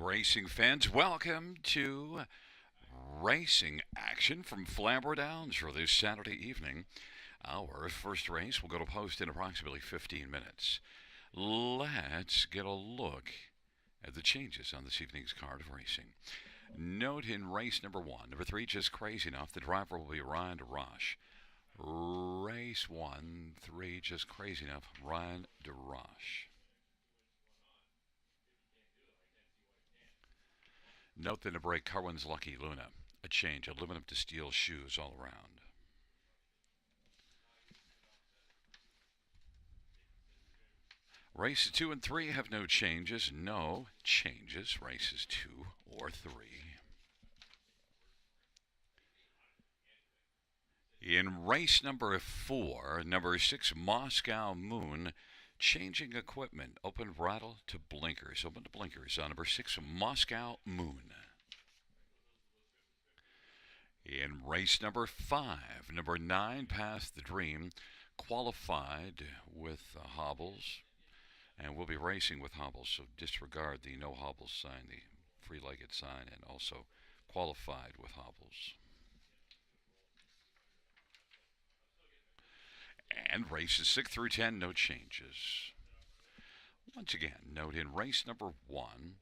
Racing fans, welcome to Racing Action from Flamboro Downs for this Saturday evening. Our first race will go to post in approximately 15 minutes. Let's get a look at the changes on this evening's card of racing. Note in race number one, number three, just crazy enough, the driver will be Ryan DeRoche. Race one, three, just crazy enough, Ryan DeRoche. Note that in a break, Carwin's Lucky Luna. A change, aluminum to steel shoes all around. Races 2 and 3 have no changes. No changes. Races 2 or 3. In race number 4, number 6, Moscow Moon, changing equipment. Open rattle to blinkers. Open to blinkers on number 6, Moscow Moon. In race number 5, number 9, Past the Dream, qualified with hobbles, and we'll be racing with hobbles, so disregard the no hobbles sign, the free-legged sign, and also qualified with hobbles. And races 6 through 10, no changes. Once again, note in race number 1,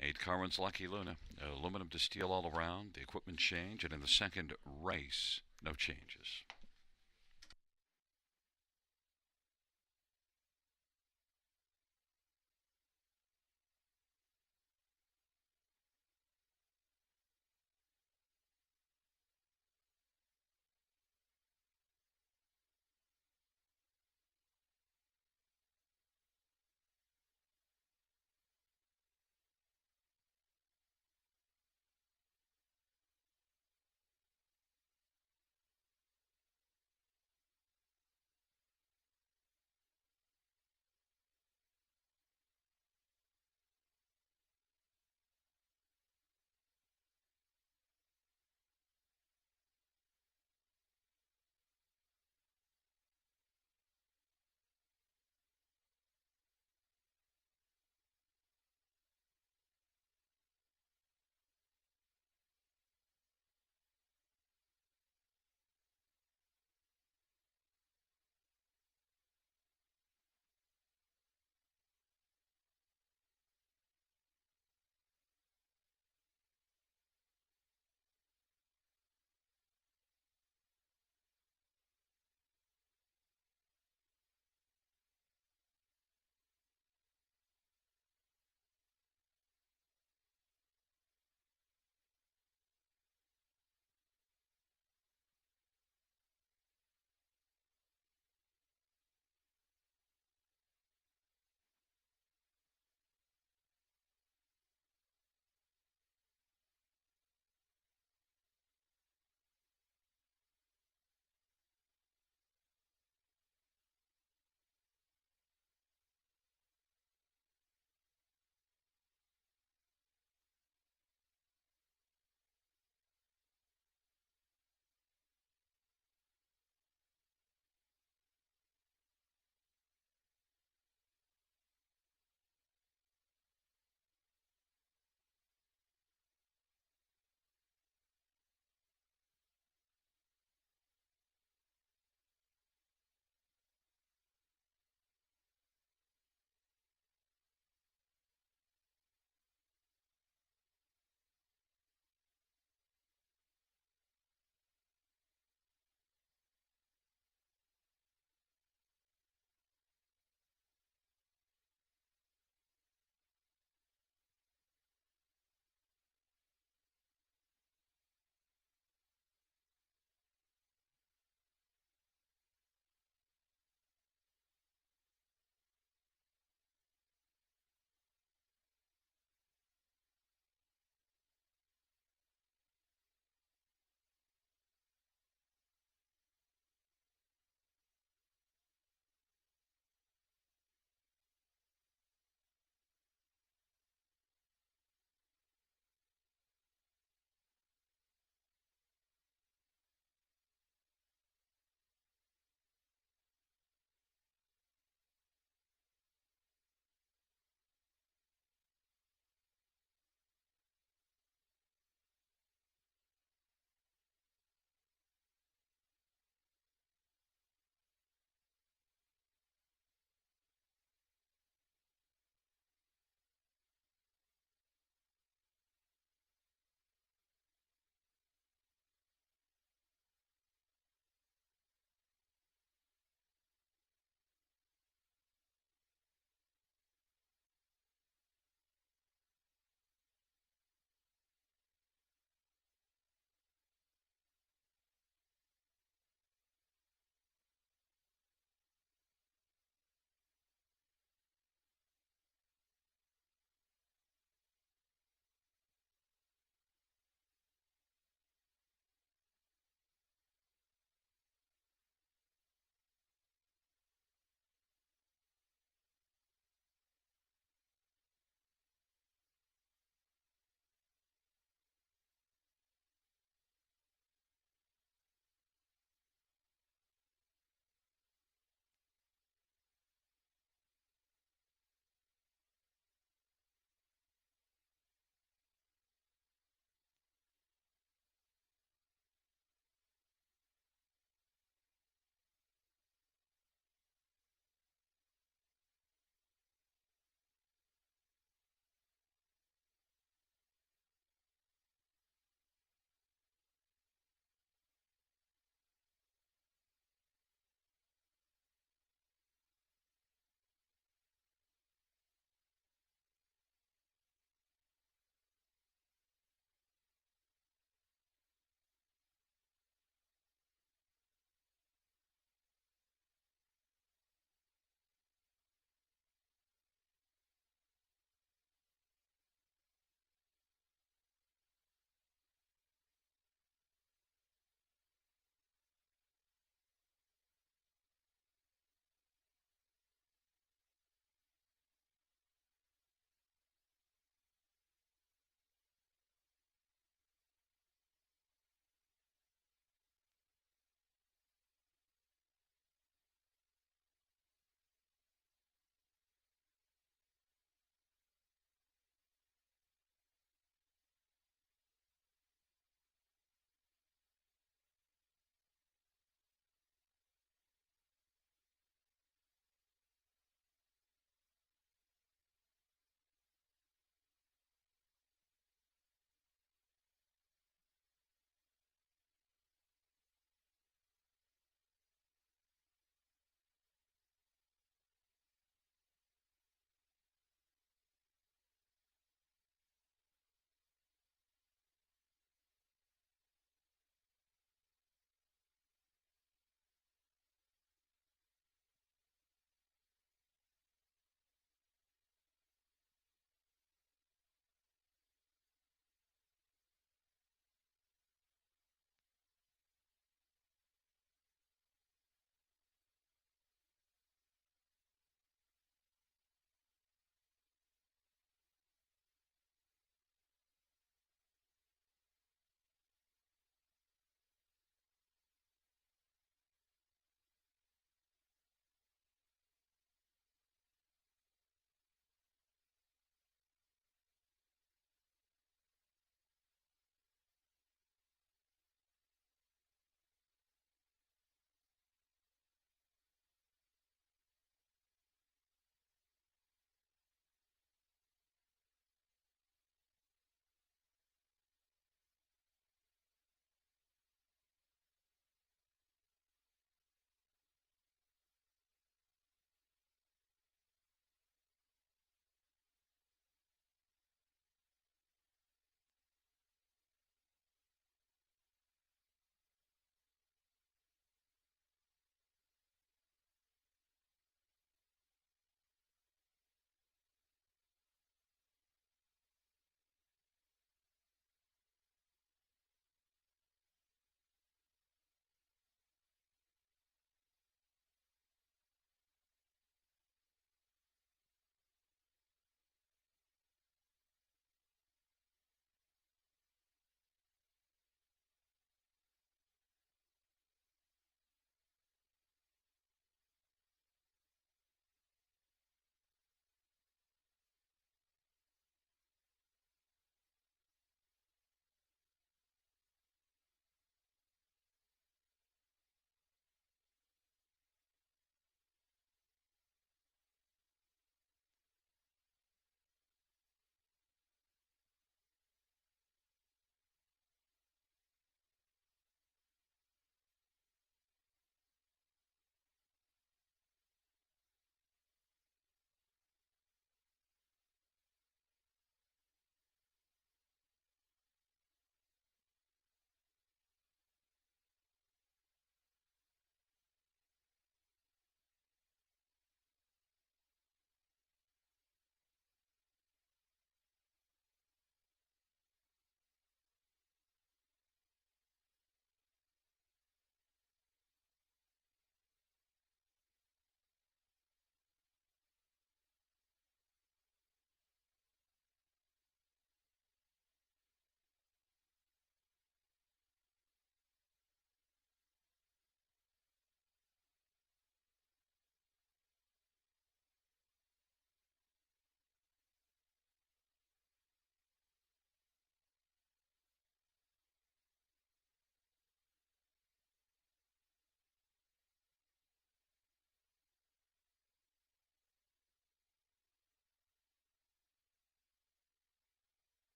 8 Carmen's Lucky Luna, aluminum to steel all around, the equipment change, and in the second race, no changes.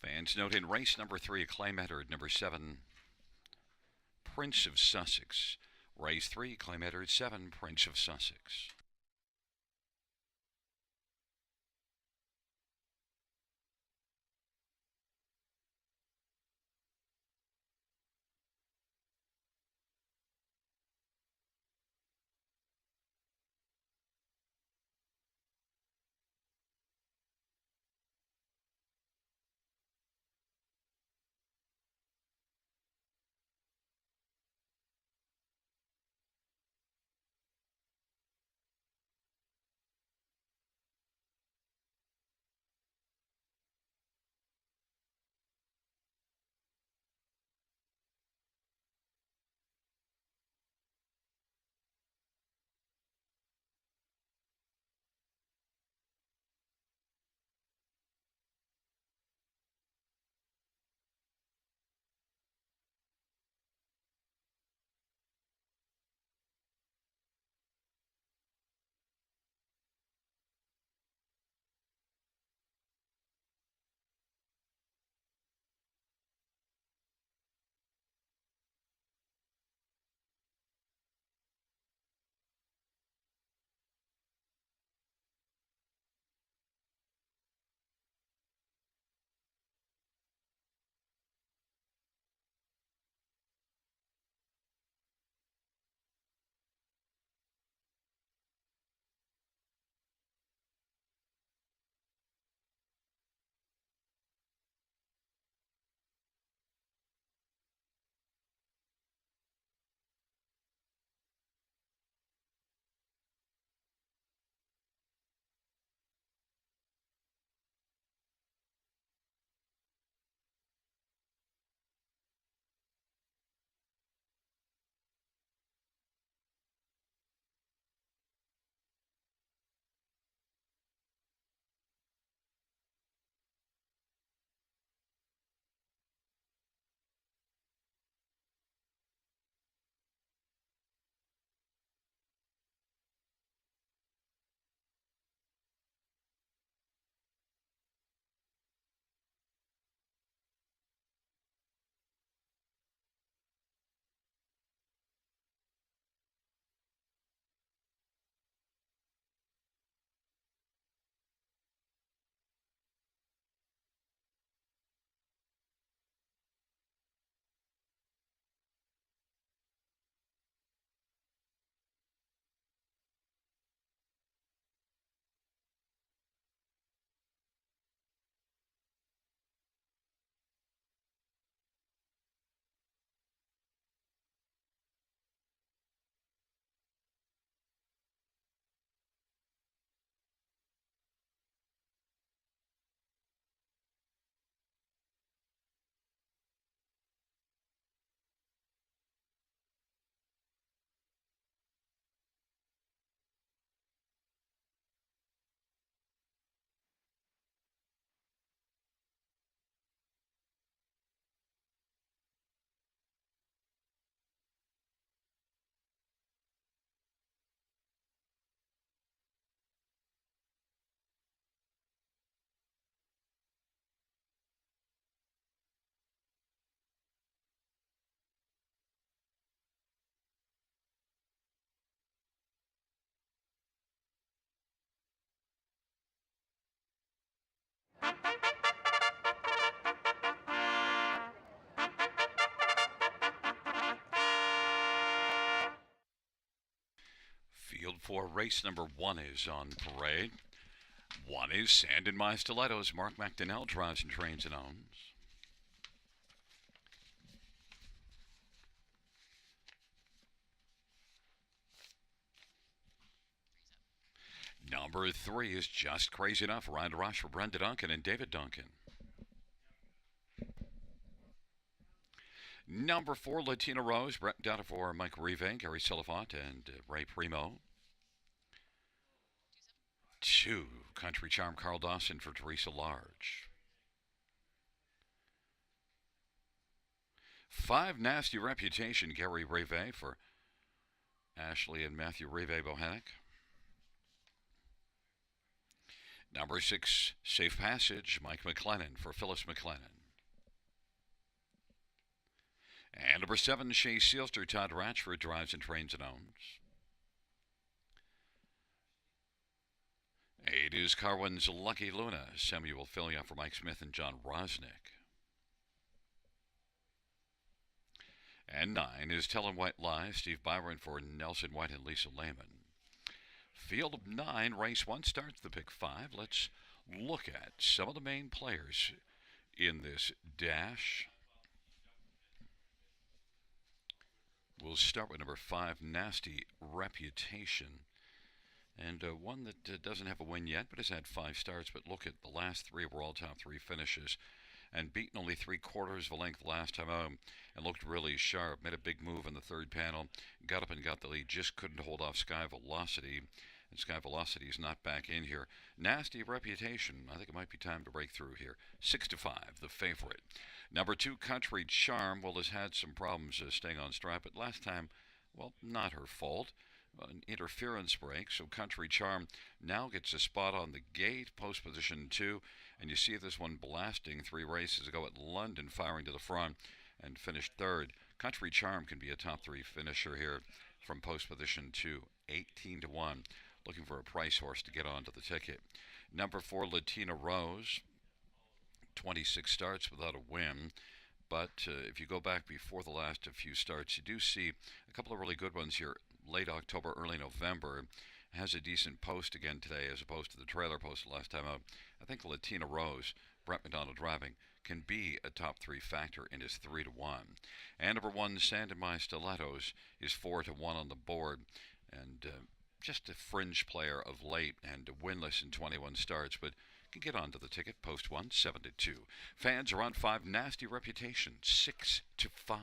Fans note in race number 3, a claim entered number 7, Prince of Sussex. Race 3, claim entered 7, Prince of Sussex. Field 4, race number 1 is on parade. 1 is Sand in My Stilettos. Mark McDonnell drives and trains and owns. Number 3 is Just Crazy Enough. Ryan Rush for Brenda Duncan and David Duncan. Number 4, Latina Rose. Brett Data for Mike Rive, Gary Silifant, and Ray Primo. 2, Country Charm Carl Dawson for Teresa Large. 5, Nasty Reputation, Gary Rive for Ashley and Matthew Rive Bohanec. Number 6, Safe Passage, Mike McLennan for Phyllis McLennan. And number 7, Shea Sealster, Todd Ratchford drives and trains and owns. 8 is Carwin's Lucky Luna, Samuel Filia for Mike Smith and John Rosnick. And 9 is Telling White Lies, Steve Byron for Nelson White and Lisa Lehman. Field of 9, race 1 starts the pick 5. Let's look at some of the main players in this dash. We'll start with number 5, Nasty Reputation. And one that doesn't have a win yet, but has had 5 starts. But look at the last 3 were all top 3 finishes. And beaten only 3/4 of a length last time out and looked really sharp. Made a big move in the third panel. Got up and got the lead. Just couldn't hold off Sky Velocity. And Sky Velocity is not back in here. Nasty Reputation. I think it might be time to break through here. 6-5, the favorite. Number 2, Country Charm. Well, has had some problems staying on stride, but last time, well, not her fault. An interference break, so Country Charm now gets a spot on the gate, post position 2, and you see this one blasting 3 races ago at London, firing to the front and finished 3rd. Country Charm can be a top 3 finisher here from post position 2, 18-1, looking for a price horse to get onto the ticket. Number 4, Latina Rose, 26 starts without a win. But if you go back before the last few starts, you do see a couple of really good ones here. Late October, early November, has a decent post again today as opposed to the trailer post last time out. I think Latina Rose, Brett McDonald driving, can be a top 3 factor and is 3-1. And number 1, Sand in My Stilettos, is 4-1 on the board. And just a fringe player of late and winless in 21 starts, but can get onto the ticket. Post 1, 7-2. Fans are on 5, Nasty Reputation, 6-5.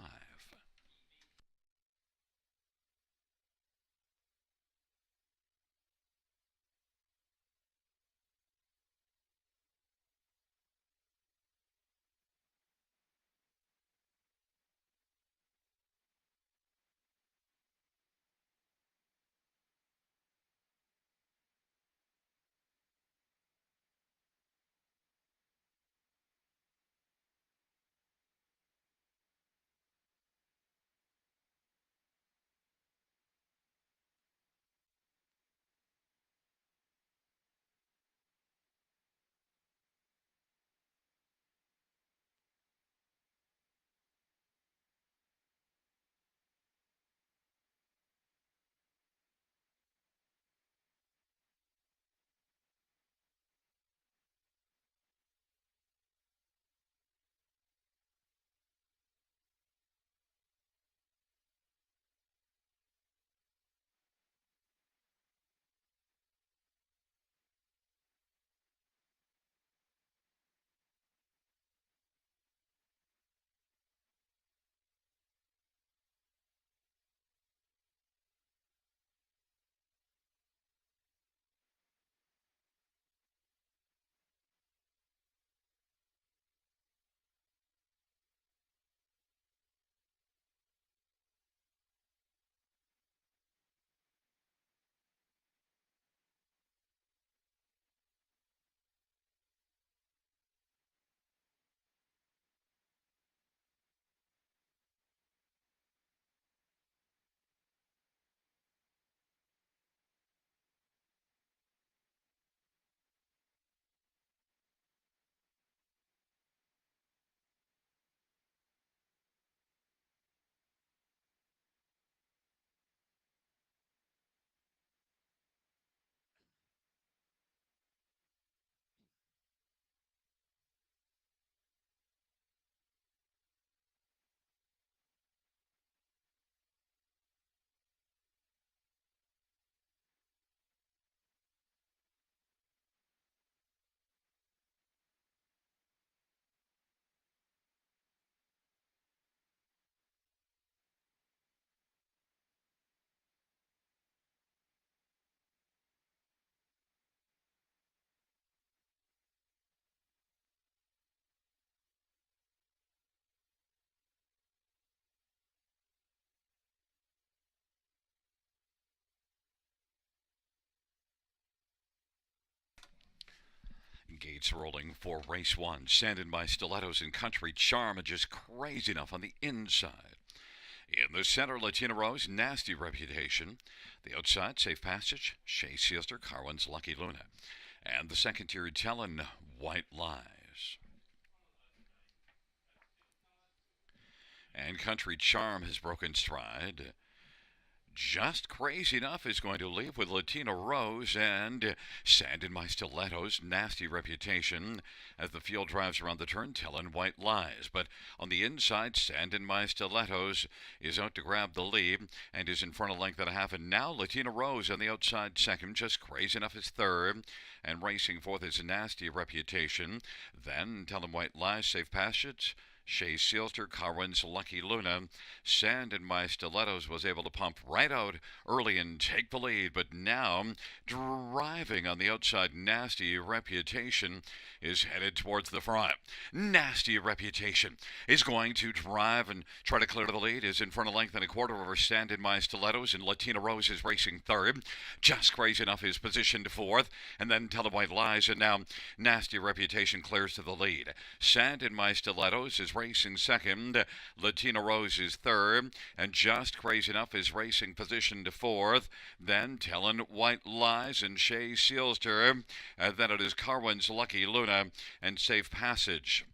Gates rolling for race one. Sanded by Stilettos and Country Charm, just crazy enough on the inside. In the center, Latina Rose, Nasty Reputation. The outside, Safe Passage, Shea Sister, Carwin's Lucky Luna. And the second tier, Tellin' White Lies. And Country Charm has broken stride. Just Crazy Enough is going to leave with Latina Rose and Sand in My Stilettos, Nasty Reputation, as the field drives around the turn, telling white lies. But on the inside, Sand in My Stilettos is out to grab the lead and is in front of length and a half. And now Latina Rose on the outside second, Just Crazy Enough is third. And racing fourth is Nasty Reputation. Then Telling White Lies, Safe Passage, Shea Sielster, Carwin's Lucky Luna. Sand in My Stilettos was able to pump right out early and take the lead, but now driving on the outside, Nasty Reputation is headed towards the front. Nasty Reputation is going to drive and try to clear the lead, is in front of length and a quarter over Sand in My Stilettos, and Latina Rose is racing third. Just Crazy Enough is positioned fourth, and then Tell the White Lies, and now Nasty Reputation clears to the lead. Sand in My Stilettos is racing second. Latina Rose is third, and Just Crazy Enough is racing position to fourth. Then Tellin' White Lies and Shea Sielster. Then it is Carwin's Lucky Luna and Safe Passage.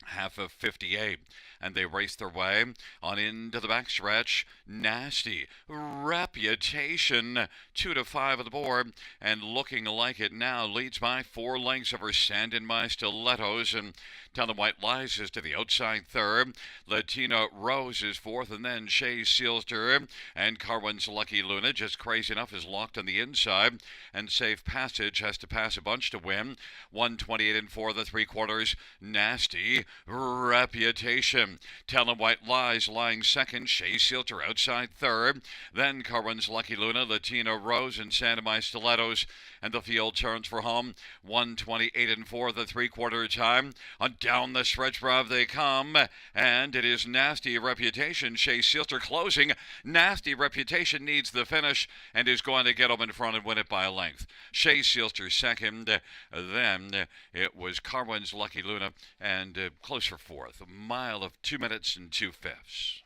Half of 58, and they race their way on into the backstretch. Nasty Reputation, 2 to 5 of the board, and looking like it now leads by 4 lengths over Sand in My Stilettos, and Tell the White Lies is to the outside third. Latina Rose is fourth, and then Shea Sielster and Carwin's Lucky Luna. Just Crazy Enough is locked on the inside, and Safe Passage has to pass a bunch to win. 128 and 4 the 3/4. Nasty Reputation. Tellin' White Lies lying second. Shea Sielter outside third. Then Carwin's Lucky Luna, Latina Rose, and Sand in My Stilettos. And the field turns for home. 128 and 4 the 3/4 time. On down the stretch, Brav, they come. And it is Nasty Reputation. Shea Sielter closing. Nasty Reputation needs the finish and is going to get him in front and win it by a length. Shea Sielter second. Then it was Carwin's Lucky Luna and close for fourth. A mile of 2 minutes and 2/5.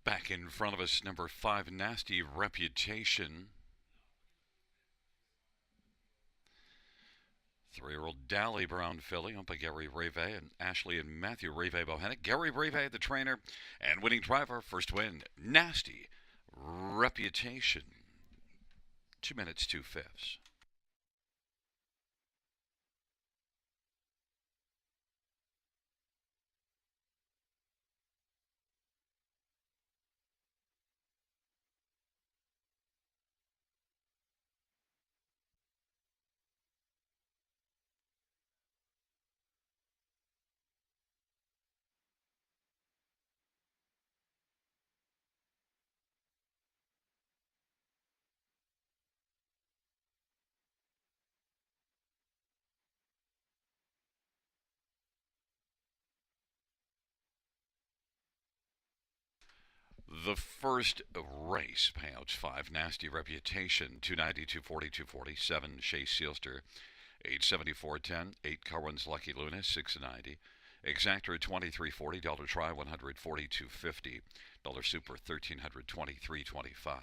Back in front of us, number 5, Nasty Reputation. 3-year-old Dally Brown filly owned by Gary Reve and Ashley and Matthew Reve Bohanna. Gary Reve, the trainer, and winning driver. First win, Nasty Reputation. 2 minutes, 2/5. The first race, payouts 5, Nasty Reputation, 290, 240, 240, 7, Chase Sealster, 874.10, 8, Carwin's Lucky Luna, 690, Exactor 2340, dollar try 142.50, dollar super 1323.25.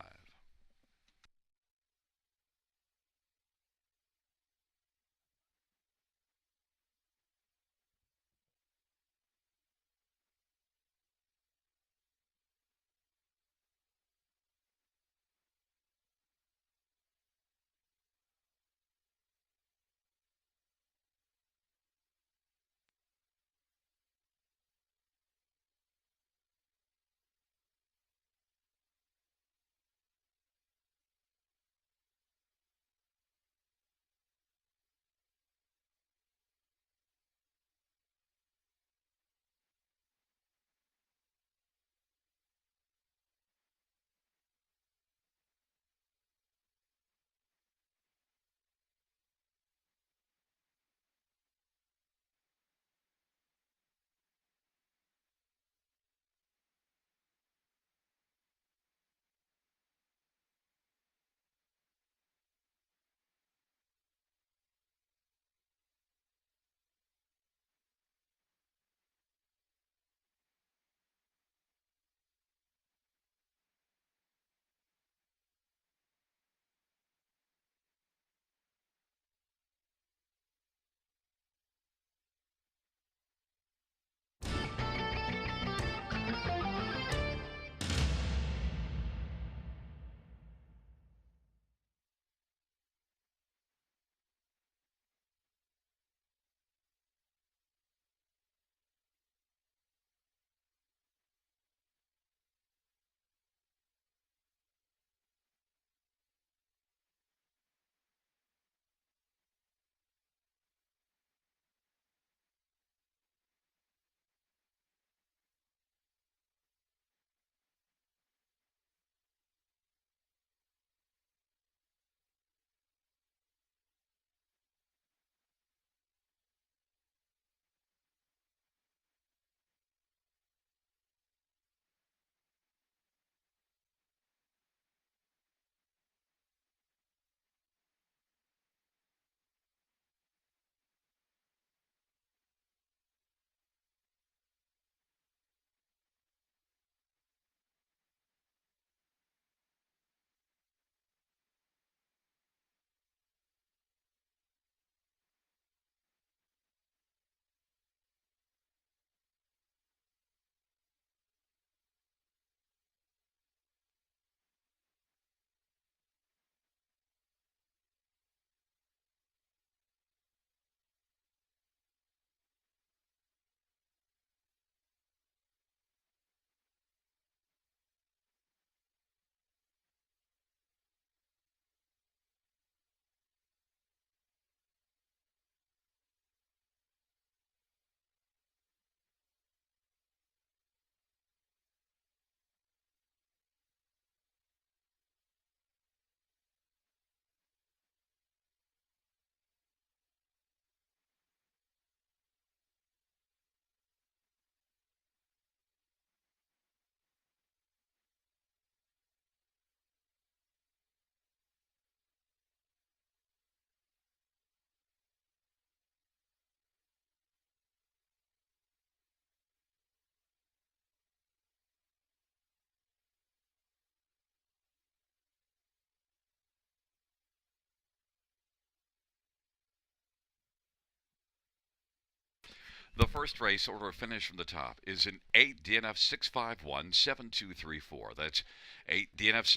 The first race order of finish from the top is in 8 DNF 6517234. That's 8 DNF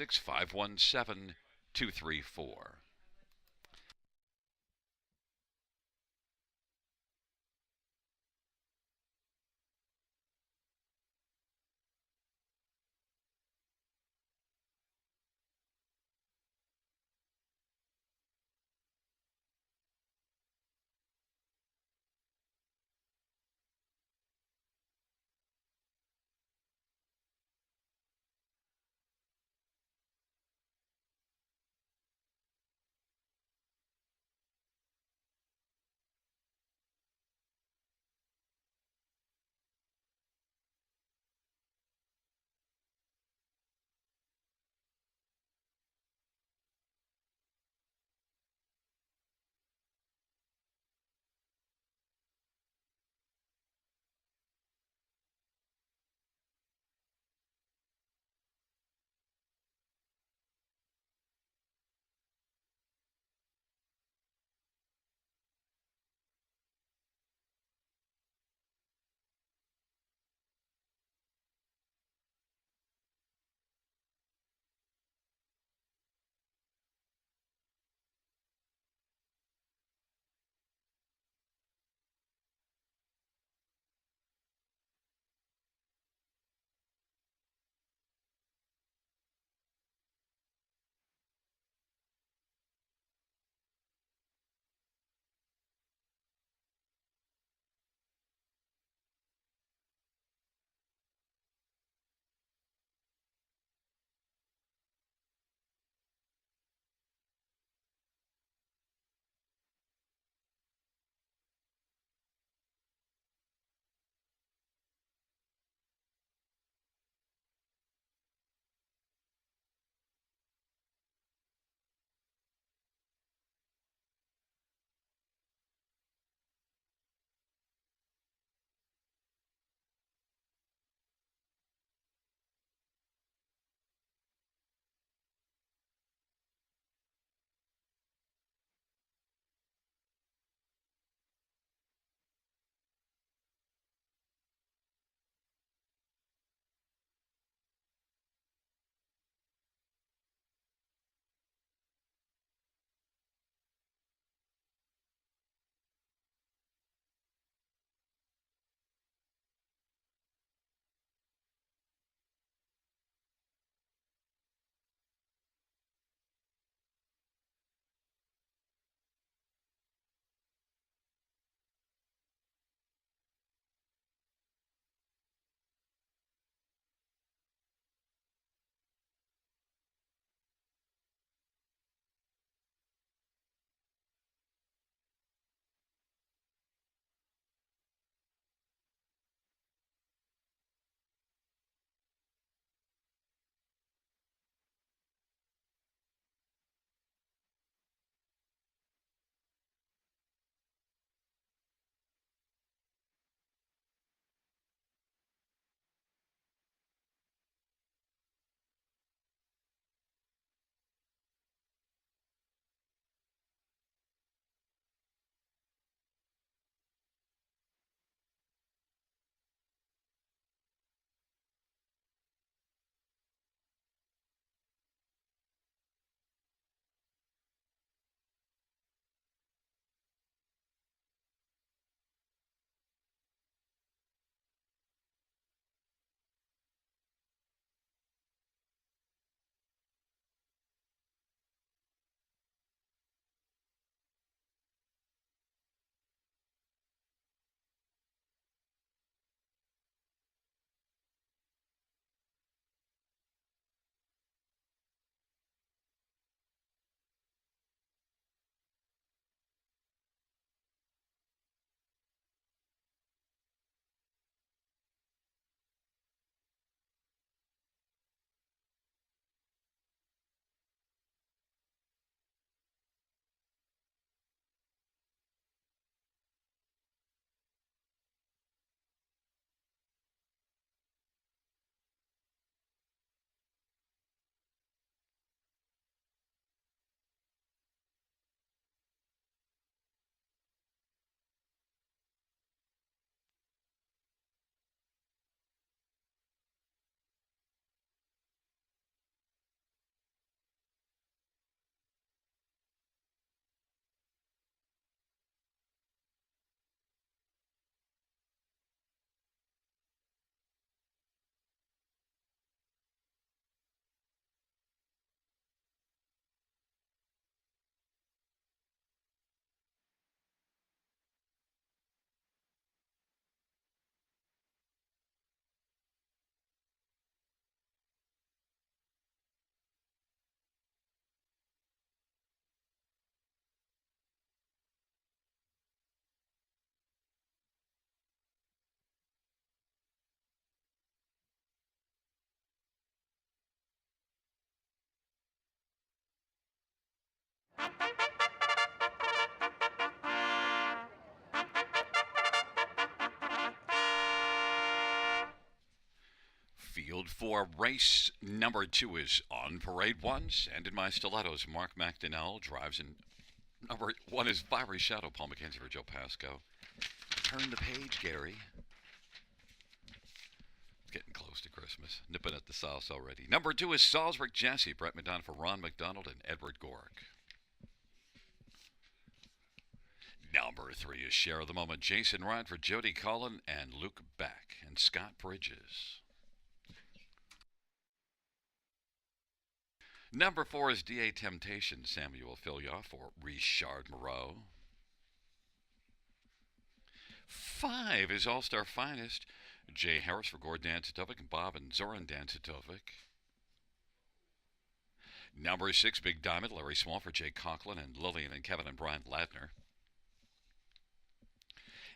6517234. Field for race number 2 is on parade once, and in my stilettos, Mark McDonnell drives in. Number 1 is Fiery Shadow, Paul McKenzie for Joe Pasco. Turn the page, Gary. It's getting close to Christmas. Nipping at the sauce already. Number 2 is Salisbury Jesse, Brett Madonna for Ron McDonald and Edward Gork. Number 3 is Share of the Moment, Jason Ryan for Jody Cullen and Luke Beck and Scott Bridges. Number 4 is DA Temptation, Samuel Filya for Richard Moreau. 5 is All Star Finest, Jay Harris for Gord Dantovic and Bob and Zoran Dantovic. Number 6, Big Diamond, Larry Small for Jay Conklin and Lillian and Kevin and Brian Ladner.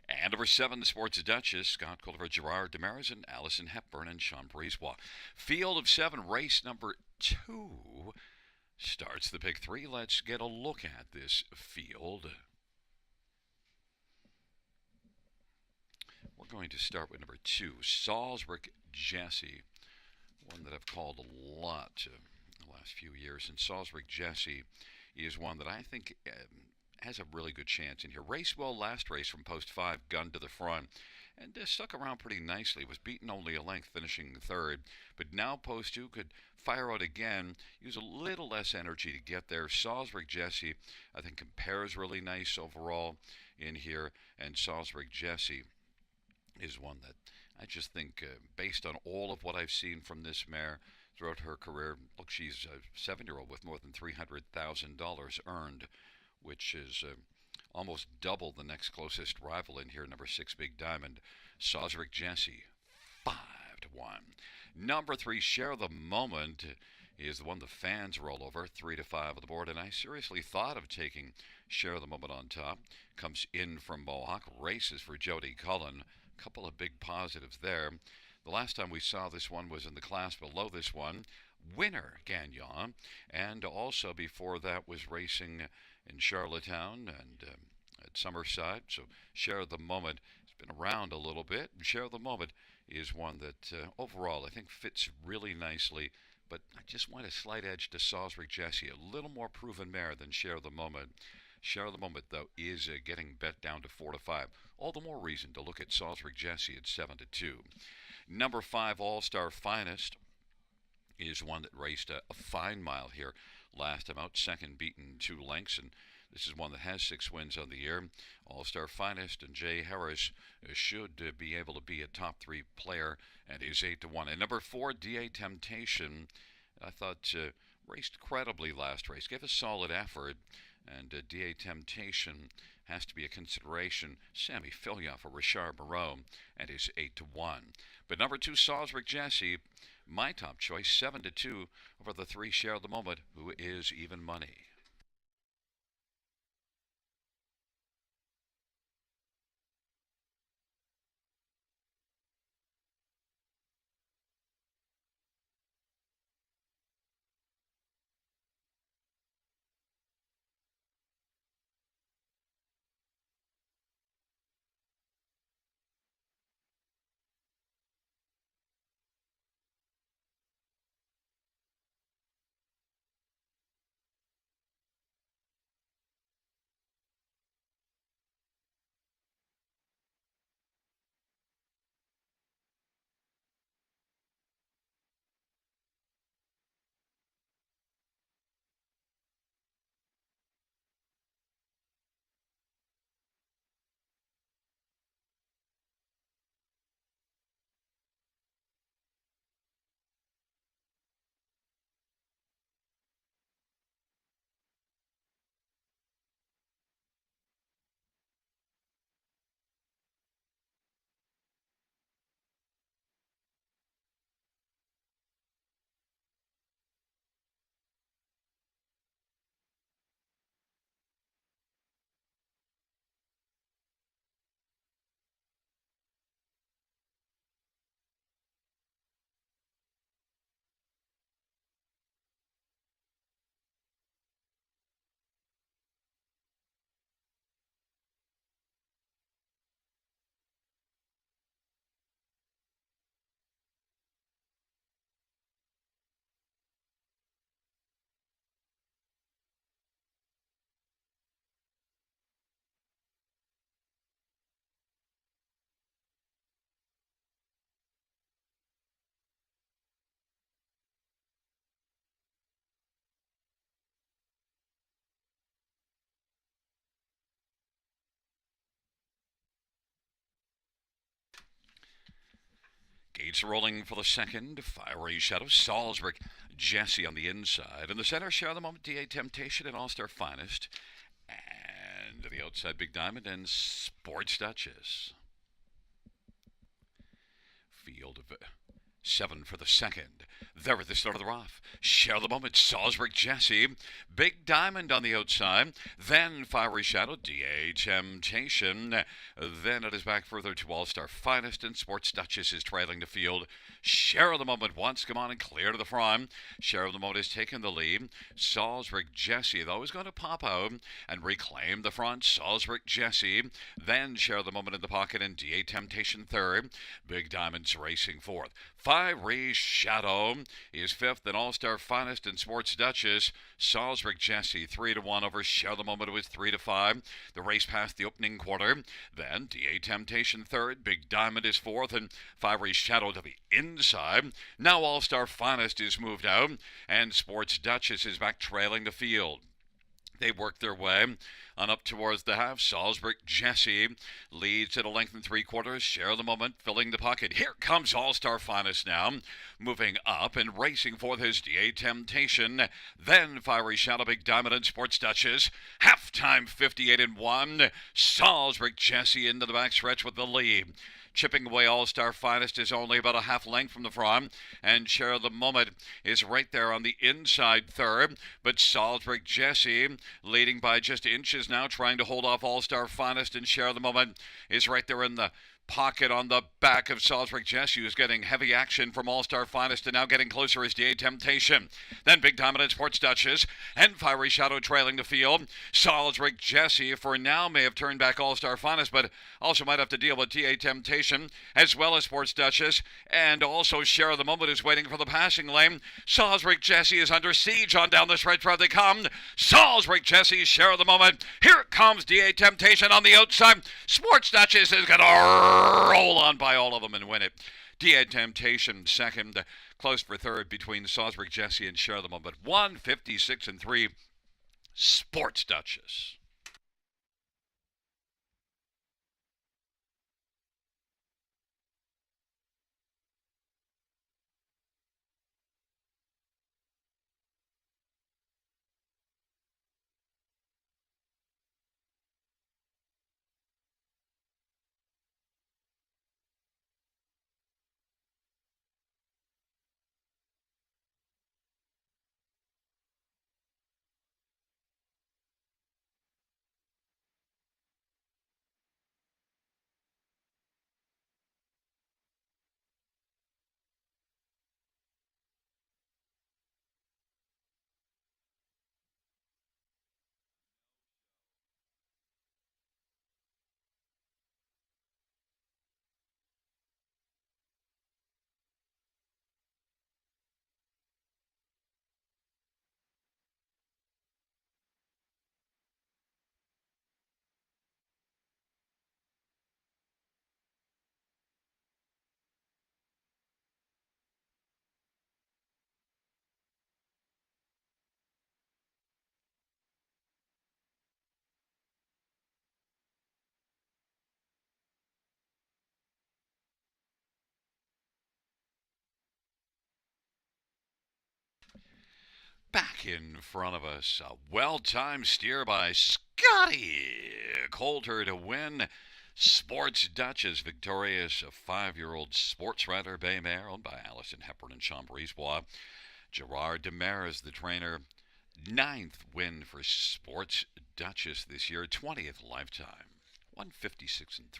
And number 7, the Sports Duchess, Scott Culver, Gerard Demarais, and Allison Hepburn and Sean Brisebois. Field of 7, race number 2 starts the pick 3. Let's get a look at this field. We're going to start with number 2, Salisbury Jesse, one that I've called a lot in the last few years. And Salisbury Jesse is one that I think has a really good chance in here. Raced well last race from post 5, gun to the front, and stuck around pretty nicely. Was beaten only a length, finishing 3rd. But now post 2 could fire out again, use a little less energy to get there. Salisbury Jesse, I think, compares really nice overall in here, and Salisbury Jesse is one that I just think, based on all of what I've seen from this mare throughout her career, look, she's a 7-year-old with more than $300,000 earned, which is almost double the next closest rival in here, number 6, Big Diamond, Salisbury Jesse, 5-1. Number 3, Share the Moment, is the one the fans roll over, 3-5 on the board, and I seriously thought of taking Share the Moment on top. Comes in from Mohawk, races for Jody Cullen. A couple of big positives there. The last time we saw this one was in the class below this one. Winner Gagnon, and also before that was racing in Charlottetown and at Summerside. So Share the Moment has been around a little bit. And Share the Moment is one that overall I think fits really nicely. But I just want a slight edge to Salisbury Jesse, a little more proven mare than Share the Moment. Share the Moment, though, is getting bet down to 4-5. All the more reason to look at Salisbury Jesse at 7-2. Number 5, All Star Finest, is one that raced a fine mile here last time out, second, beaten 2 lengths, and this is one that has 6 wins on the year. All Star Finest and Jay Harris should be able to be a top 3 player, and is 8-1. And number 4, DA Temptation, I thought raced credibly last race, gave a solid effort, and DA Temptation has to be a consideration. Sammy Filya for Richard Moreau, and is 8-1. But number 2, Salisbury Jesse, my top choice, 7-2 over the 3, Share the Moment, who is even money. leads, rolling for the second. Fiery Shadow, Salzburg, Jesse on the inside. In the center, Share the Moment, DA Temptation, and All Star Finest. And to the outside, Big Diamond and Sports Duchess. Field of 7 for the second. There at the start of the rough. Share the Moment, Salzburg Jesse. Big Diamond on the outside. Then Fiery Shadow, DA Temptation. Then it is back further to All Star Finest, and Sports Duchess is trailing the field. Share of the Moment once come on and clear to the front. Share of the Moment has taken the lead. Salzburg Jesse, though, is going to pop out and reclaim the front. Salzburg Jesse. Then Share of the Moment in the pocket, and DA Temptation third. Big Diamond's racing fourth. Fiery Shadow is fifth, and All Star Finest and Sports Duchess. Salzburg Jesse 3-1 over Share the Moment, it was 3-5. The race past the opening quarter. Then DA Temptation third, Big Diamond is fourth, and Fiery Shadow to the inside. Now All Star Finest is moved out, and Sports Duchess is back trailing the field. They work their way on up towards the half. Salzburg Jesse leads at a length and 3/4. Share the Moment, filling the pocket. Here comes All Star Finest now, moving up and racing for his DA Temptation. Then Fiery Shadow, Big Diamond, and Sports Duchess. Halftime 58-1. Salzburg Jesse into the backstretch with the lead. Chipping away, All Star Finest is only about a half length from the front, and Share the Moment is right there on the inside third. But Salzburg Jesse leading by just inches now, trying to hold off All Star Finest, and Share the Moment is right there in the pocket on the back of Salzburg Jesse, who's getting heavy action from All Star Finest, and now getting closer is DA Temptation. Then Big Diamond and Sports Duchess, and Fiery Shadow trailing the field. Salzburg Jesse for now may have turned back All Star Finest, but also might have to deal with DA Temptation as well as Sports Duchess, and also Share the Moment is waiting for the passing lane. Salzburg Jesse is under siege on down the stretch where they come. Salzburg Jesse, Share the Moment. Here comes DA Temptation on the outside. Sports Duchess is going to roll on by all of them and win it. DA Temptation second, close for third between Salzburg Jesse and Share the Moment. 156-3, Sports Duchess. Back in front of us, a well-timed steer by Scotty Coulter to win. Sports Duchess victorious, a 5-year-old sports rider bay mare owned by Allison Hepburn and Sean Brisebois. Gerard Demers, the trainer. 9th win for Sports Duchess this year, 20th lifetime. 156-3.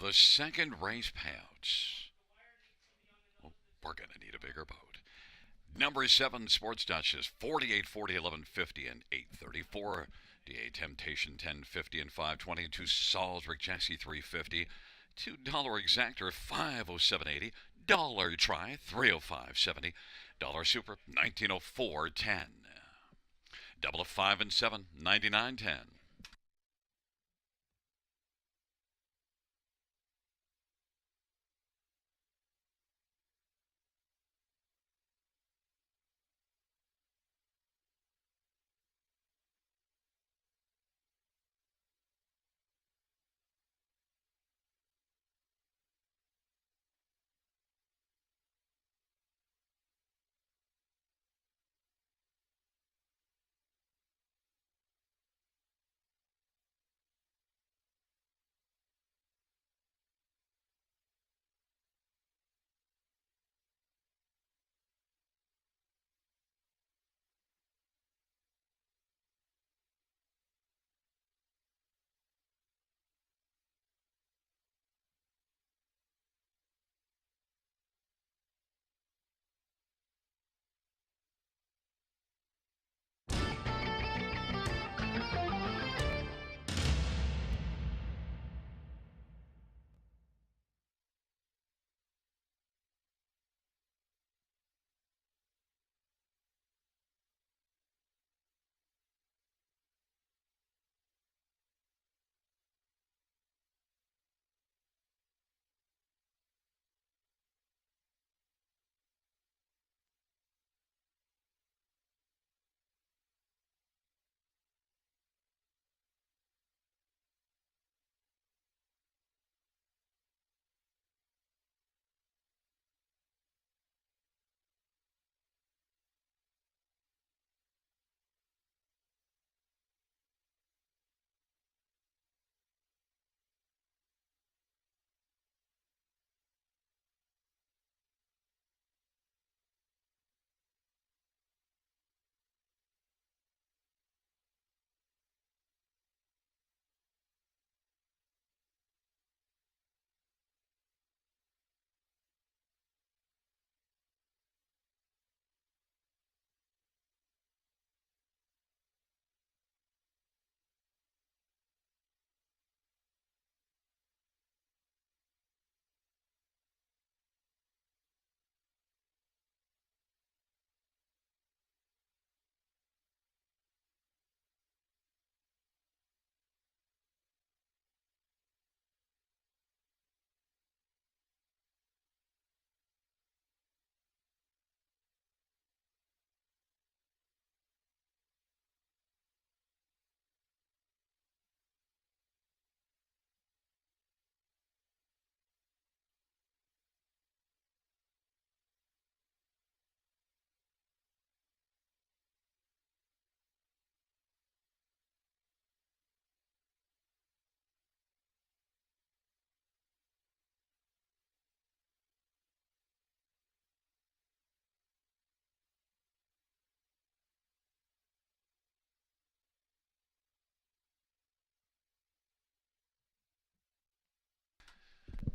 The second race payouts. Oh, we're going to need a bigger boat. Number 7, Sports Duchess, 48, 40, 11, 50, and 834. DA Temptation, 10, 50, and 520. 2, Salzburg Jesse, 350. $2 exactor 507.80. Dollar try 305.70. Dollar super 1904.10. Double of 5 and 7 99.10.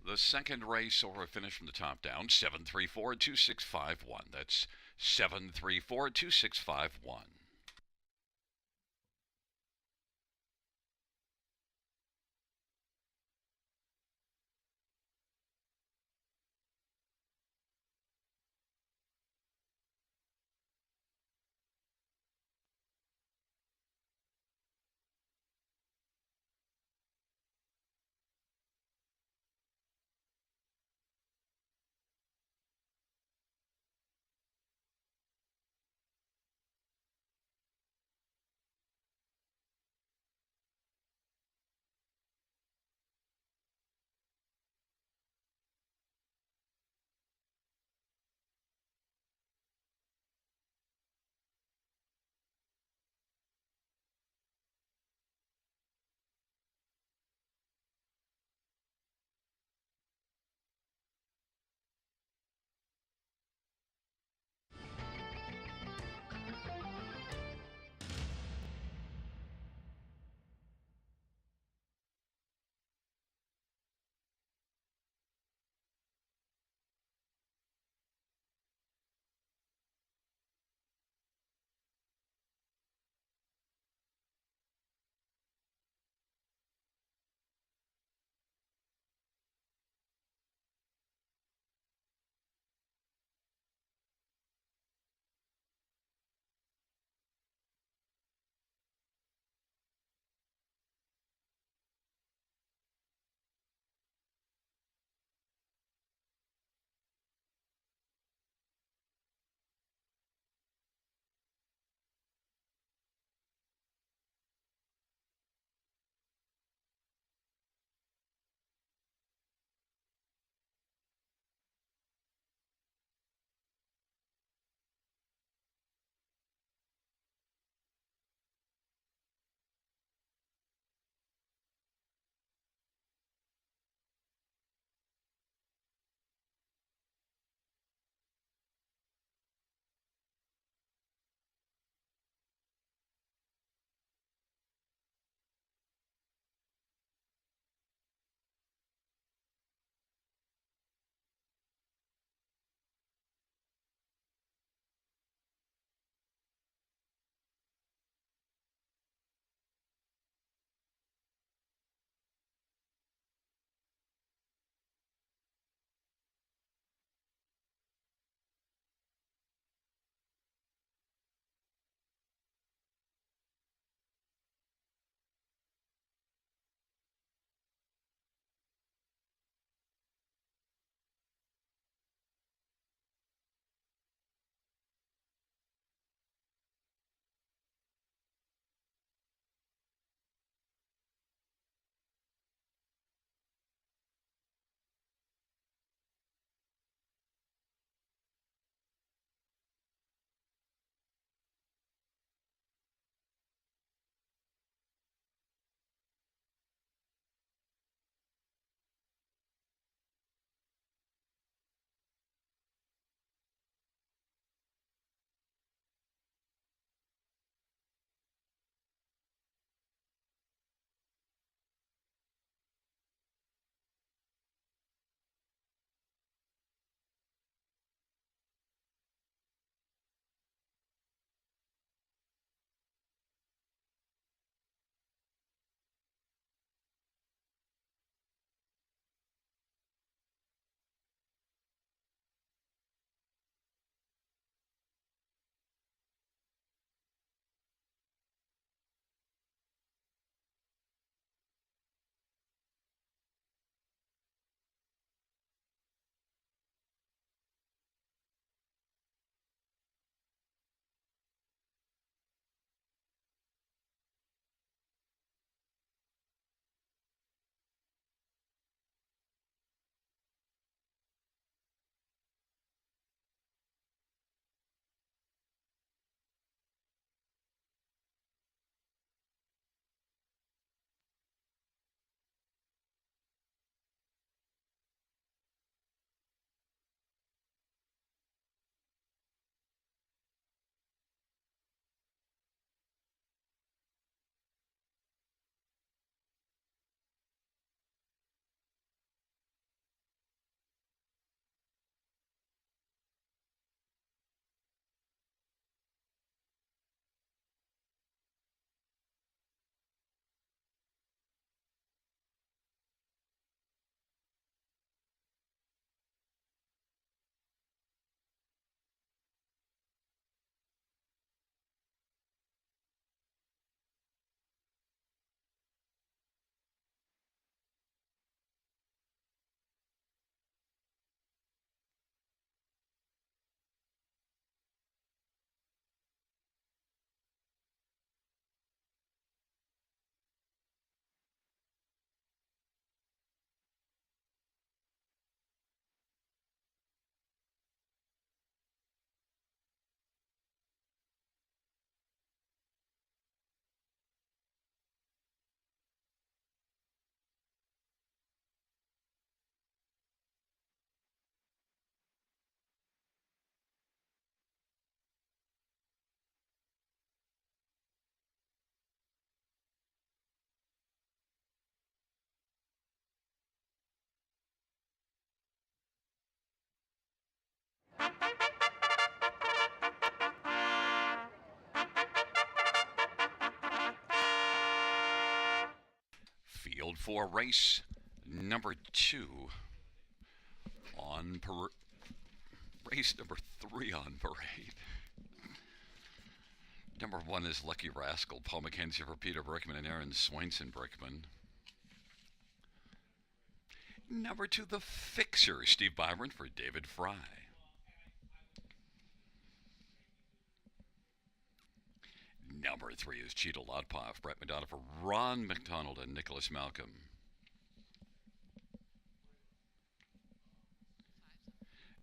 The second race or a finish from the top down 734-2651. That's 734-2651. Field for race number 2 on race number 3 on parade. Number 1 is Lucky Rascal, Paul McKenzie for Peter Brickman and Aaron Swainson Brickman. Number 2, The Fixer, Steve Byron for David Fry. Number 3 is Cheetah Lotpoff, Brett Madonna for Ron McDonald and Nicholas Malcolm.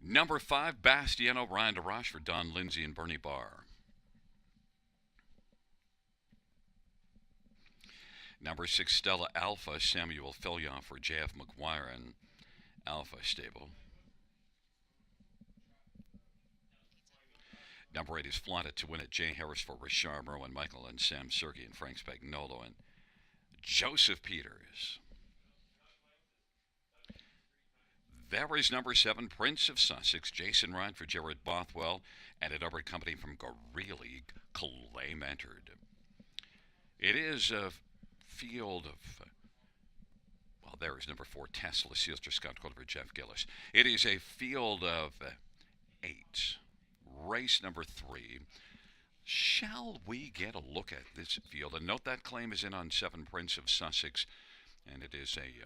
Number 5, Bastiano, Ryan DeRoche for Don Lindsay and Bernie Barr. Number 6, Stella Alpha, Samuel Fillion for J.F. McGuire and Alpha Stable. Number 8 is Flaunt It to Win It, Jay Harris for Richard Merwin Michael and Sam Sergey and Frank Spagnolo and Joseph Peters. There is number 7, Prince of Sussex, Jason Ryan for Jared Bothwell and a number company from Gorreally, Clay entered. It is a field of, well, there is number 4, Tesla, Sealster, Scott Calder for Jeff Gillis. It is a field of 8. Race number 3. Shall we get a look at this field? And note that claim is in on 7, Prince of Sussex, and it is a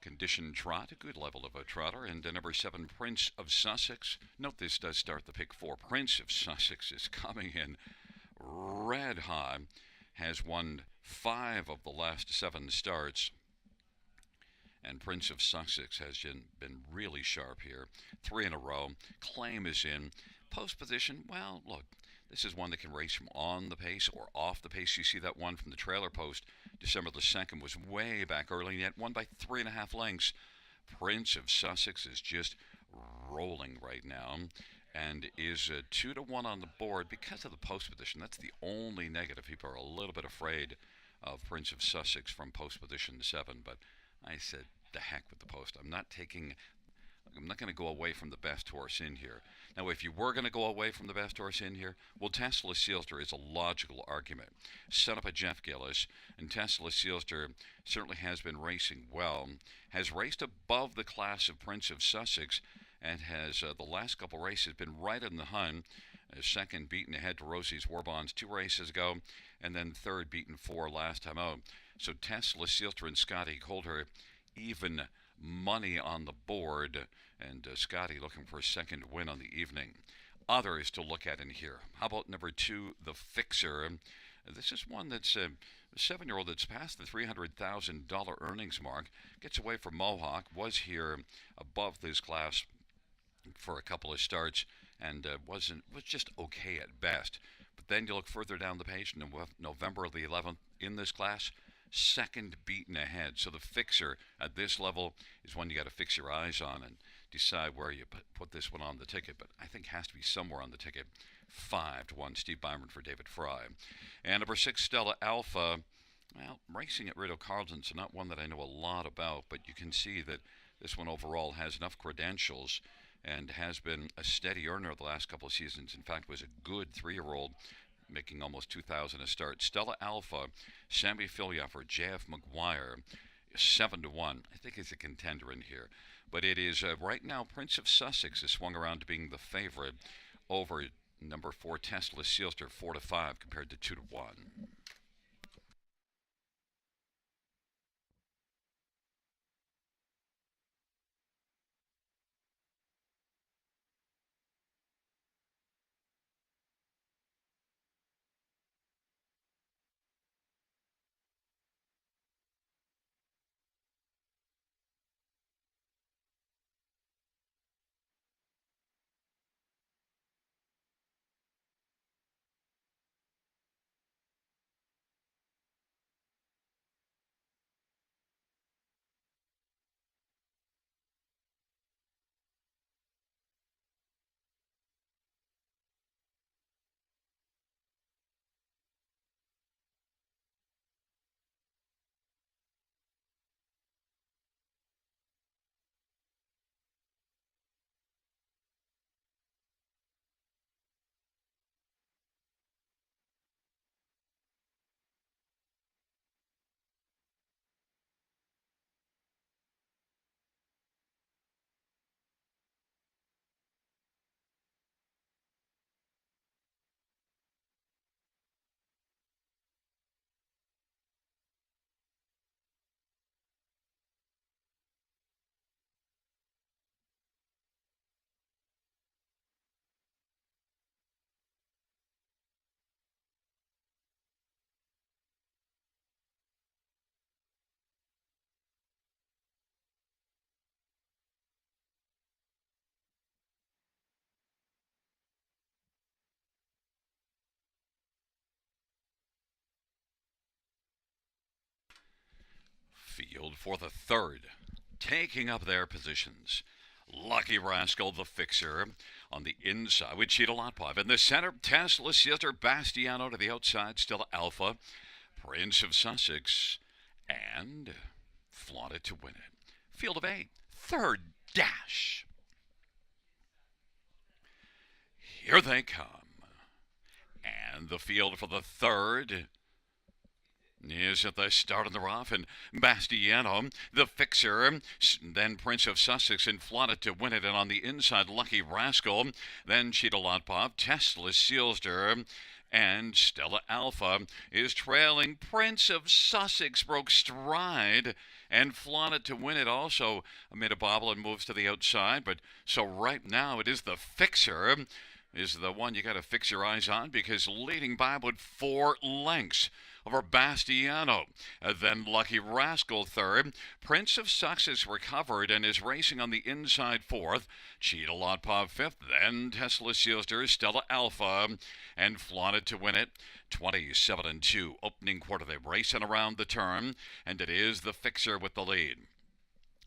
conditioned trot, a good level of a trotter. And number 7, Prince of Sussex. Note this does start the pick 4. Prince of Sussex is coming in red hot, has won 5 of the last 7 starts. And Prince of Sussex has been really sharp here. 3 in a row. Claim is in. Post position, well, look, this is one that can race from on the pace or off the pace. You see that one from the trailer post, December the 2nd, was way back early, and yet won by 3.5 lengths. Prince of Sussex is just rolling right now and is 2-1 on the board because of the post position. That's the only negative. People are a little bit afraid of Prince of Sussex from post position 7, but I said, the heck with the post. I'm not going to go away from the best horse in here. Now, if you were going to go away from the best horse in here, well, Tesla Sealster is a logical argument. Set up a Jeff Gillis, and Tesla Sealster certainly has been racing well, has raced above the class of Prince of Sussex, and has the last couple races been right in the hunt. Second beaten ahead to Rosie's War Bonds 2 races ago, and then third beaten 4 last time out. So Tesla Sealster and Scotty Coulter even money on the board, and Scotty looking for a second win on the evening. Others to look at in here. How about number 2, The Fixer? This is one that's a 7-year-old that's passed the $300,000 earnings mark. Gets away from Mohawk. Was here above this class for a couple of starts and was just okay at best. But then you look further down the page, November the 11th in this class, second beaten ahead. So the Fixer at this level is one you got to fix your eyes on and decide where you put this one on the ticket, but I think has to be somewhere on the ticket. 5-1, Steve Byron for David Fry. And number 6, Stella Alpha. Well, racing at Rideau Carlton, so not one that I know a lot about, but you can see that this one overall has enough credentials and has been a steady earner the last couple of seasons. In fact, was a good 3-year-old, making almost 2,000 a start. Stella Alpha, Sammy Fillion for J.F. McGuire, 7-1. I think is a contender in here. But it is right now Prince of Sussex has swung around to being the favorite over number 4 Tesla Sealster 4-5 compared to 2-1. for the third, taking up their positions. Lucky Rascal, the fixer, on the inside with Cheetah Lotpov. In the center, Tesla, Sister Bastiano to the outside, Stella Alpha, Prince of Sussex, and Flaunted to win it. Field of 8, third dash. Here they come. And the field for the third is at the start of the rough, and Bastiano, the fixer, then Prince of Sussex, and Flaunted to win it, and on the inside, Lucky Rascal, then Cheetah Lotpov, Tesla Sealster, and Stella Alpha is trailing. Prince of Sussex broke stride and Flaunted to win it also made a bobble and moves to the outside. But so right now it is the fixer is the one you got to fix your eyes on, because leading by about 4 lengths over Bastiano. Then Lucky Rascal third. Prince of Sussex recovered and is racing on the inside fourth. Cheetah Lotpov fifth. Then Tesla Sealster, Stella Alpha, and Flaunted to win it. 27-2 opening quarter. They racing around the turn, and it is the fixer with the lead.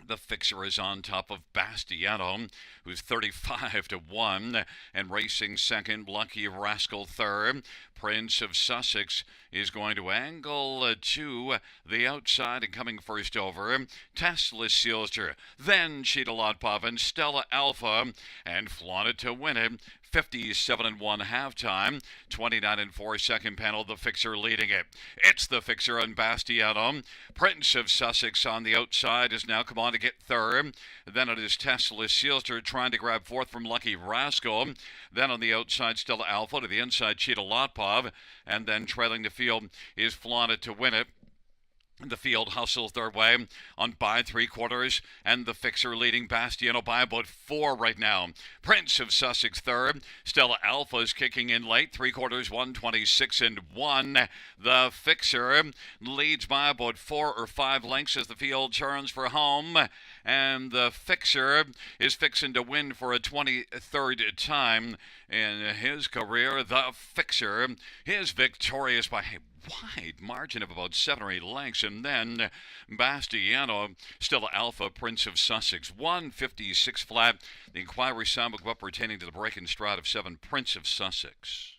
The fixer is on top of Bastiano, who's 35-1, and racing second. Lucky Rascal third. Prince of Sussex is going to angle to the outside and coming first over. Tesla Sealster, then Cheetah Lotpov and Stella Alpha, and Flaunted to win it. 57-1 halftime, 29-4 second panel, the fixer leading it. It's the fixer on Bastiano. Prince of Sussex on the outside has now come on to get third. Then it is Tesla Sealster trying to grab fourth from Lucky Rascal. Then on the outside, Stella Alpha, to the inside, Cheetah Lotpov. And then trailing the field is Flaunted to win it. The field hustles their way on by 3/4, and the fixer leading Bastiano by about 4 right now. Prince of Sussex third. Stella Alpha is kicking in late, 3/4, 126-1. The fixer leads by about 4 or 5 lengths as the field turns for home, and the fixer is fixing to win for a 23rd time in his career. The fixer is victorious by wide margin of about 7 or 8 lengths. And then Bastiano, Stella Alpha, Prince of Sussex, 156 flat. The inquiry sound will go up pertaining to the break and stride of 7, Prince of Sussex.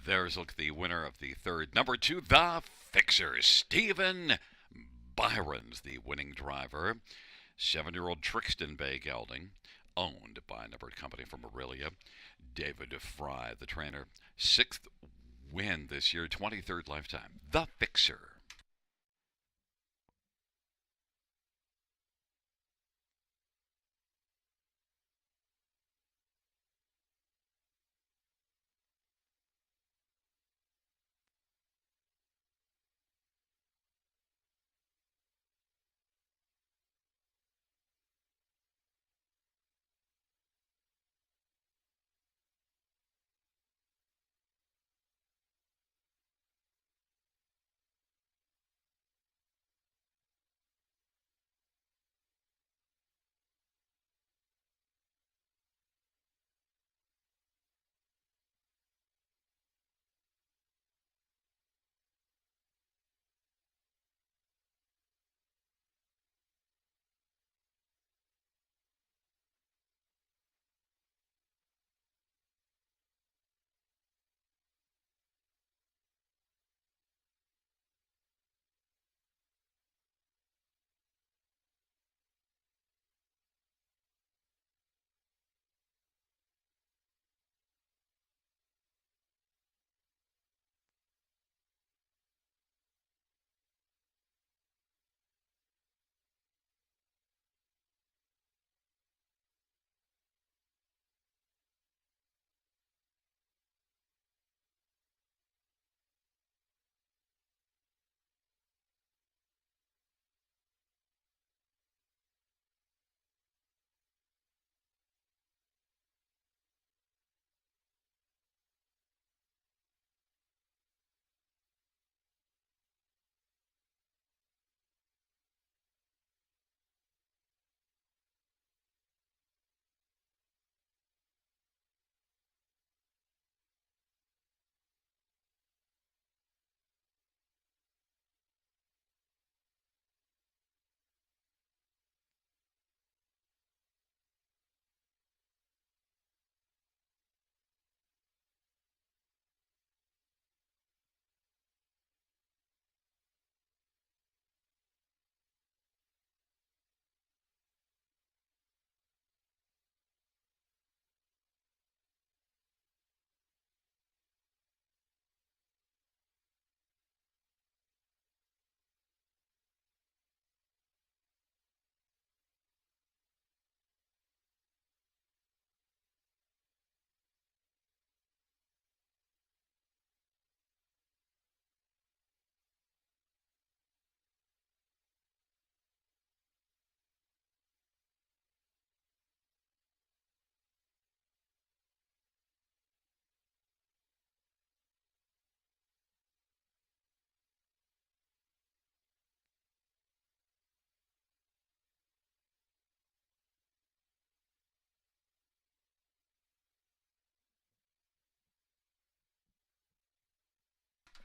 There's look the winner of the third. Number 2, the fixer, Stephen Byron's the winning driver. 7-year-old Trixton Bay gelding, owned by a numbered company from Aurelia. David Fry, the trainer. 6th win this year, 23rd lifetime. The fixer.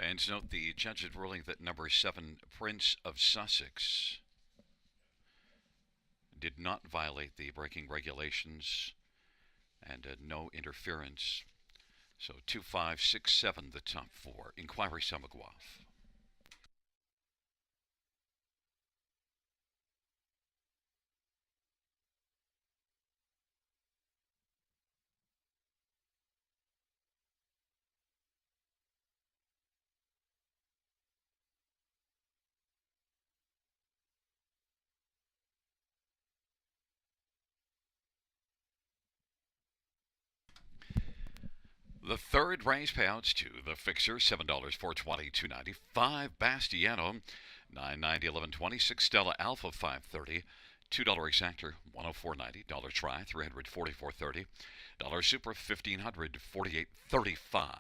Fans note the judge's ruling that number 7, Prince of Sussex, did not violate the braking regulations and no interference. So 2567, the top four. Inquiry Samaguaf. The third race payouts to the fixer $7 for 22.95. Bastiano $9.90 11.20. 6 Stella Alpha 5.30. $2 exactor 104.90. Dollar try 344.30. Dollar super 1500 48.35.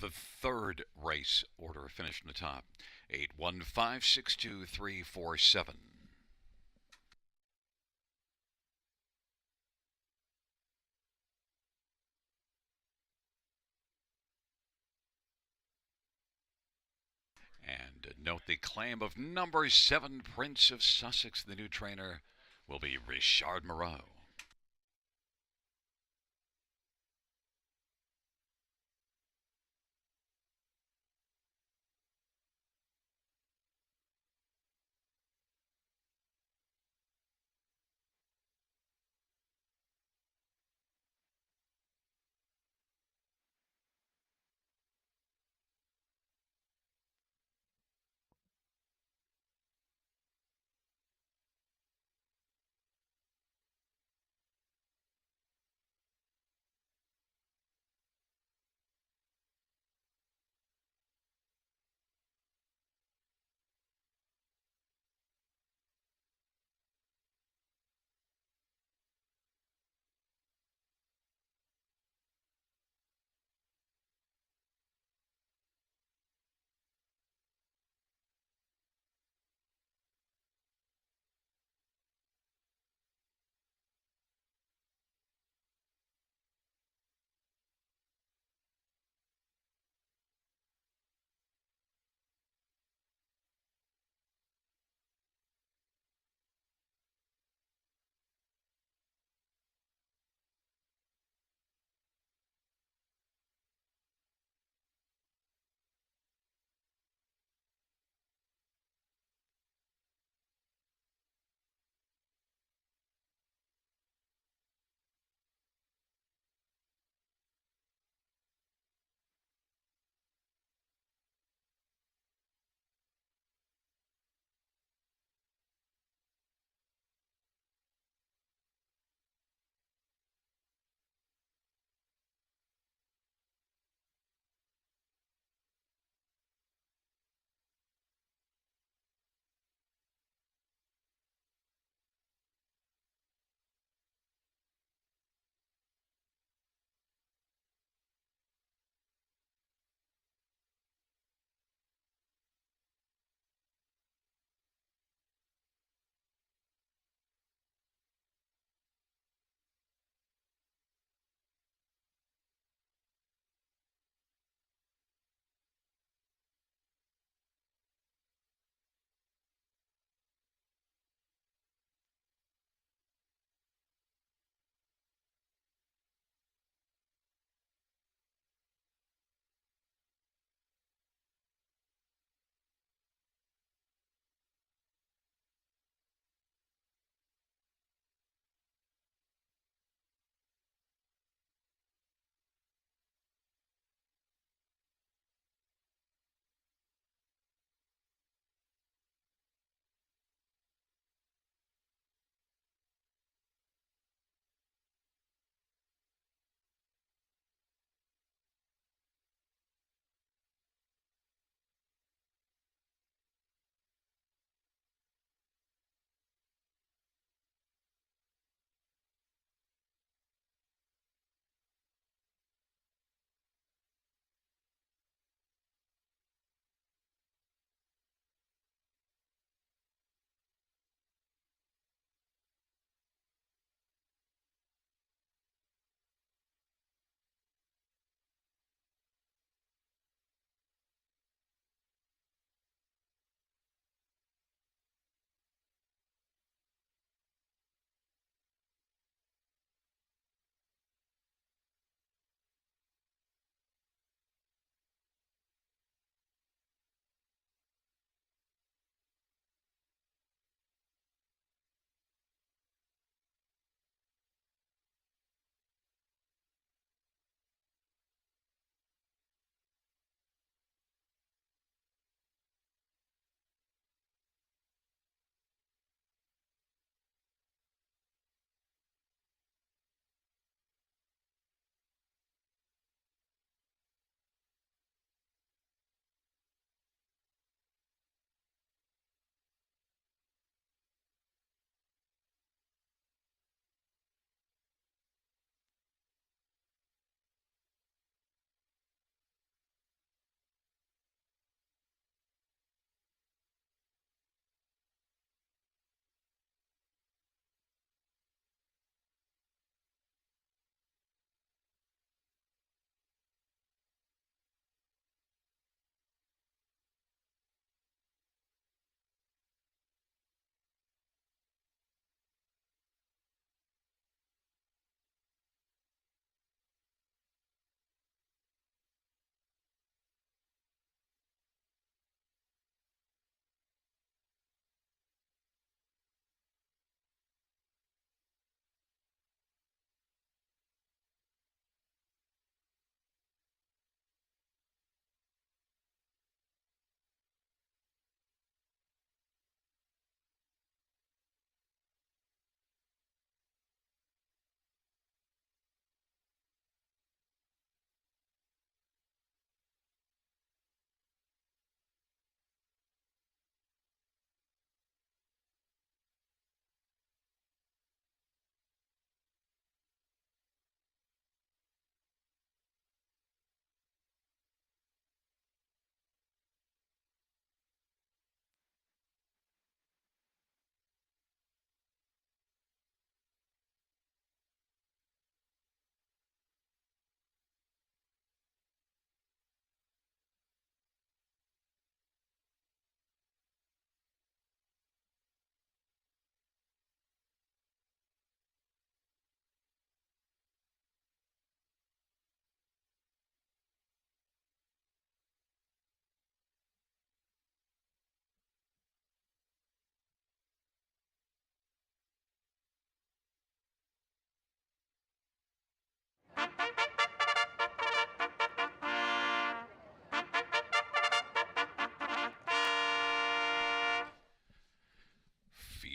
The third race order finished in the top. 81562 347. And note the claim of number 7, Prince of Sussex. The new trainer will be Richard Moreau.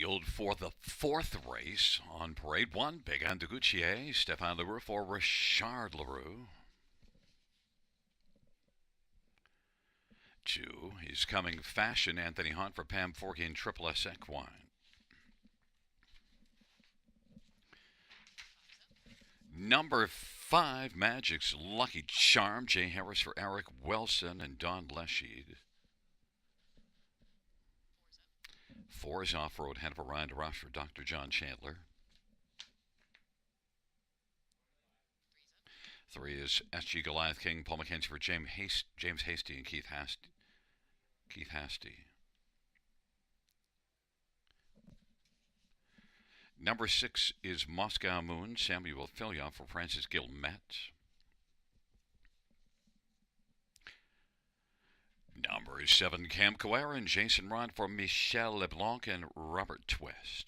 field for the fourth race on parade. One, Big Andaguchier, Stefan Leroux for Richard Leroux. Two is Coming Fashion, Anthony Hunt for Pam Forkey and Triple S Equine. Number 5, Magic's Lucky Charm, Jay Harris for Eric Wilson and Don Leschied. 4 is Off-Road, Hanover Ryan DeRoche for Dr. John Chandler. 3 is SG Goliath King, Paul McKenzie for James Hasty and Keith Hasty. Number 6 is Moscow Moon, Samuel Fillion for Francis Gilmet. Number 7, Cam Coara and Jason Rod for Michel LeBlanc and Robert Twist.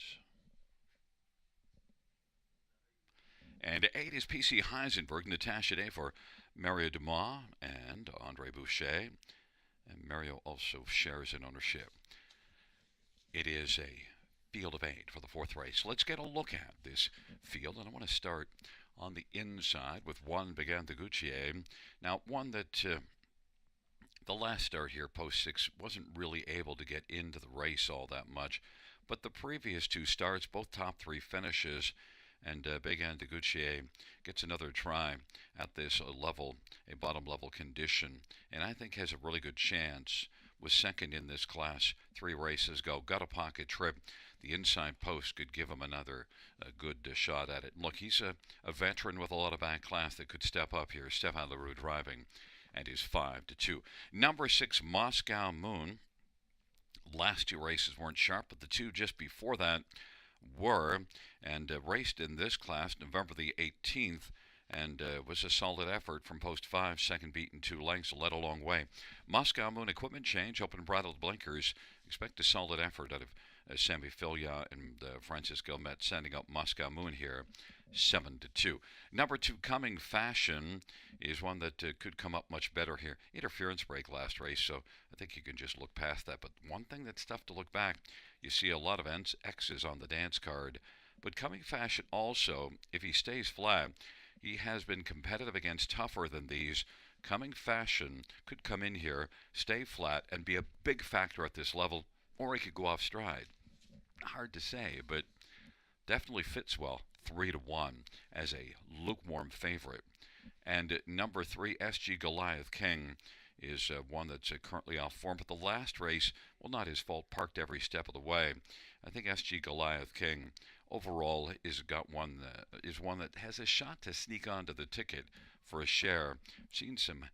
And 8 is PC Heisenberg, Natasha Day for Mario Dumas and Andre Boucher. And Mario also shares in ownership. It is a field of 8 for the fourth race. Let's get a look at this field, and I want to start on the inside with 1, Big Andaguchier. Now, one that the last start here, post 6, wasn't really able to get into the race all that much, but the previous 2 starts, both top 3 finishes, and Big Andaguchier gets another try at this level, a bottom level condition, and I think has a really good chance. Was second in this class 3 races ago. Got a pocket trip. The inside post could give him another good shot at it. Look, he's a veteran with a lot of back class that could step up here. Stefan Leroux driving, and is 5-2. Number 6, Moscow Moon. Last 2 races weren't sharp, but the 2 just before that were, and raced in this class November the 18th, and was a solid effort from post 5, second beaten 2 lengths, led a long way. Moscow Moon equipment change, open bridled blinkers. Expect a solid effort out of Sammy Filia and Francis Gilmet, sending up Moscow Moon here, 7-2. Number 2, Coming Fashion, is one that could come up much better here. Interference break last race, so I think you can just look past that. But one thing that's tough to look back, you see a lot of X's on the dance card. But Coming Fashion also, if he stays flat, he has been competitive against tougher than these. Coming Fashion could come in here, stay flat, and be a big factor at this level, or he could go off stride. Hard to say, but definitely fits well, 3-1 as a lukewarm favorite. And number 3, SG Goliath King, is one that's currently off form, but the last race, well, not his fault, parked every step of the way. I think SG Goliath King overall is one that has a shot to sneak onto the ticket for a share. Seen some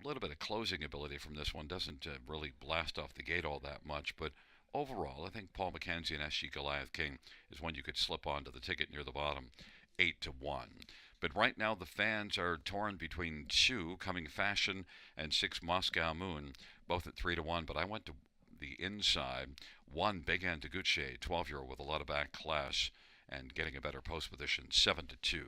little bit of closing ability from this one. Doesn't really blast off the gate all that much, but overall, I think Paul McKenzie and SG Goliath King is one you could slip onto the ticket near the bottom, 8-1. But right now the fans are torn between 2, Coming Fashion, and 6, Moscow Moon, both at 3-1. But I went to the inside. 1, Big Andaguchier, 12-year-old with a lot of back class and getting a better post position, 7-2.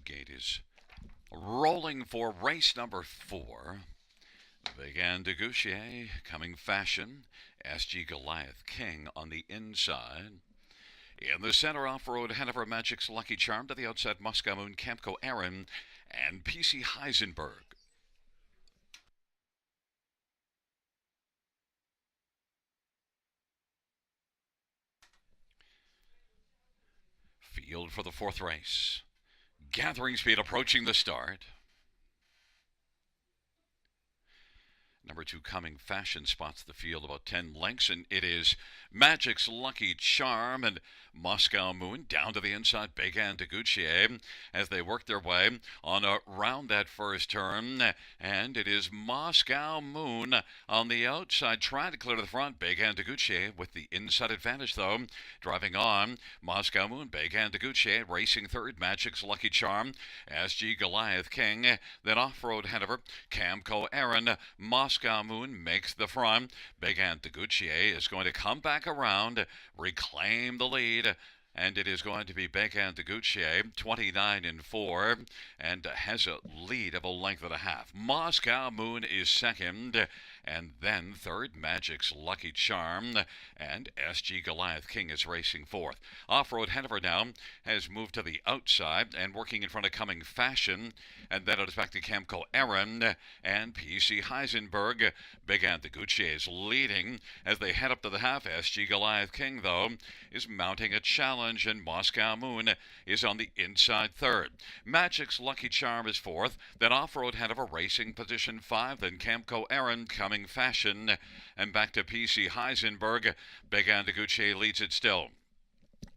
Gate is rolling for race number 4. Began Deguchier, coming fashion. SG Goliath King on the inside. In the center, off-road Hanover Magic's Lucky Charm. To the outside, Moscow Moon, Camco Aaron, and PC Heisenberg. Field for the 4th race. Gathering speed approaching the start. Number 2, Coming Fashion, spots the field about 10 lengths, and it is Magic's Lucky Charm and Moscow Moon down to the inside. Began Deguchier as they work their way on around that first turn, and it is Moscow Moon on the outside trying to clear to the front. Began Deguchier with the inside advantage, though. Driving on, Moscow Moon, Began Deguchier racing third. Magic's Lucky Charm, SG Goliath King, then Off-Road Hanover, Camco Aaron, Moscow Moon makes the front. Began Deguchier is going to come back around, reclaim the lead, and it is going to be Began Deguchier, 29-4, and has a lead of a length and a half. Moscow Moon is second, and then third, Magic's Lucky Charm, and SG Goliath King is racing fourth. Off-Road Hanover now has moved to the outside and working in front of Coming Fashion, and then it is back to Camco Aaron and PC Heisenberg. Began Deguchier is leading as they head up to the half. SG Goliath King, though, is mounting a challenge, and Moscow Moon is on the inside third. Magic's Lucky Charm is fourth, then Off-Road Hanover racing position 5, then Camco Aaron, Coming Fashion, and back to PC Heisenberg. Began Deguchier leads it still.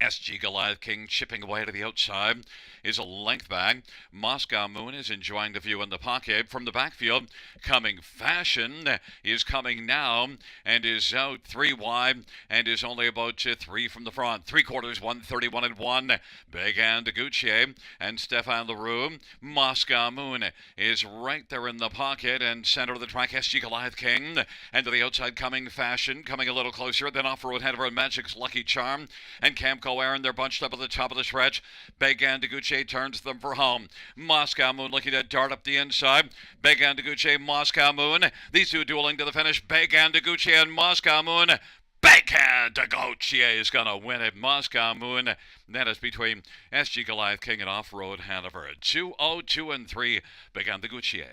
SG Goliath King chipping away to the outside is a length back. Moscow Moon is enjoying the view in the pocket. From the backfield, Coming Fashion is coming now and is out 3 wide and is only about 3 from the front. 3/4, 131-1. Began Deguchier and Stefan LaRue. Moscow Moon is right there in the pocket and center of the track. SG Goliath King, and to the outside, Coming Fashion coming a little closer. Then Off-Road Hanover and Magic's Lucky Charm and Camco Aaron. They're bunched up at the top of the stretch. Began Deguchier turns them for home. Moscow Moon looking to dart up the inside. Began Deguchier, Moscow Moon. These two dueling to the finish. Began Deguchier and Moscow Moon. Began Deguchier is going to win it. Moscow Moon. That is between SG Goliath King and Off-Road Hanover. 2-0-2-3. Began Deguchier.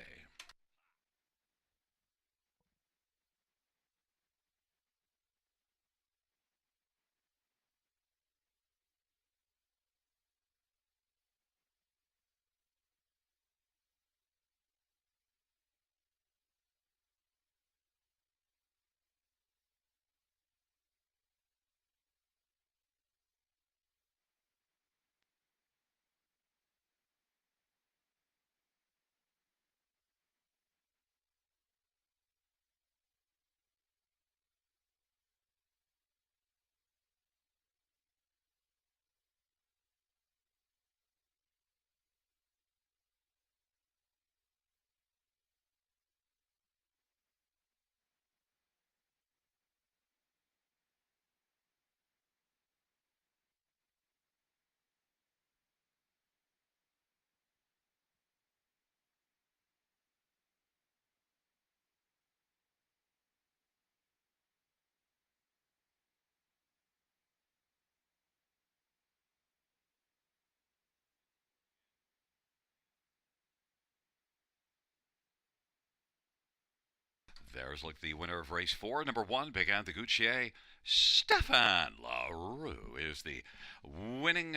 There's look the winner of race 4, number 1, Began Deguchier. Stefan LaRue is the winning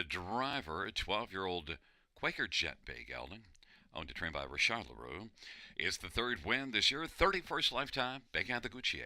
driver. 12-year-old Quaker Jet Bay Gelding, owned and trained by Richard LaRue, is the third win this year, 31st lifetime, Began Deguchier.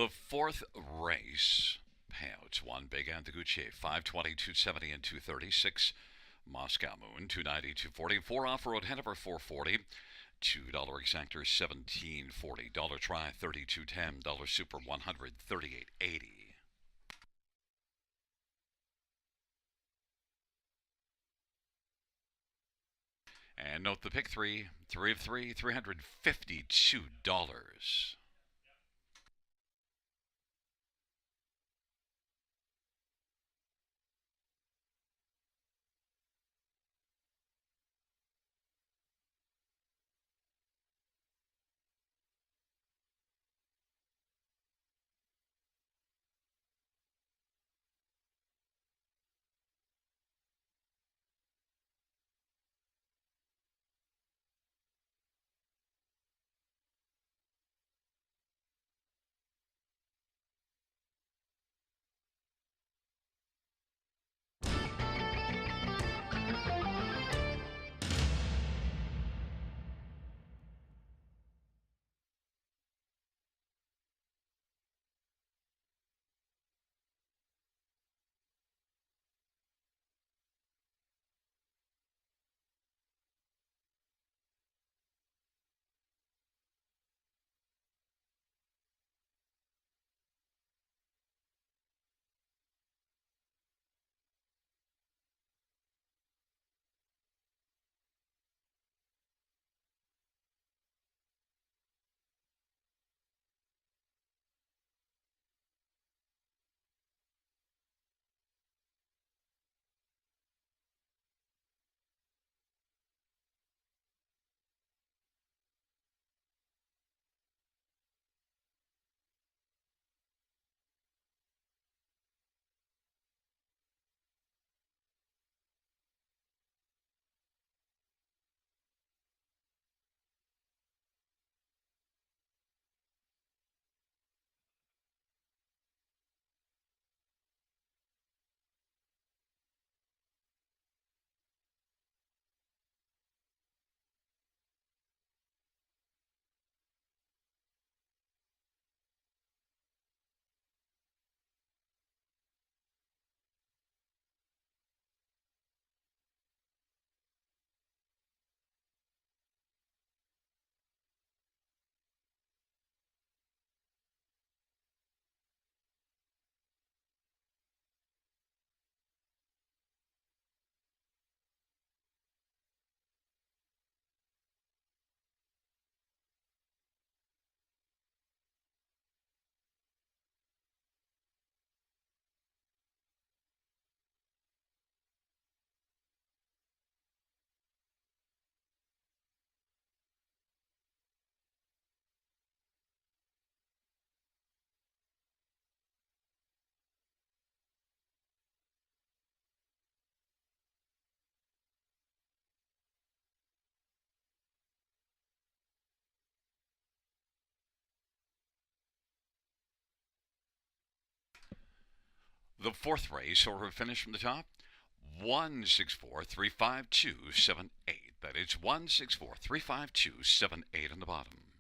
The fourth race, payouts. One big Antaguchi, 520, 270, and 236. Moscow Moon, 290, 240. Four off-road Hanover, 440. $2 exactor, 1740. Dollar try, 3210. Dollar super, 138.80. And note the pick three of three, $352. The fourth race, or finish from the top, 164,352,78. That is 164,352,78 on the bottom.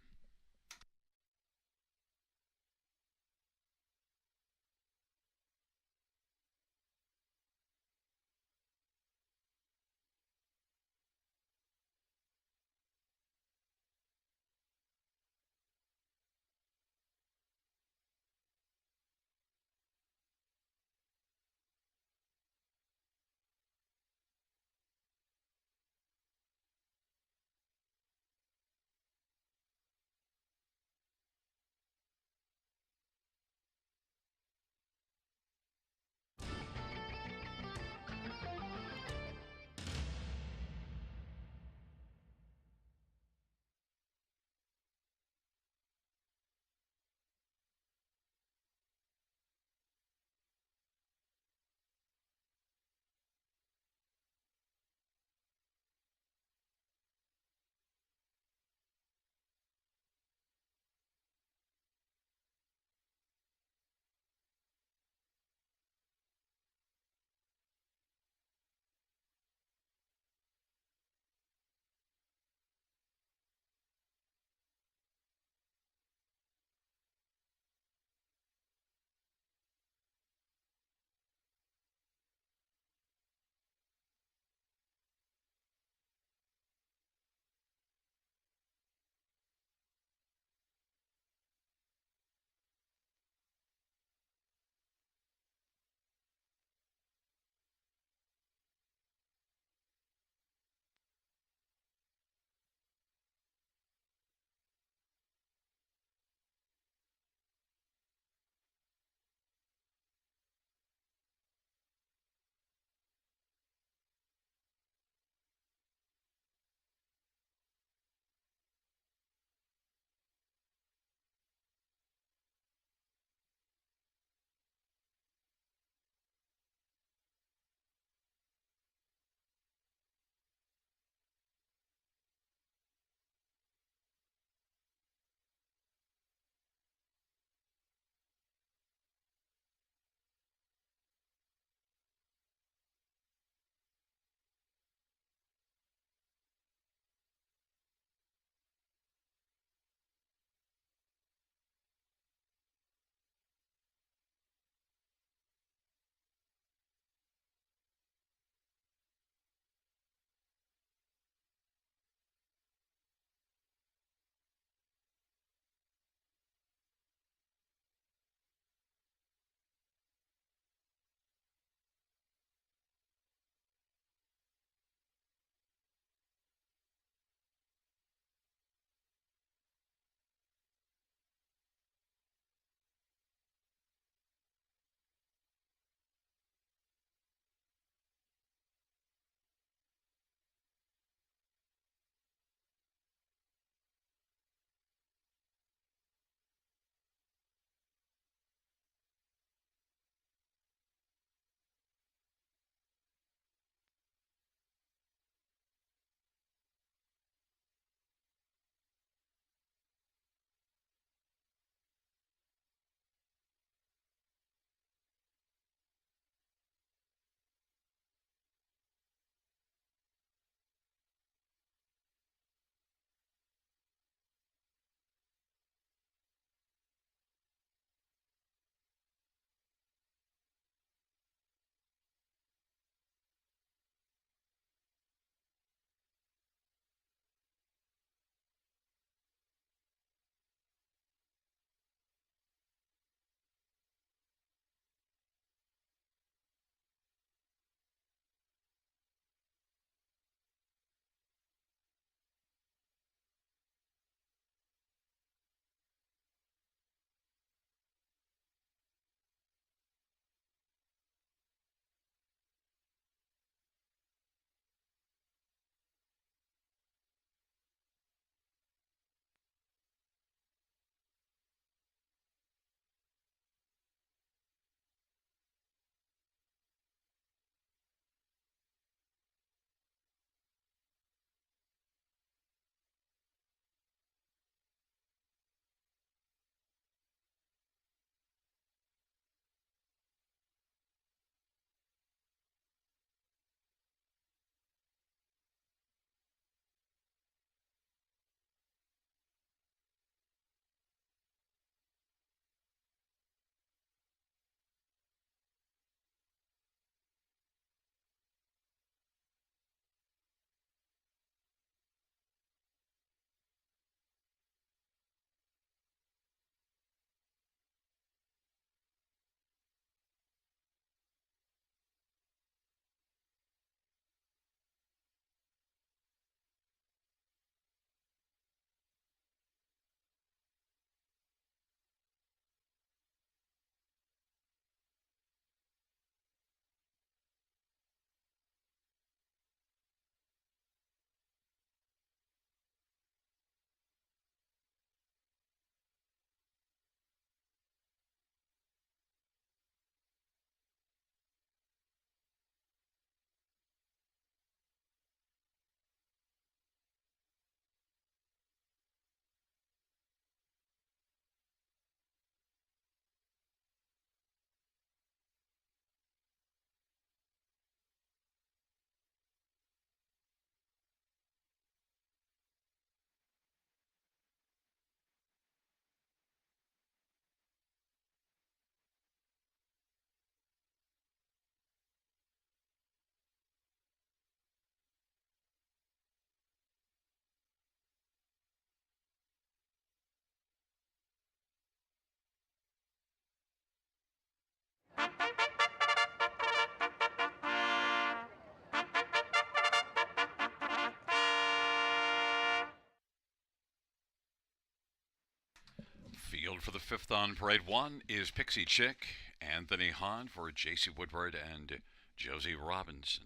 Field for the fifth on parade one is Pixie Chick, Anthony Hahn for J.C. Woodward and Josie Robinson.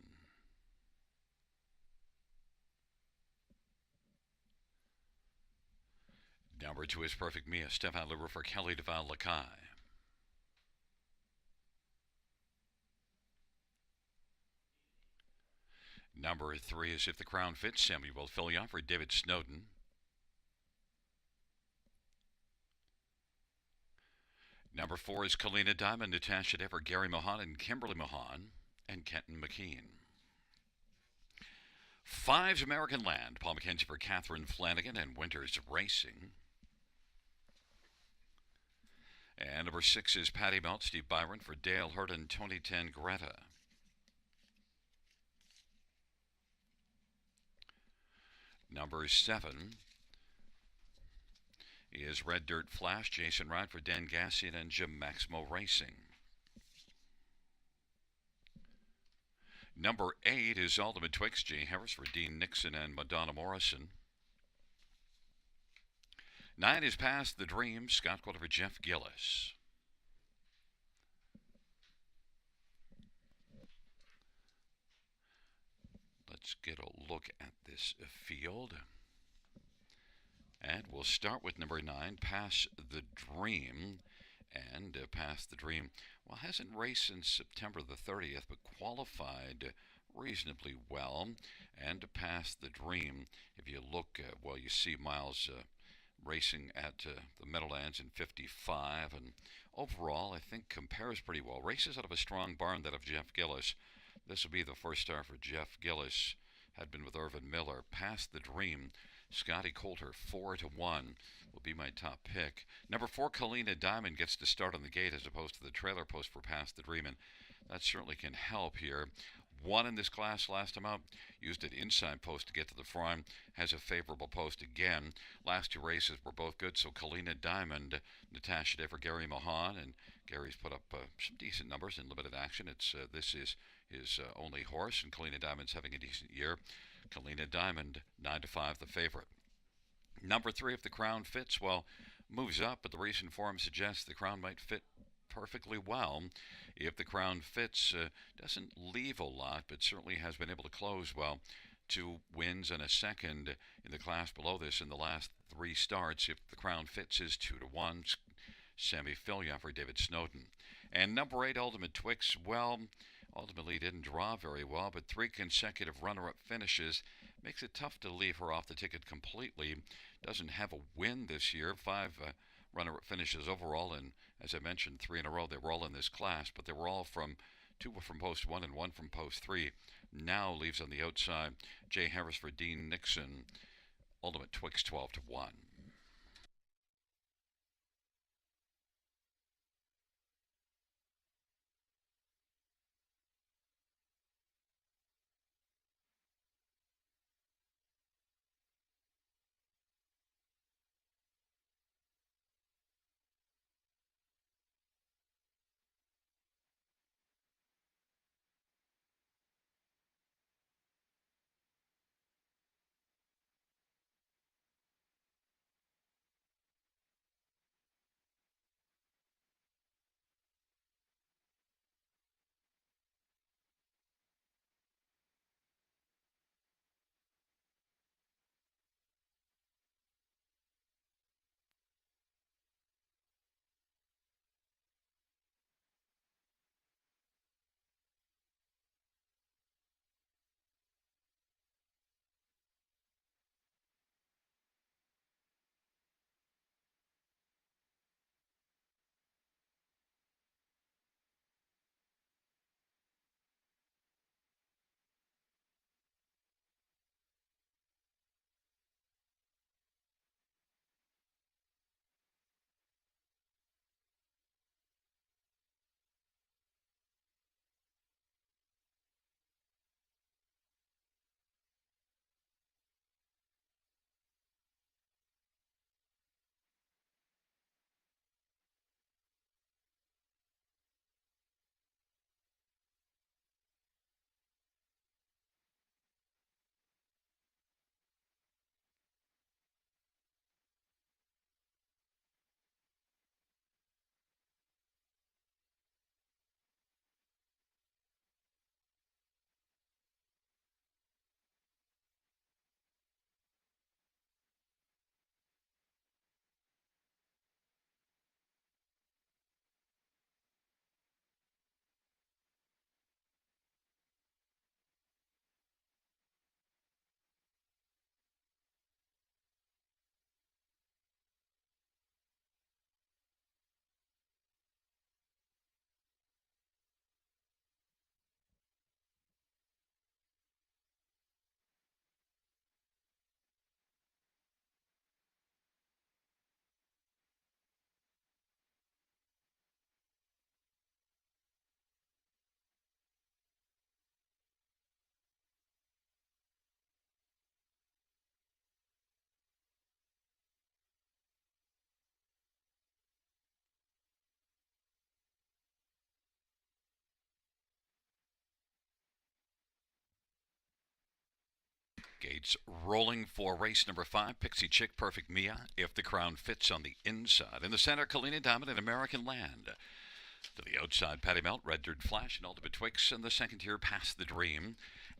Number two is Perfect Mia, Stefan Leroux for Kelly DeVal Lakai. Number three is If the Crown Fits, Samuel Filion for David Snowden. Number four is Kalina Diamond, Natasha Day for Gary Mohan and Kimberly Mohan and Kenton McKean. Five's American Land, Paul McKenzie for Catherine Flanagan and Winters Racing. And number six is Patty Melt, Steve Byron for Dale Hurd and Tony Tangretta. Number seven is Red Dirt Flash, Jason Ryan for Dan Gassian and Jim Maximo Racing. Number eight is Ultimate Twix, Jay Harris for Dean Nixon and Madonna Morrison. Nine is Past the Dream, Scott Quiller for Jeff Gillis. Let's get a look at this field. And we'll start with number nine, Pass the Dream. And Pass the Dream, well, hasn't raced since September the 30th, but qualified reasonably well. And Pass the Dream, if you look, well, you see Miles racing at the Meadowlands in 55. And overall, I think compares pretty well. Races out of a strong barn, that of Jeff Gillis. This will be the first start for Jeff Gillis. Had been with Irvin Miller. Pass the Dream, Scotty Coulter, 4-1 will be my top pick. Number four, Kalina Diamond gets to start on the gate as opposed to the trailer post for Past the Dream, and that certainly can help here. Won in this class last time out, used an inside post to get to the front, has a favorable post again. Last two races were both good, so Kalina Diamond, Natasha Day for Gary Mohan, and Gary's put up some decent numbers in limited action. This is his only horse, and Kalina Diamond's having a decent year. Kalina Diamond, 9-5, the favorite. Number three, If the Crown Fits, well, moves up, but the recent form suggests the Crown might fit perfectly well. If the Crown Fits, doesn't leave a lot, but certainly has been able to close well. 2 wins and a second in the class below this in the last 3 starts. If the Crown Fits is 2-1. Sammy Filion for David Snowden. And number 8, Ultimate Twix, well, ultimately didn't draw very well, but 3 consecutive runner-up finishes makes it tough to leave her off the ticket completely. Doesn't have a win this year. 5 runner-up finishes overall, and as I mentioned, 3 in a row. They were all in this class, but they were all from 2 were from post 1 and 1 from post 3. Now leaves on the outside Jay Harris for Dean Nixon. Ultimate Twix, 12-1. Gates rolling for race number 5, Pixie Chick, Perfect Mia, If the Crown Fits on the inside. In the center, Kalina Diamond and American Land. To the outside, Patty Melt, Red Dirt Flash, and Ultimate Twix in the second tier, Past the Dream.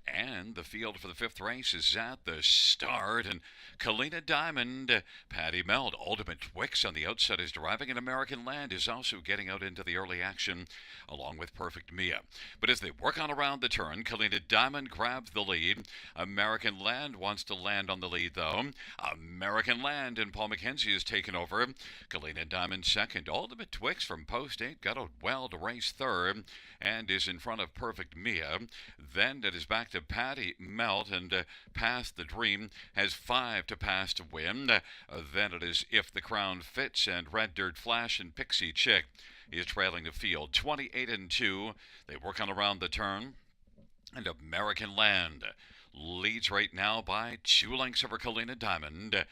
And the field for the fifth race is at the start. And Kalina Diamond, Patty Melt, Ultimate Twix on the outside is driving, and American Land is also getting out into the early action along with Perfect Mia. But as they work on around the turn, Kalina Diamond grabs the lead. American Land wants to land on the lead, though. American Land and Paul McKenzie has taken over. Kalina Diamond second. Ultimate Twix from Post 8 got out well to race third and is in front of Perfect Mia. Then it is back to Patty Melt, and Past the Dream has 5 to pass to win. Then it is If the Crown Fits, and Red Dirt Flash and Pixie Chick is trailing the field 28 and 2. They work on around the turn, and American Land leads right now by 2 lengths over Kalina Diamond.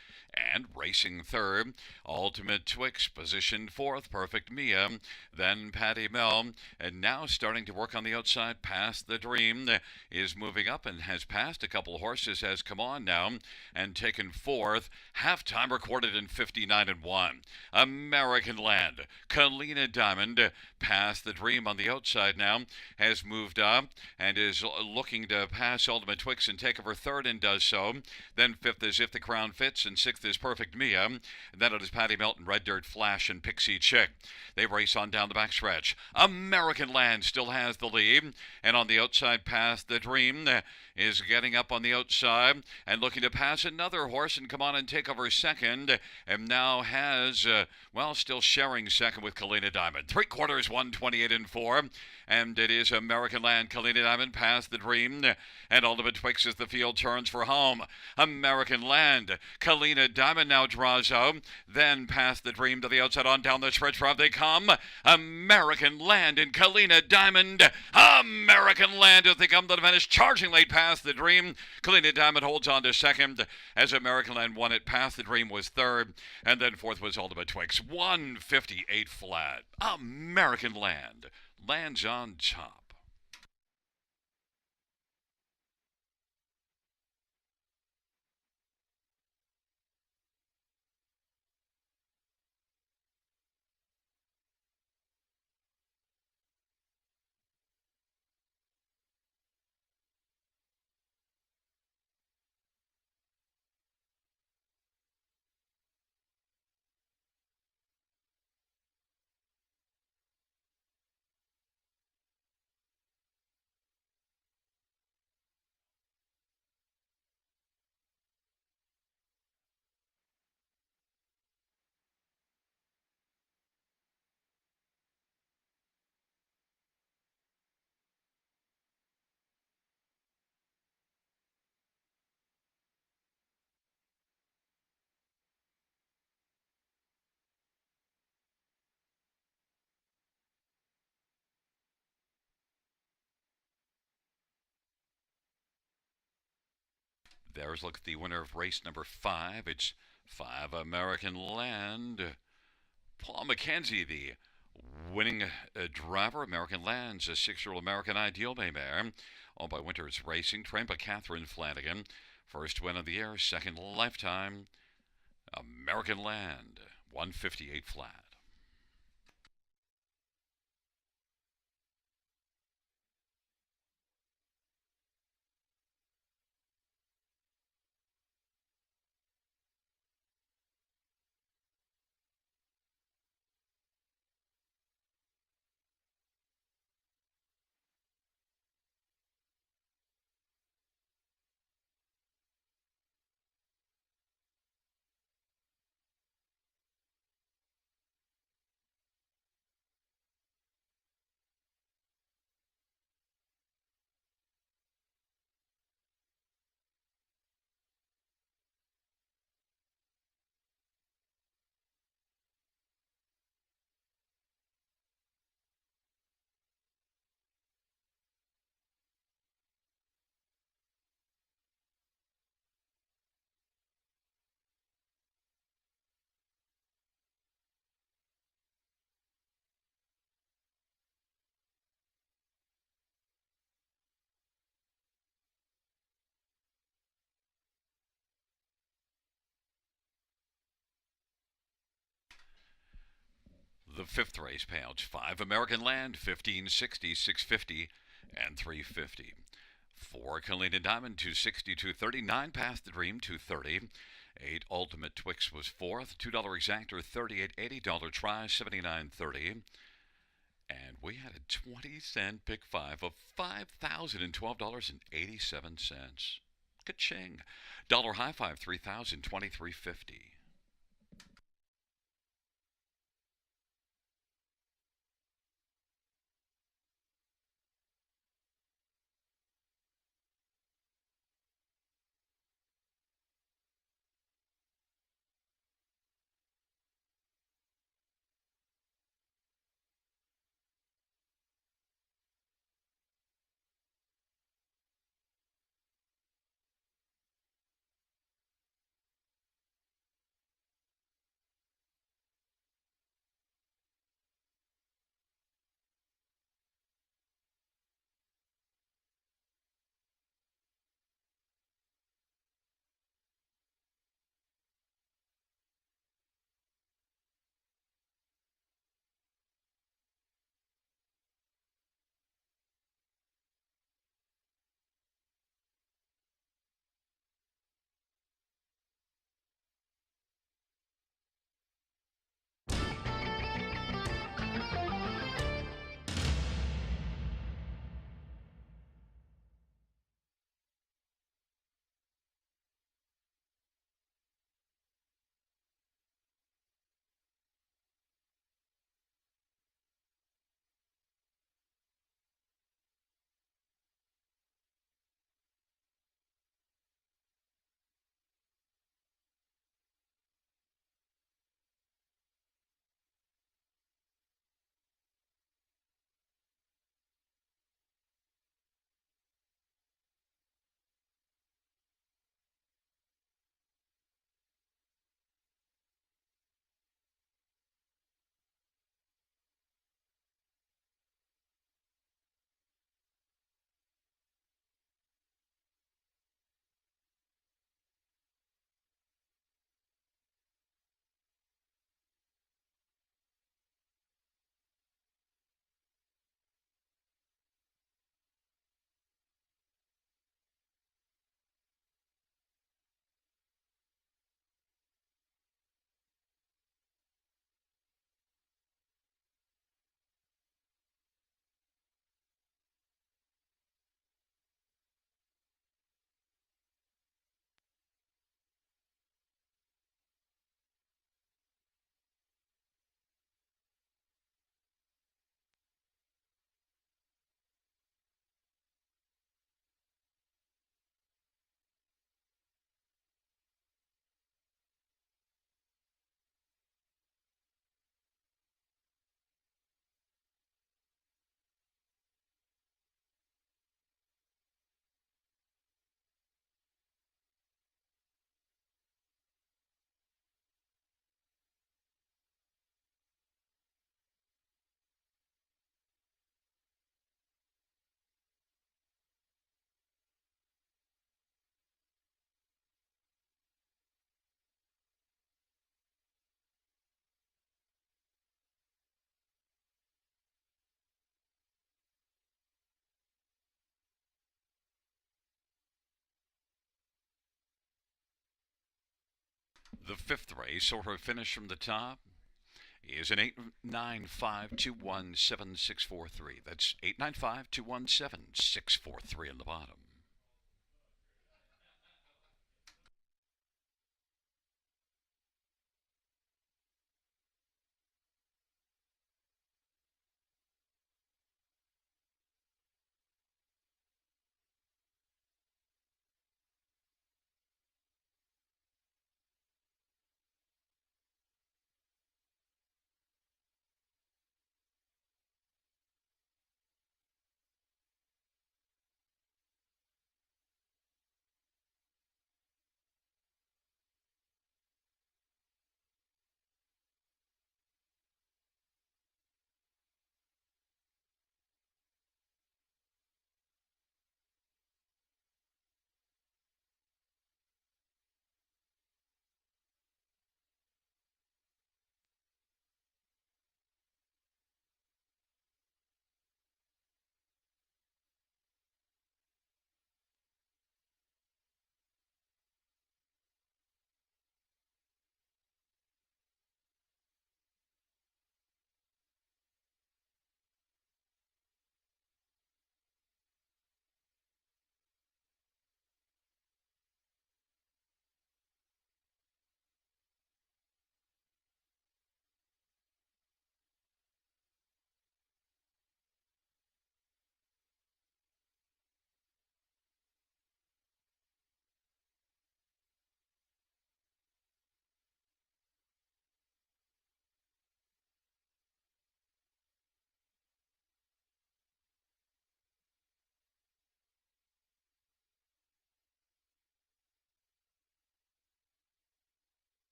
And racing third, Ultimate Twix positioned fourth, Perfect Mia, then Patty Mel, and now starting to work on the outside. Past the Dream is moving up and has passed a couple horses, has come on now and taken fourth. Halftime recorded in 59 and 1. American Land, Kalina Diamond, Past the Dream on the outside now, has moved up and is looking to pass Ultimate Twix and take over third, and does so. Then fifth is If the Crown Fits, and sixth is Perfect Mia. And then it is Patty Melton, Red Dirt Flash, and Pixie Chick. They race on down the backstretch. American Land still has the lead, and on the outside, Past the Dream is getting up on the outside and looking to pass another horse and come on and take over second, and now has, still sharing second with Kalina Diamond. 3/4, 128 and 4, and it is American Land, Kalina Diamond, Past the Dream, and Ultimate Twix as the field turns for home. American Land, Kalina Diamond now draws out, then Past the Dream to the outside on down the stretch. From they come, American Land and Kalina Diamond. American Land as they come to the finish, charging late Past the Dream. Kalina Diamond holds on to second as American Land won it. Past the Dream was third, and then fourth was Ultimate Twix. 158 flat. American Land lands on top. There's a look at the winner of race number 5. It's 5 American Land. Paul McKenzie, the winning driver. American Land's a 6-year-old American Ideal Bay mare, owned by Winters Racing, trained by Catherine Flanagan. First win of the year, second lifetime. American Land, 158 flat. The fifth race payouts 5 American Land, 1560, 650, and 350. 4 Kalina Diamond, 260, 230. 9 Past the Dream, 230. 8 Ultimate Twix was fourth. $2 Exactor, 38.80. $1 Try, 79.30. And we had a 20-cent pick five of $5,012.87. Ka-ching. Dollar high five, 3,023.50. The fifth race, or her finish from the top, is an 895217643. That's 895217643 in the bottom.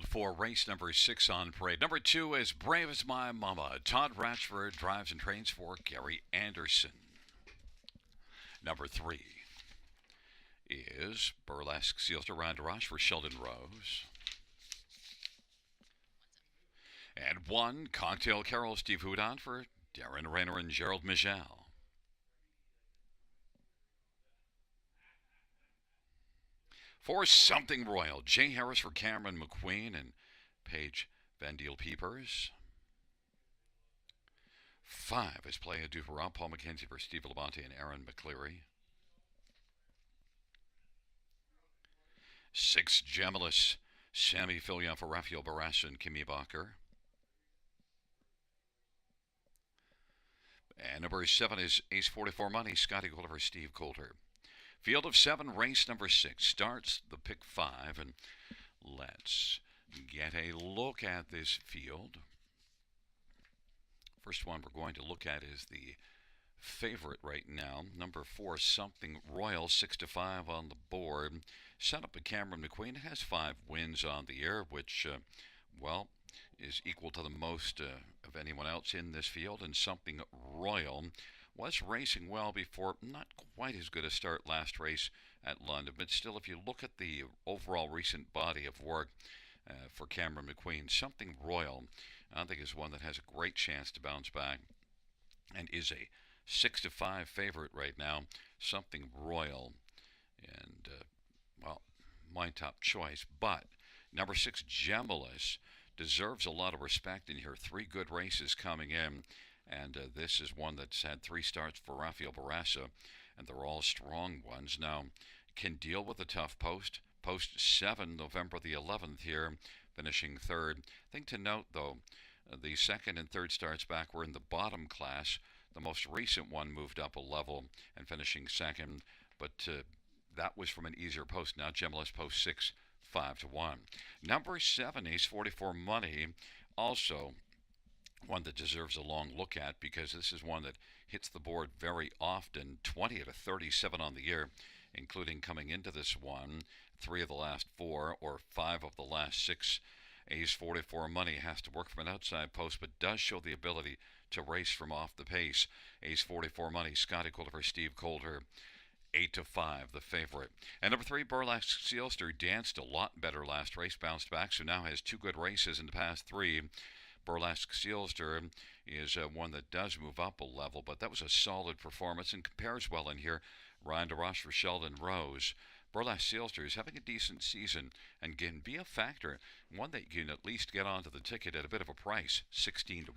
for race number 6 on parade. Number 2 is Brave as My Mama. Todd Ratchford drives and trains for Gary Anderson. Number 3 is Burlesque Seals around Rush for Sheldon Rose. And 1, Cocktail Carol Steve Houdon for Darren Rayner and Gerald Michel. For Something Royal, Jay Harris for Cameron McQueen and Paige Van Deel Peepers. 5 is Play a Duperat, Paul McKenzie for Steve Labonte and Aaron McCleary. 6, Gemilus, Sammy Fillion for Rafael Barras and Kimi Bacher. And number 7 is Ace 44 Money, Scotty Gold for Steve Coulter. Field of 7, race number 6 starts the pick 5, and let's get a look at this field. First one we're going to look at is the favorite right now, number 4, Something Royal, 6-5 on the board. Set up by Cameron McQueen. It has 5 wins on the year, which, is equal to the most of anyone else in this field. And Something Royal was racing well before, not quite as good a start last race at London, but still, if you look at the overall recent body of work for Cameron McQueen, Something Royal, I think, is one that has a great chance to bounce back and is a 6-5 favorite right now. Something Royal, and my top choice. But number 6, Gemilus, deserves a lot of respect in here. 3 good races coming in, and this is one that's had 3 starts for Rafael Barassa, and they're all strong ones. Now, can deal with a tough post. Post 7, November the 11th here, finishing 3rd. Thing to note, though, the 2nd and 3rd starts back were in the bottom class. The most recent one moved up a level and finishing 2nd, but that was from an easier post. Now Gemilus post 6, 5-1. Number 7, Ace 44 Money, also one that deserves a long look at, because this is one that hits the board very often. 20 out of 37 on the year, including coming into this one 3 of the last 4 or 5 of the last 6. Ace 44 Money has to work from an outside post, but does show the ability to race from off the pace. Ace 44 Money, Scotty Coulter for Steve Coulter. 8-5, the favorite. And number 3, Burlesque Sealster, danced a lot better last race, bounced back, so now has 2 good races in the past 3. Burlesque Sealster is one that does move up a level, but that was a solid performance and compares well in here. Ryan DeRoche for Sheldon Rose. Burlesque Sealster is having a decent season and can be a factor, one that you can at least get onto the ticket at a bit of a price, 16-1.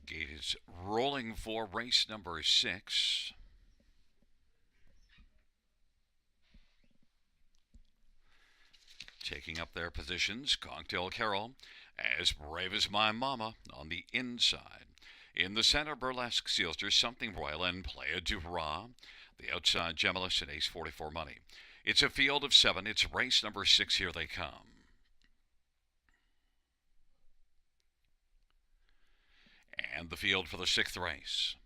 Gate is rolling for race number 6. Taking up their positions, Cocktail Carol, As Brave as My Mama on the inside. In the center, Burlesque Sealster, Something Royal, and Play a Duperat. The outside Gemellus and ace 44 money. It's a field of 7. It's race number 6. Here they come. And the field for the 6th race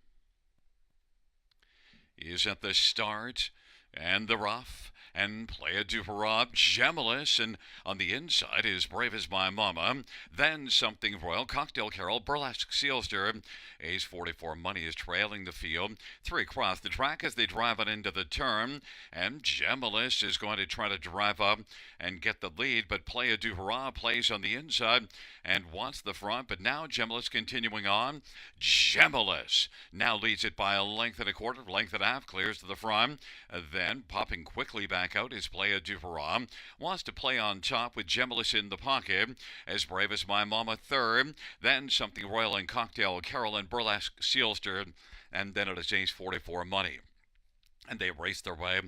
is at the start and the rough. And Playa du Rob, Gemellus, and on the inside is Brave as My Mama. Then Something Royal, Cocktail Carol, Burlesque Sealster. Ace 44 money is trailing the field. 3 across the track as they drive it into the turn. And Gemellus is going to try to drive up and get the lead, but Playa du Rob plays on the inside and wants the front, but now Gemellus continuing on. Gemellus now leads it by a length and a quarter, length and a half, clears to the front. Then popping quickly back out is Playa du Rob. Wants to play on top with Gemellus in the pocket. As Brave as My Mama third. Then Something Royal and Cocktail Carol and Burlesque Sealster. And then it is ace 44 money. And they race their way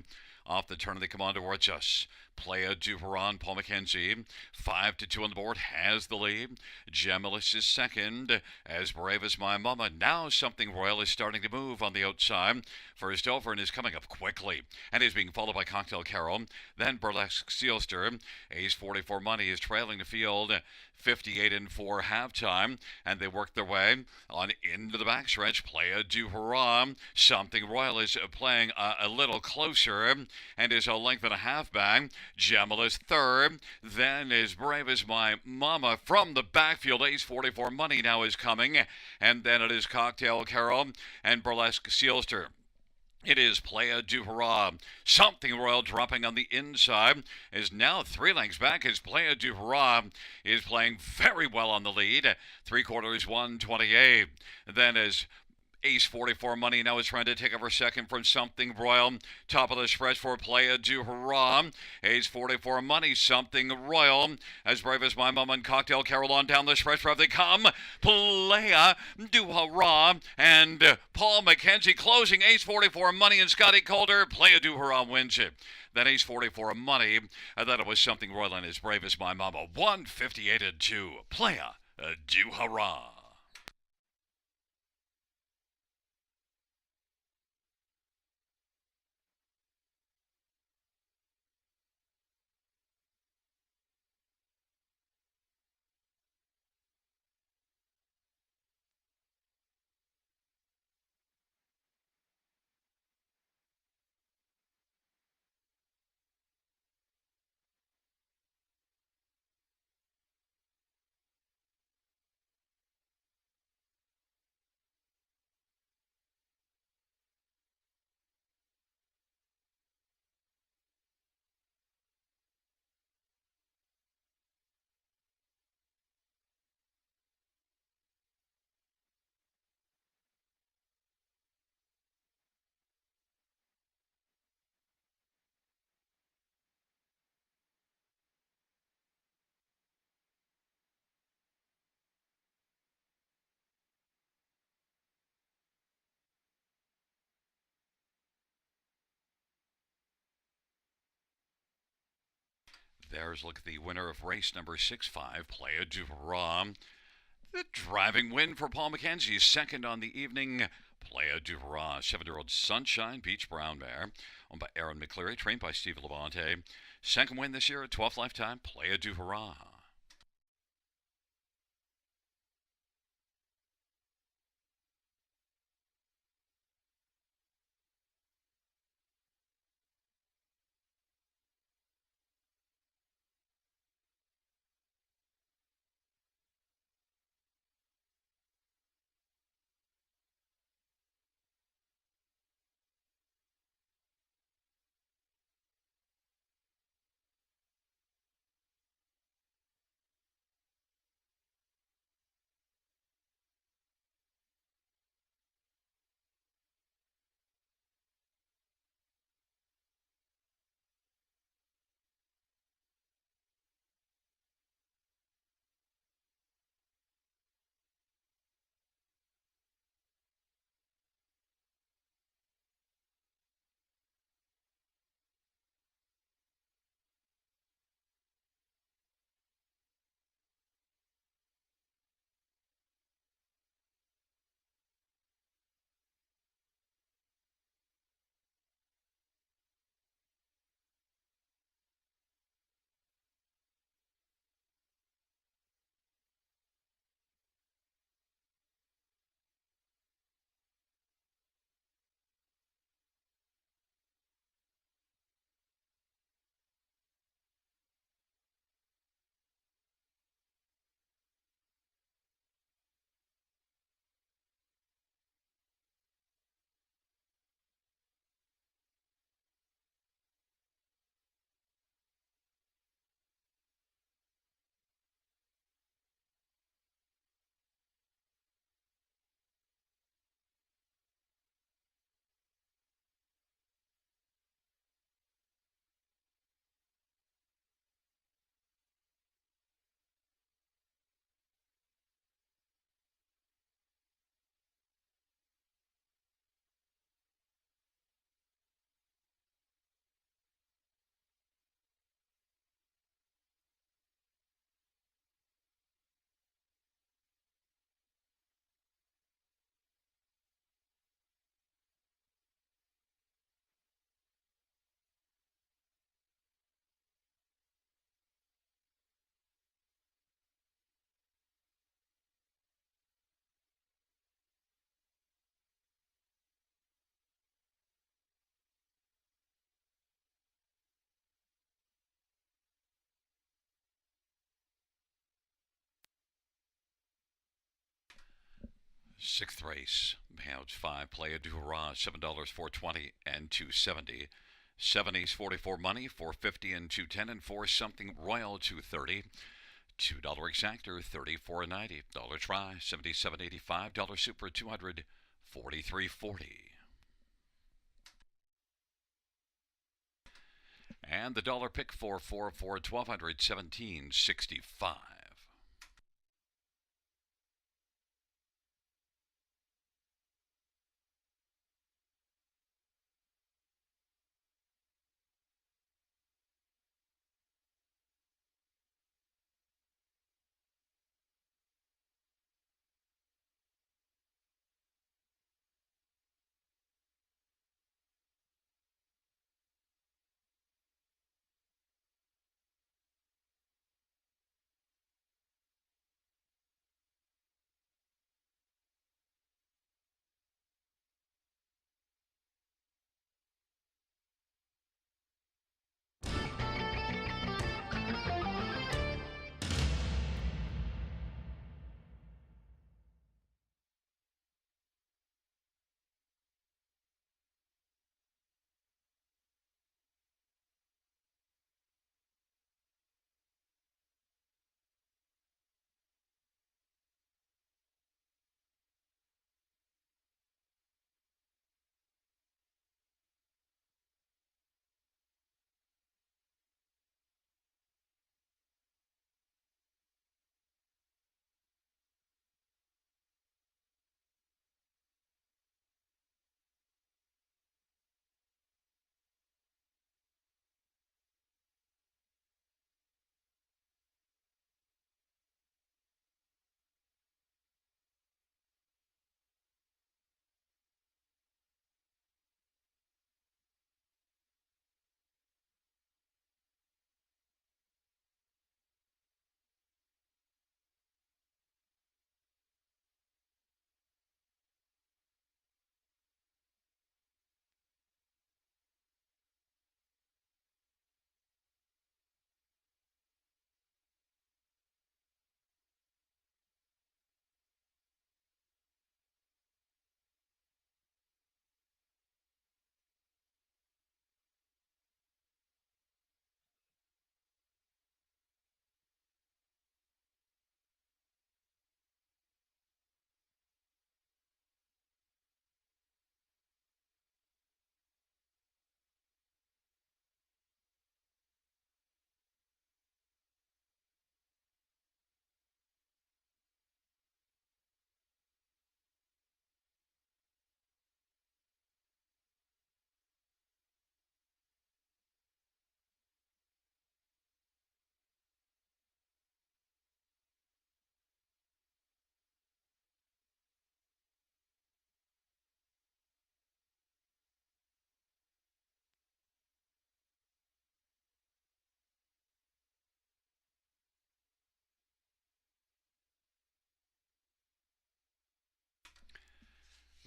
off the turn. They come on towards us. Playa du Huron, Paul McKenzie, 5-2 on the board, has the lead. Gemellus is second, as Brave as My Mama. Now Something Royal is starting to move on the outside. First over and is coming up quickly, and is being followed by Cocktail Carol. Then Burlesque Sealster. Ace 44 money is trailing the field. 58-4 halftime, and they work their way on into the backstretch. Playa du Huron. Something Royal is playing a little closer and is a length and a half back. Gemellus third. Then is Brave as My Mama from the backfield. Ace 44 money now is coming, and then it is Cocktail Carol and Burlesque Sealster. It is Playa du Rob. Something Royal dropping on the inside is now 3 lengths back as Playa du Rob is playing very well on the lead. 3/4 128. Then as Ace 44 money now is trying to take over second from Something Royal. Top of the stretch for Playa du Rob. Ace 44 money, Something Royal. As Brave as My Mama and Cocktail Carol on down the stretch where they come. Playa du Rob and Paul McKenzie closing. Ace 44 money and Scotty Calder. Playa du Rob wins it. Then Ace 44 money. I thought it was Something Royal and as Brave as My Mama. 158-2. Playa du Rob. There's look at the winner of race number 6-5, Playa du Rob. The driving win for Paul McKenzie, second on the evening. Playa du Rob, 7-year-old Sunshine Beach Brown Mare, owned by Aaron McCleary, trained by Steve Labonte. Second win this year, 12th lifetime, Playa du Rob. Sixth race, payouts 5, play a Dura, $7, 420 and 270. 70s 44 money, 450 and 210, and 4 something royal 230. $2 exactor, 34.90. Dollar try, 77.85. Dollar super, 200, 43.40. And the dollar pick for 1200, 17.65.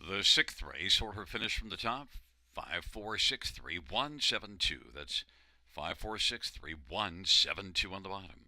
The sixth race, order finish from the top, 5463172. That's 5463172 on the bottom.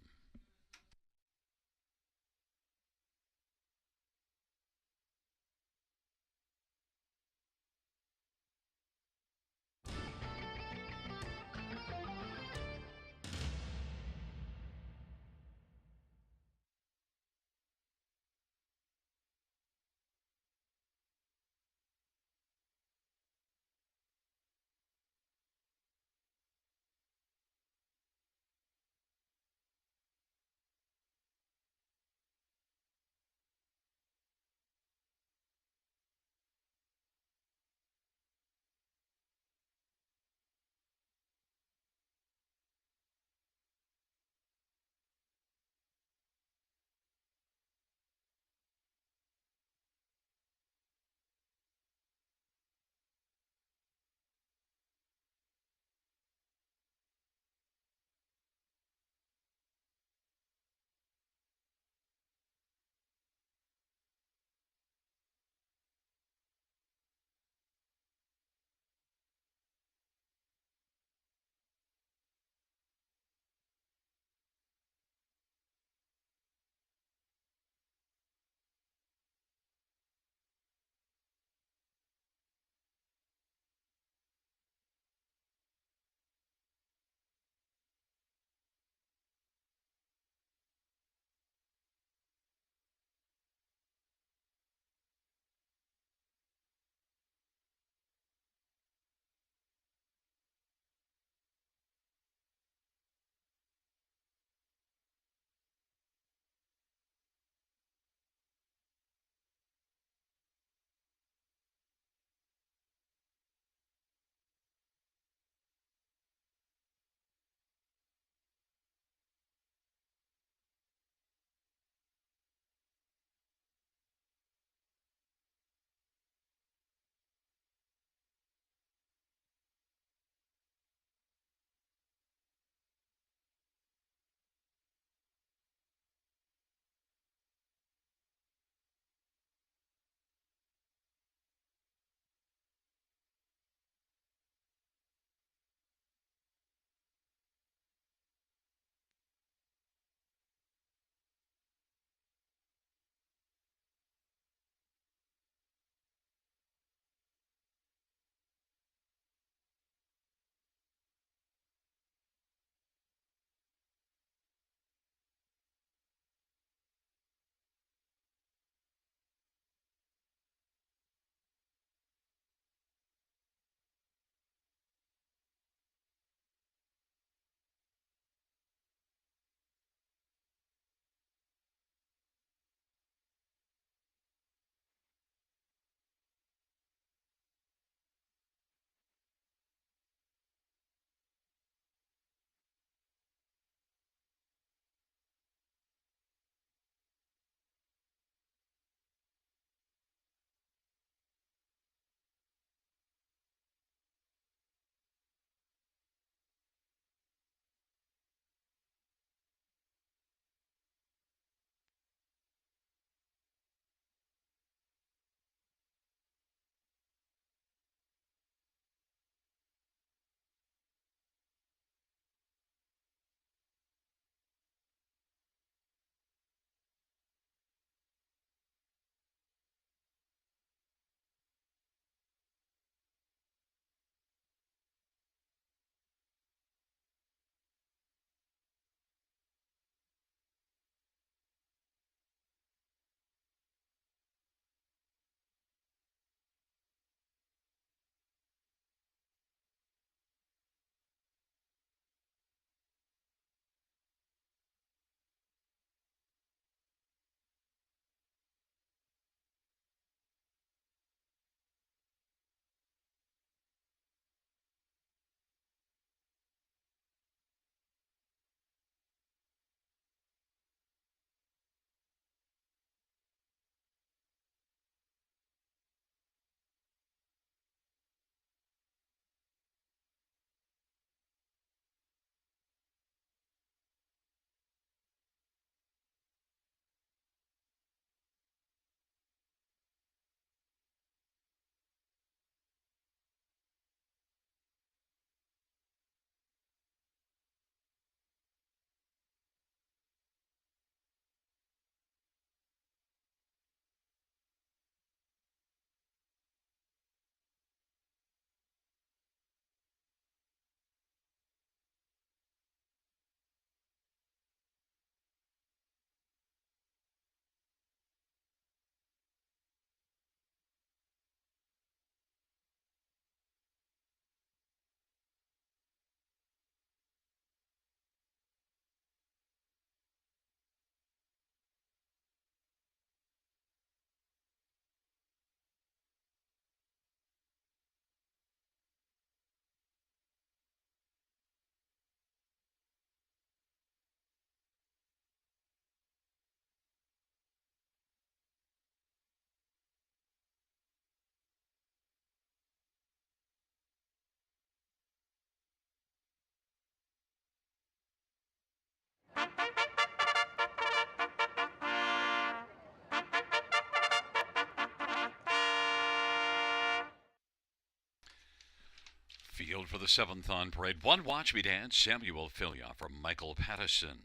field for the seventh on parade. One Watch Me Dance, Samuel Filia from Michael Pattison.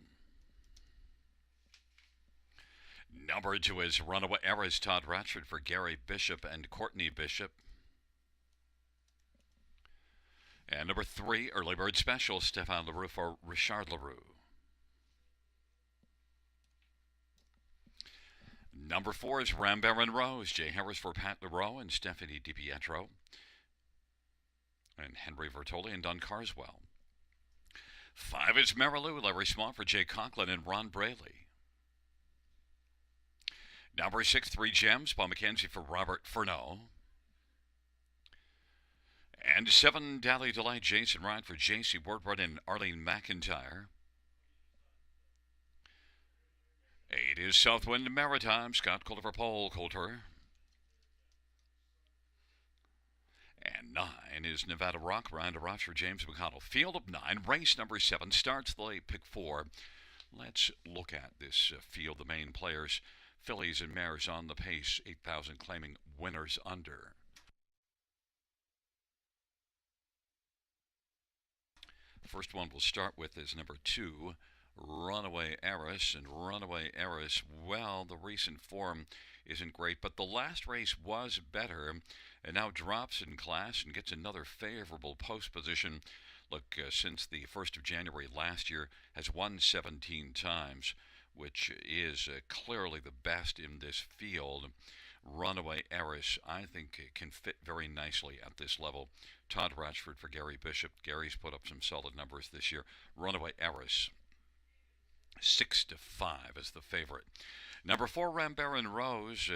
Number 2 is Runaway Errors, Todd Ratchford for Gary Bishop and Courtney Bishop. And number 3, Early Bird Special, Stefan LaRue for Richard LaRue. Number 4 is Rambert and Rose, Jay Harris for Pat LaRoe and Stephanie DiPietro. And Henry Vertoli and Don Carswell. 5 is Marilou, Larry Small for Jay Conklin and Ron Braley. Number 6, 3 Gems, Paul McKenzie for Robert Furneaux. And 7, Dally Delight, Jason Ryan for J.C. Wardward and Arlene McIntyre. 8 is Southwind Maritime, Scott Coulter for Paul Coulter. And 9 is Nevada Rock, Ryan DeRoche for James McConnell. Field of 9, race number 7 starts the late pick 4. Let's look at this field, the main players. Fillies and mares on the pace, 8,000 claiming winners under. First one we'll start with is number 2, Runaway Heiress. And Runaway Heiress, well, the recent form isn't great, but the last race was better and now drops in class and gets another favorable post position. Look, since the 1st of January last year, has won 17 times, which is clearly the best in this field. Runaway Heiress, I think, can fit very nicely at this level. Todd Ratchford for Gary Bishop. Gary's put up some solid numbers this year. Runaway Heiress, 6-5 is the favorite. Number 4, Rambert and Rose,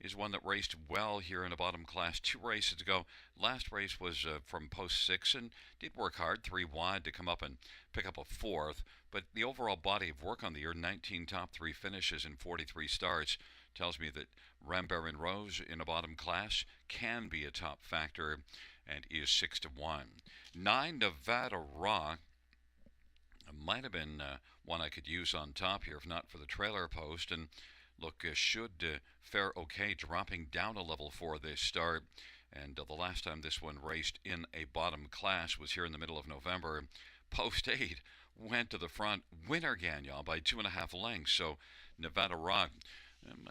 is one that raced well here in a bottom class 2 races ago. Last race was from post 6 and did work hard, 3 wide to come up and pick up a 4th. But the overall body of work on the year, 19 top 3 finishes and 43 starts, tells me that Rambert and Rose in a bottom class can be a top factor and is 6-1. 9, Nevada Rock, might have been one I could use on top here if not for the trailer post. And look, should fare okay, dropping down a level for this start. And the last time this one raced in a bottom class was here in the middle of November. Post 8 went to the front. Winner Gagnon by 2.5 lengths. So Nevada Rock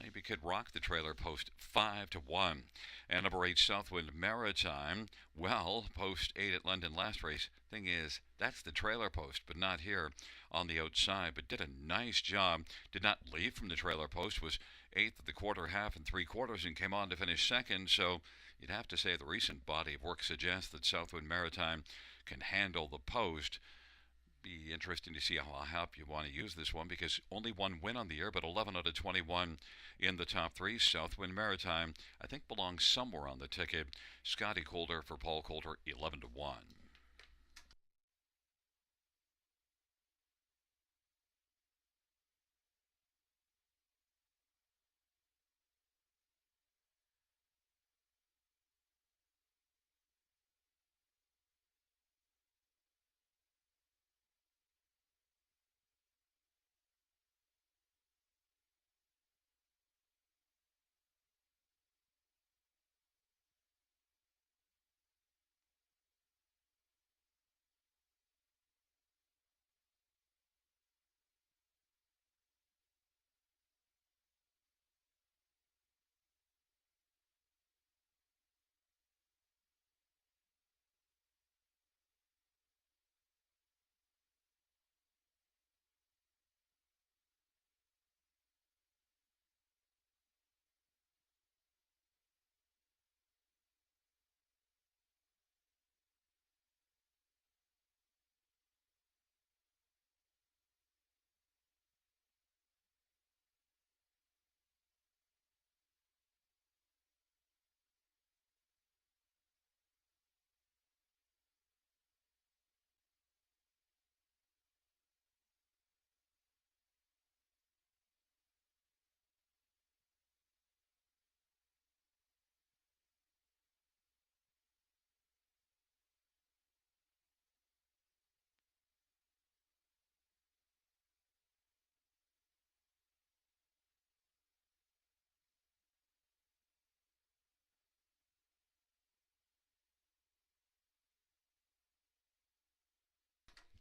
maybe could rock the trailer post 5-1. And number 8, Southwind Maritime. Well, post 8 at London last race. Thing is, that's the trailer post, but not here on the outside. But did a nice job. Did not leave from the trailer post. Was 8th at the quarter, half, and 3/4, and came on to finish 2nd. So you'd have to say the recent body of work suggests that Southwind Maritime can handle the post. Be interesting to see how you want to use this one, because only 1 win on the year, but 11 out of 21 in the top 3. Southwind Maritime, I think, belongs somewhere on the ticket. Scotty Coulter for Paul Coulter, 11-1.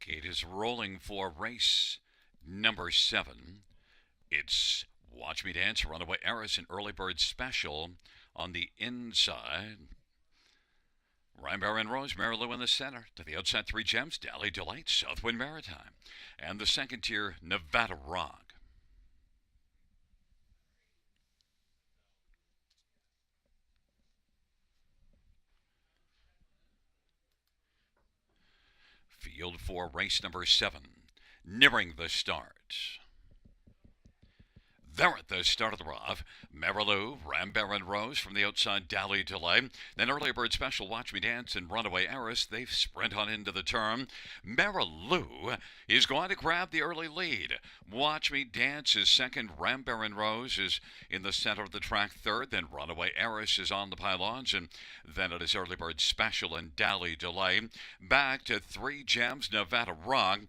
Gate is rolling for race number 7. It's Watch Me Dance, Runaway Heiress, and Early Bird Special on the inside. Rhymbear and Rose, Mary Lou in the center. To the outside, 3 Gems, Dally Delight, Southwind Maritime. And the second tier, Nevada Rock. Field for race number 7, nearing the start. There at the start of the rough, Marilou, Rhymbear and Rose from the outside, Dally Delay. Then Early Bird Special, Watch Me Dance, and Runaway Heiress. They sprint on into the turn. Marilou is going to grab the early lead. Watch Me Dance is second. Rhymbear and Rose is in the center of the track third. Then Runaway Heiress is on the pylons. And then it is Early Bird Special and Dally Delay. Back to 3 Gems, Nevada Rock,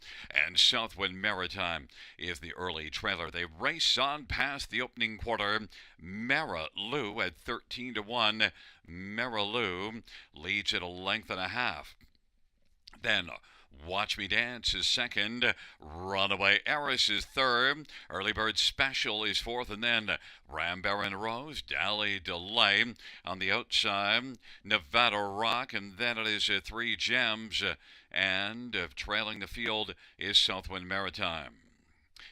and Southwind Maritime is the early trailer. They race on past the opening quarter. Marilou at 13-1. Marilou leads at a length and a half. Then Watch Me Dance is second. Runaway Heiress is third. Early Bird Special is fourth. And then Rhymbear and Rose, Dally Delay on the outside. Nevada Rock. And then it is 3 Gems. And trailing the field is Southwind Maritime.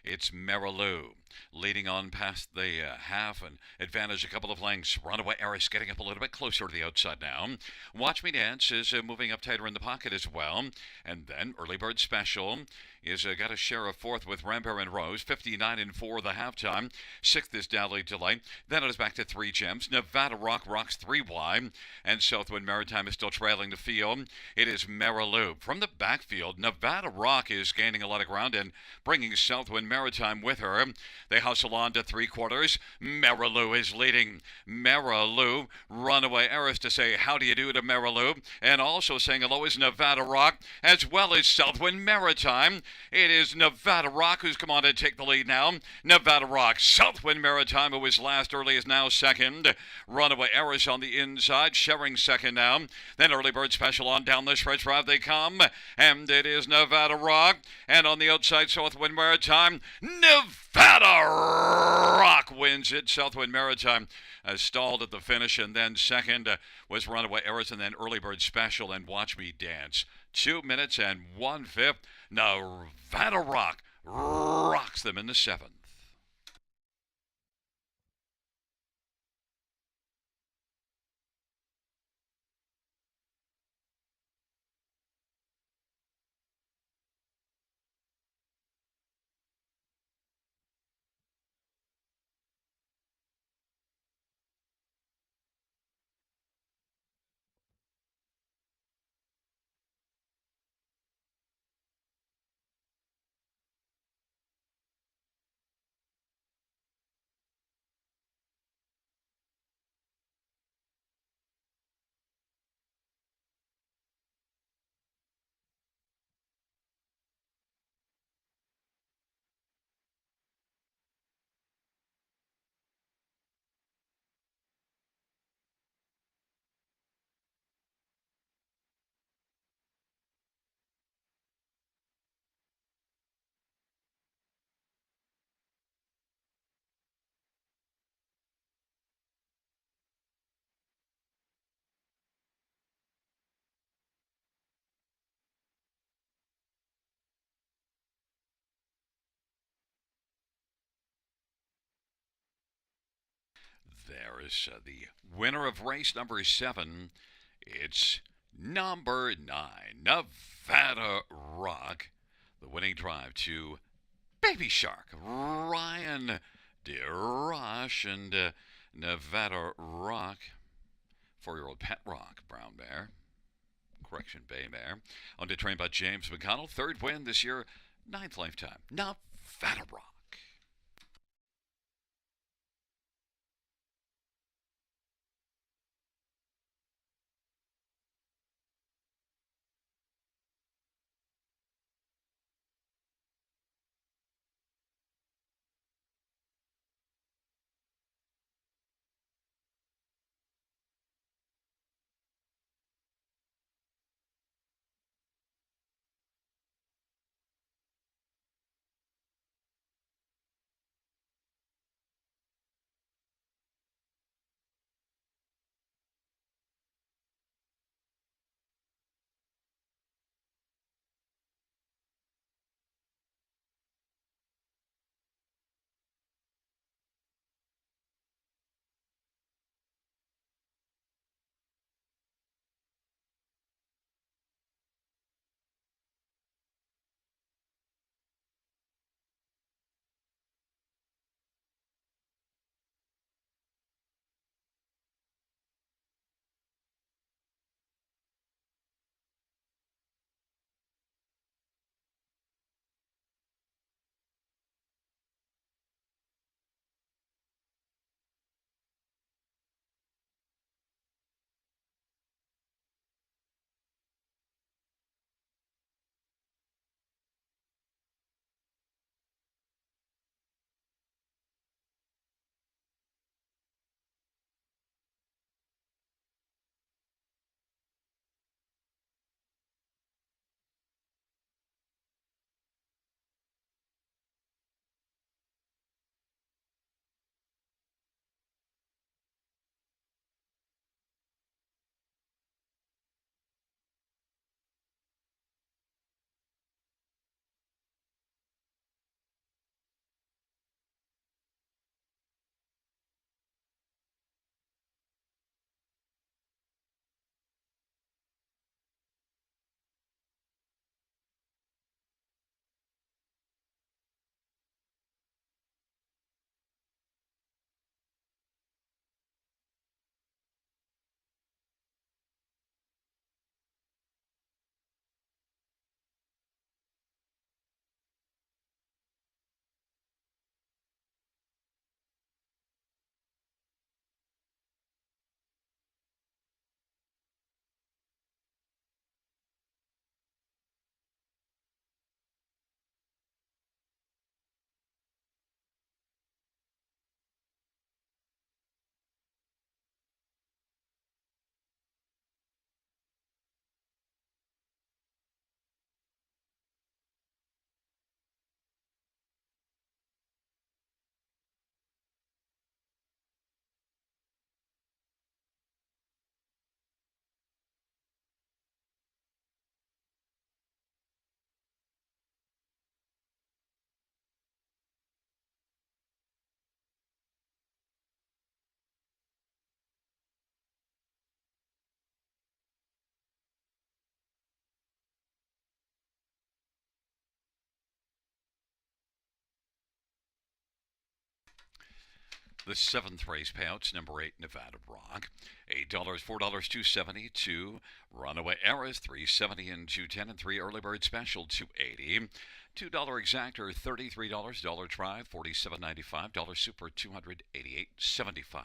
It's Marilou leading on past the half and advantage a couple of lengths. Runaway Heiress getting up a little bit closer to the outside now. Watch Me Dance is moving up tighter in the pocket as well. And then Early Bird Special is got a share of fourth with Rhymbear and Rose, 59-4 the halftime. Sixth is Dally Delay. Then it is back to 3 Gems. Nevada Rock rocks 3 wide, and Southwind Maritime is still trailing the field. It is Marilou. From the backfield, Nevada Rock is gaining a lot of ground and bringing Southwind Maritime with her. They hustle on to 3/4. Marilou is leading. Marilou, Runaway Heiress to say how do you do to Marilou, and also saying hello is Nevada Rock, as well as Southwind Maritime. It is Nevada Rock who's come on to take the lead now. Nevada Rock, Southwind Maritime, who was last early, is now second. Runaway Heiress on the inside, sharing second now. Then Early Bird Special on down the stretch drive they come, and it is Nevada Rock. And on the outside, Southwind Maritime. Nevada Rock wins it. Southwind Maritime stalled at the finish, and then second was Runaway Heiress, and then Early Bird Special and Watch Me Dance. 2 minutes and 1/5. Nevada Rock rocks them in the 7th. There is the winner of race number 7. It's number 9, Nevada Rock. The winning drive to Baby Shark, Ryan DeRoche, and Nevada Rock, 4-year-old Pet Rock, Brown Bear. Correction, Bay Mare. On to trained by James McConnell. 3rd win this year, 9th lifetime. Nevada Rock. The seventh race payouts, number 8, Nevada Rock. $8, $4, 272. Runaway Eras, 370 and 210, and 3 early bird special, 280. $2 exactor, $33. Dollar try, 47.95. Dollar super, 288.75.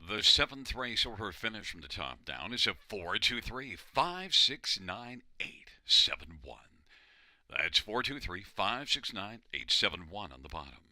The seventh race order finish from the top down is a 423 569 That's 423 569 on the bottom.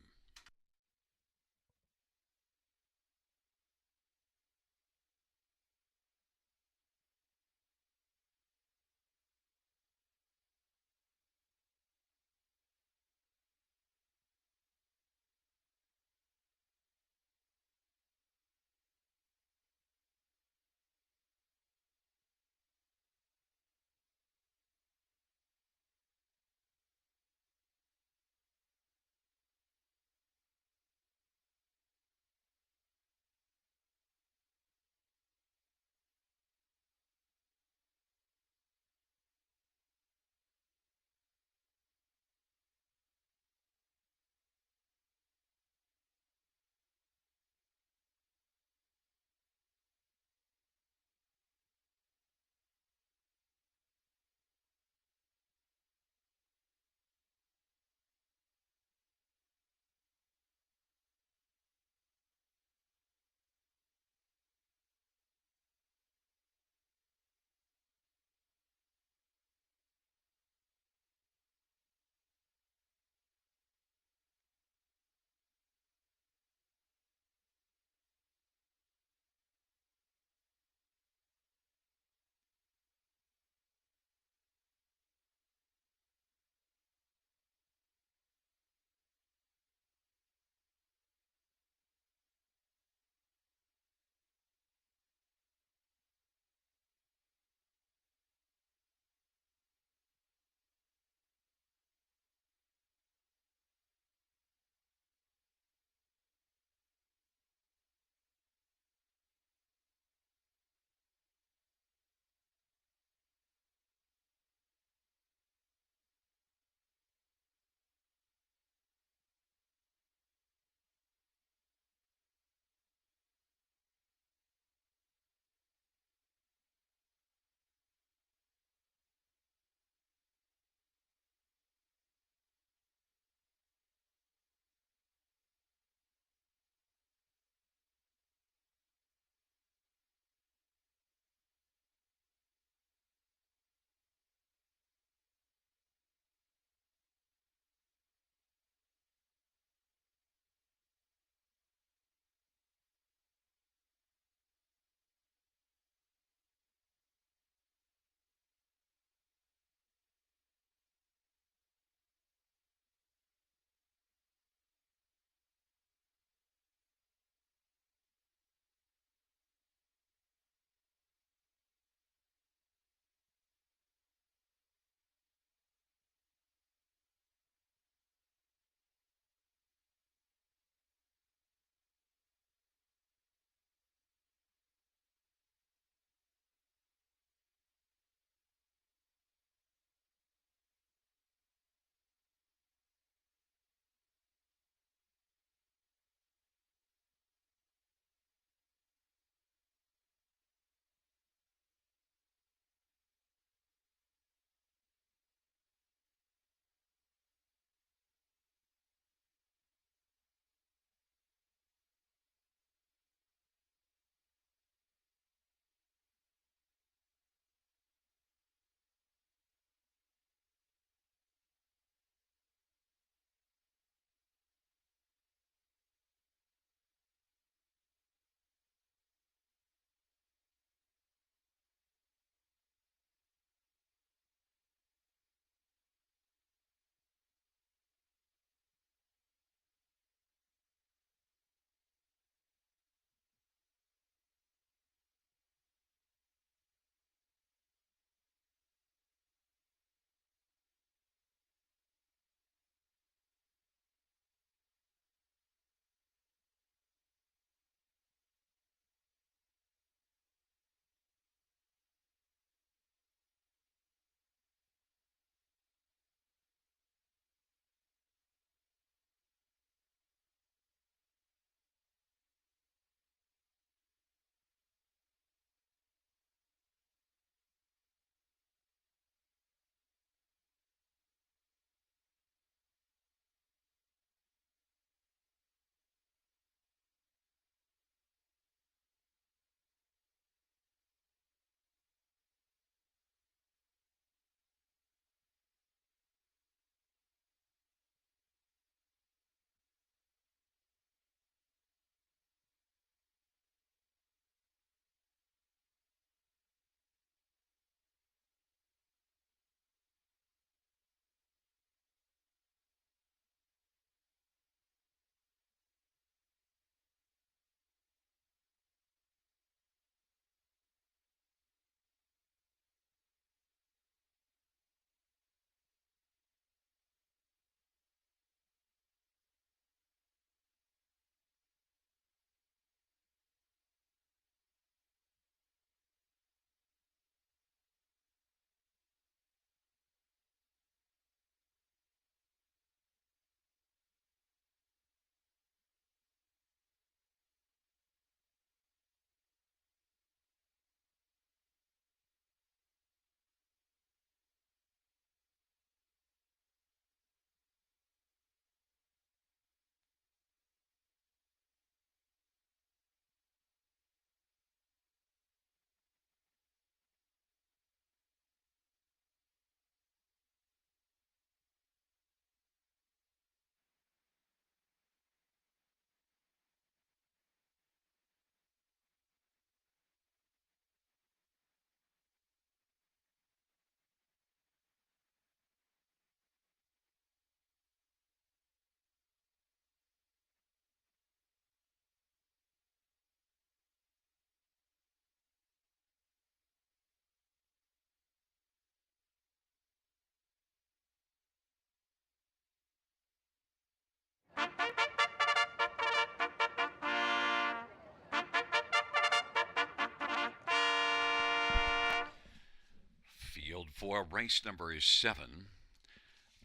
Field for race number 7.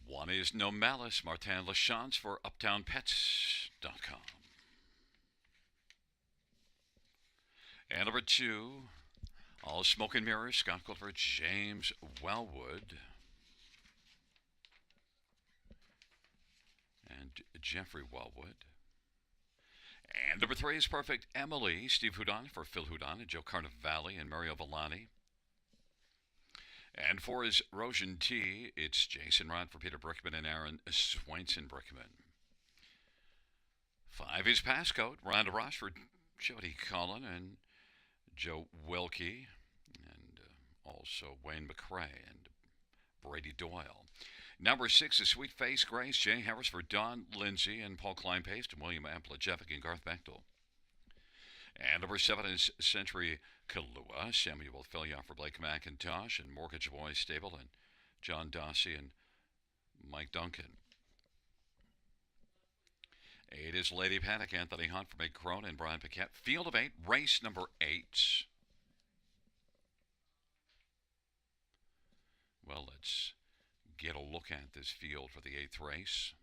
One is No Malice, Martin Lachance for UptownPets.com. And number 2, All Smoke and Mirrors, Scott Culver, James Wellwood, and Jeffrey Wellwood. And number 3 is Perfect Emily, Steve Houdon for Phil Houdon and Joe Carnivale and Mario Villani. And 4 is Rosian T. It's Jason Rod for Peter Brickman and Aaron Swainson Brickman. 5 is Passcode, Rhonda Ross for Jody Cullen and Joe Wilkie, and also Wayne McCrae and Brady Doyle. Number 6 is Sweet Face Grace, Jay Harris for Don Lindsay and Paul Kleinpaste and William Amplejevic and Garth Bechtel. And number 7 is Century Kahlua, Samuel Fillion for Blake McIntosh and Mortgage Boys Stable and John Dossie and Mike Duncan. 8 is Lady Panic, Anthony Hunt for Meg Crone and Brian Paquette. Field of 8, race number 8. Well, let's get a look at this field for the 8th race.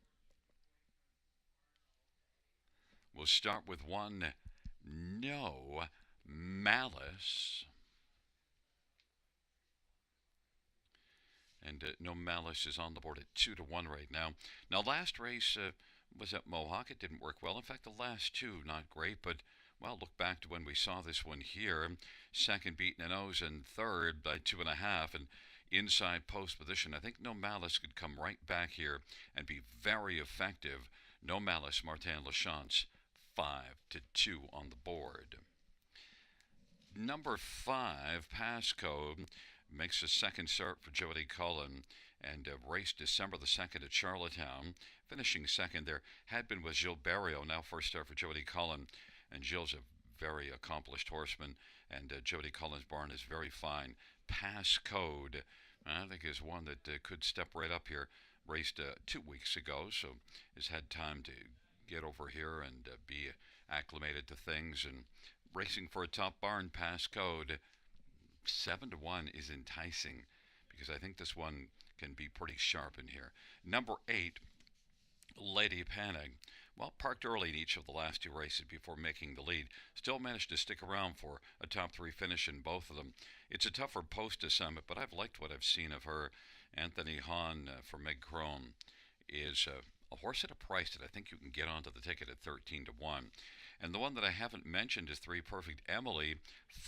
We'll start with 1, No Malice. And No Malice is on the board at 2-1 right now. Now, last race was at Mohawk. It didn't work well. In fact, the last 2, not great, but, well, look back to when we saw this one here. Second beaten a nose and third by 2.5, and inside post position. I think No Malice could come right back here and be very effective. No Malice, Martin Lachance, 5-2 on the board. Number 5, Passcode, makes a second start for Jody Cullen and raced December the 2nd at Charlottetown. Finishing second there had been with Gilles Barrio, now first start for Jody Cullen. And Gilles a very accomplished horseman, and Jody Cullen's barn is very fine. Passcode, I think, is one that could step right up here. Raced 2 weeks ago, so has had time to get over here and be acclimated to things. And racing for a top barn, Passcode, 7-1 is enticing because I think this one can be pretty sharp in here. Number 8, Lady Panic. Well, parked early in each of the last 2 races before making the lead. Still managed to stick around for a top 3 finish in both of them. It's a tougher post to Summit, but I've liked what I've seen of her. Anthony Hahn for Meg Crone is a horse at a price that I think you can get onto the ticket at 13-1. And the one that I haven't mentioned is 3 Perfect Emily,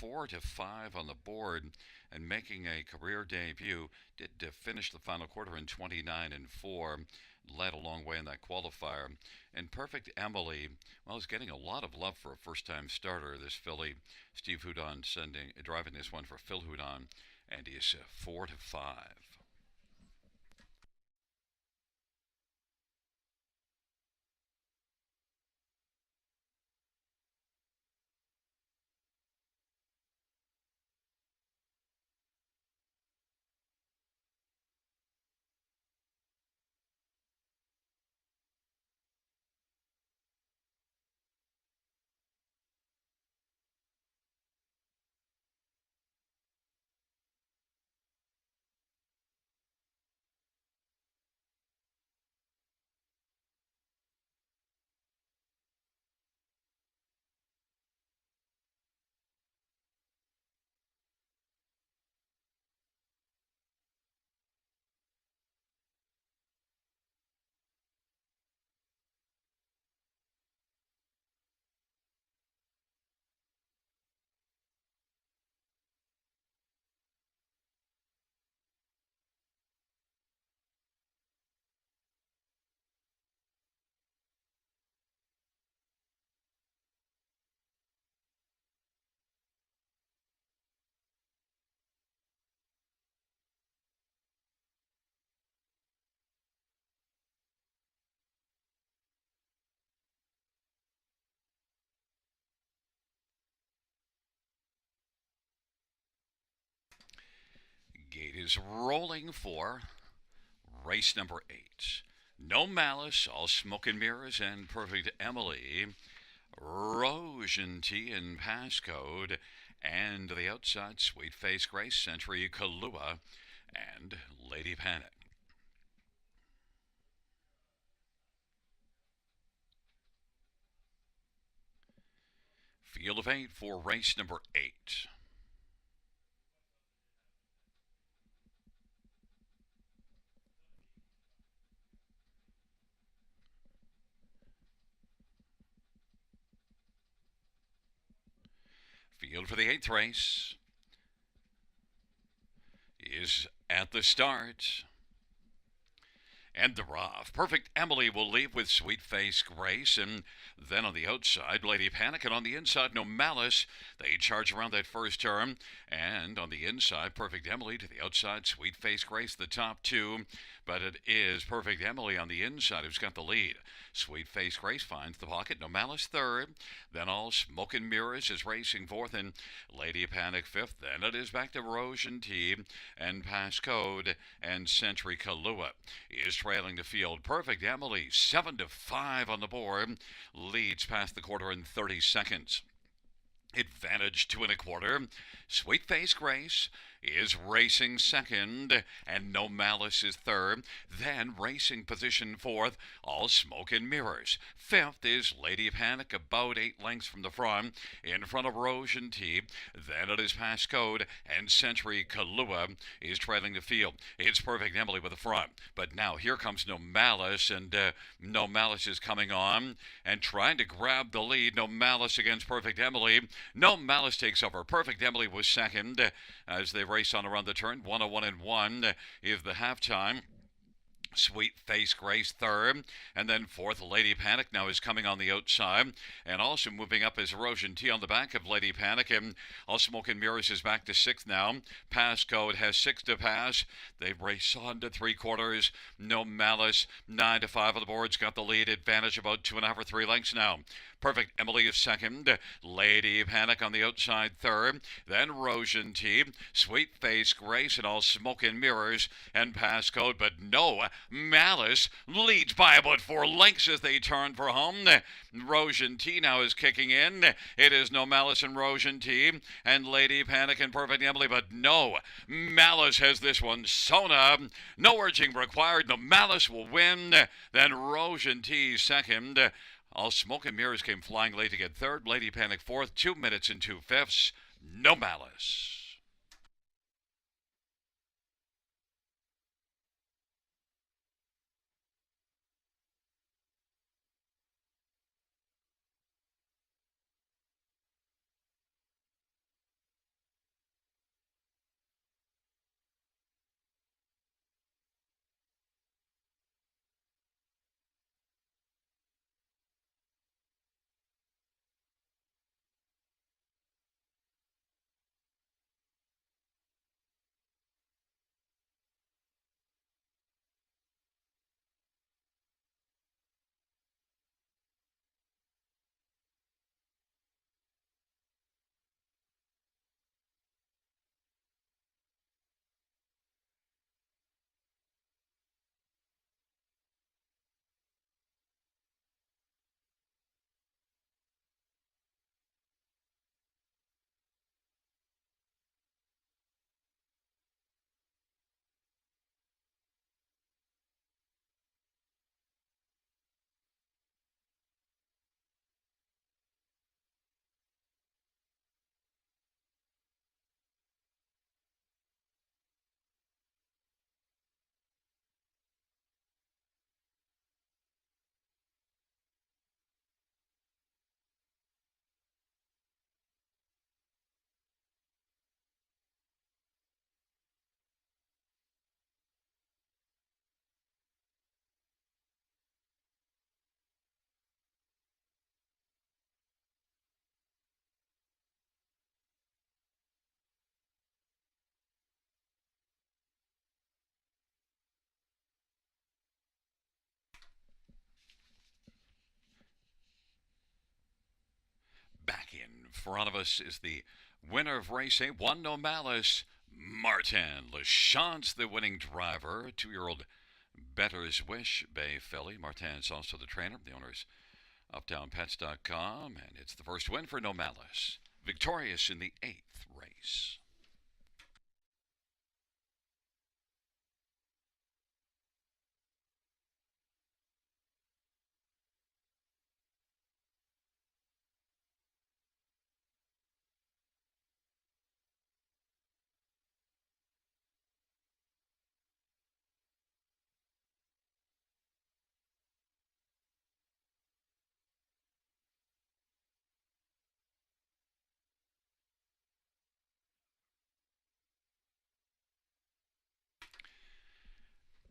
4-5 on the board, and making a career debut. Did finish the final quarter in 29-4. Led a long way in that qualifier. And Perfect Emily, well, is getting a lot of love for a first-time starter. This filly, Steve Houdon, driving this one for Phil Houdon, and he is 4-5. Gate is rolling for race number 8. No Malice, All Smoke and Mirrors, and Perfect Emily. Rouge and Tea and Passcode. And the outside, Sweet Face Grace, Century Kahlua, and Lady Panic. Field of 8 for race number 8. Field for the 8th race is at the start. And they're off. Perfect Emily will leave with Sweet Face Grace, and then on the outside, Lady Panic, and on the inside, No Malice. They charge around that first turn, and on the inside, Perfect Emily to the outside, Sweet Face Grace, the top two. But it is Perfect Emily on the inside who's got the lead. Sweet Face Grace finds the pocket. No Malice third. Then All Smoke and Mirrors is racing fourth, and Lady Panic fifth. Then it is back to Rouge and Tea and Passcode, and Century Kahlua is trailing the field. Perfect Emily 7-5 on the board, leads past the quarter in 30 seconds. Advantage 2 1/4. Sweet Face Grace is racing second, and No Malice is third. Then racing position fourth, All Smoke and Mirrors. Fifth is Lady Panic, about 8 lengths from the front, in front of Rouge and Tea. Then it is Passcode, and Century Kahlua is trailing the field. It's Perfect Emily with the front, but now here comes No Malice, and No Malice is coming on and trying to grab the lead. No Malice against Perfect Emily. No Malice takes over. Perfect Emily was second as they race on around the turn. 101-1 is the halftime. Sweet Face Grace third, and then fourth Lady Panic now is coming on the outside, and also moving up is Rouge and Tea on the back of Lady Panic, and All Smoke and Mirrors is back to sixth now. Passcode has 6 to pass. They race on to 3/4. No Malice 9-5 on the boards, got the lead, advantage about 2.5 or 3 lengths now. Perfect Emily is second. Lady Panic on the outside third. Then Rouge and Tea, Sweet Face Grace, and All Smoke and Mirrors, and Passcode. But No Malice leads by about 4 lengths as they turn for home. Rouge and Tea now is kicking in. It is No Malice and Rouge and Tea, and Lady Panic and Perfect Emily. But No Malice has this one. Sona, no urging required. No Malice will win. Then Rouge and Tea second. All Smoke and Mirrors came flying late to get third. Lady Panic fourth, 2 minutes and 2/5. No Malice. Back in front of us is the winner of race 8, No Malice. Martin LaChance, the winning driver, 2-year-old Better's Wish Bay Filly. Martin's also the trainer. The owner's UptownPets.com, and it's the first win for No Malice. Victorious in the 8th race.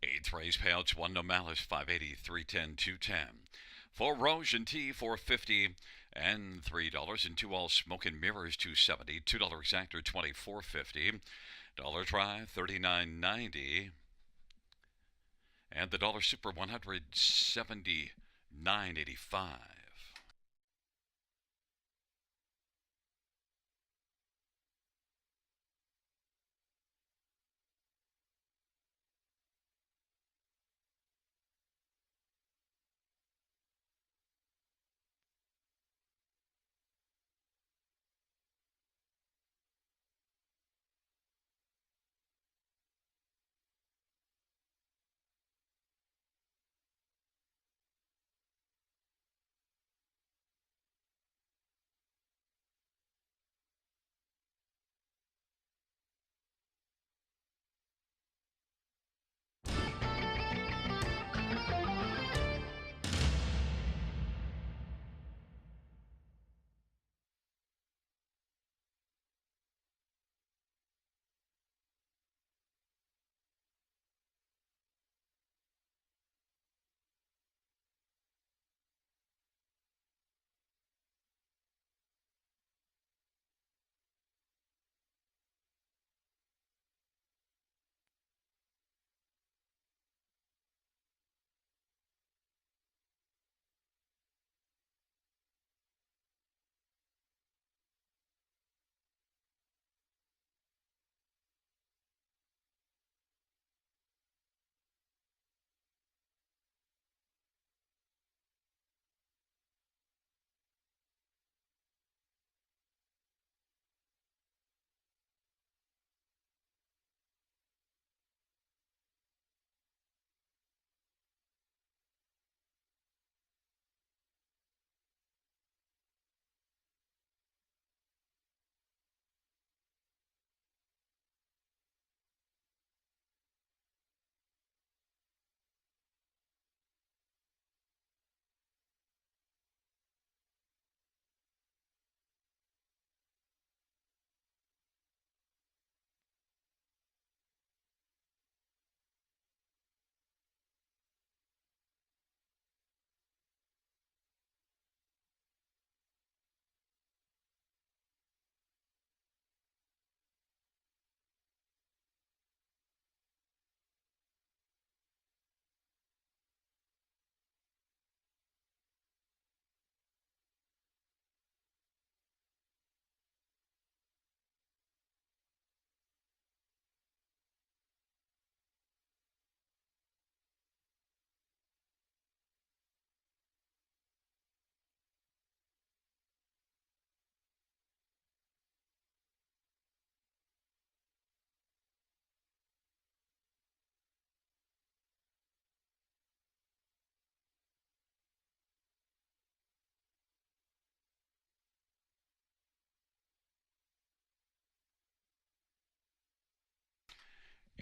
8th race payouts 1 No Malice 580, 310, 210. 4 Rouge and T 450 and $3. And 2 All Smoke and Mirrors 270. $2 Exactor 24.50. Dollar Try 39.90. And the Dollar Super 179.85.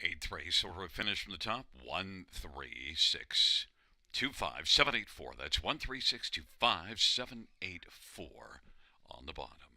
8th race, order of finish from the top 136.25784. That's 136.25784 on the bottom.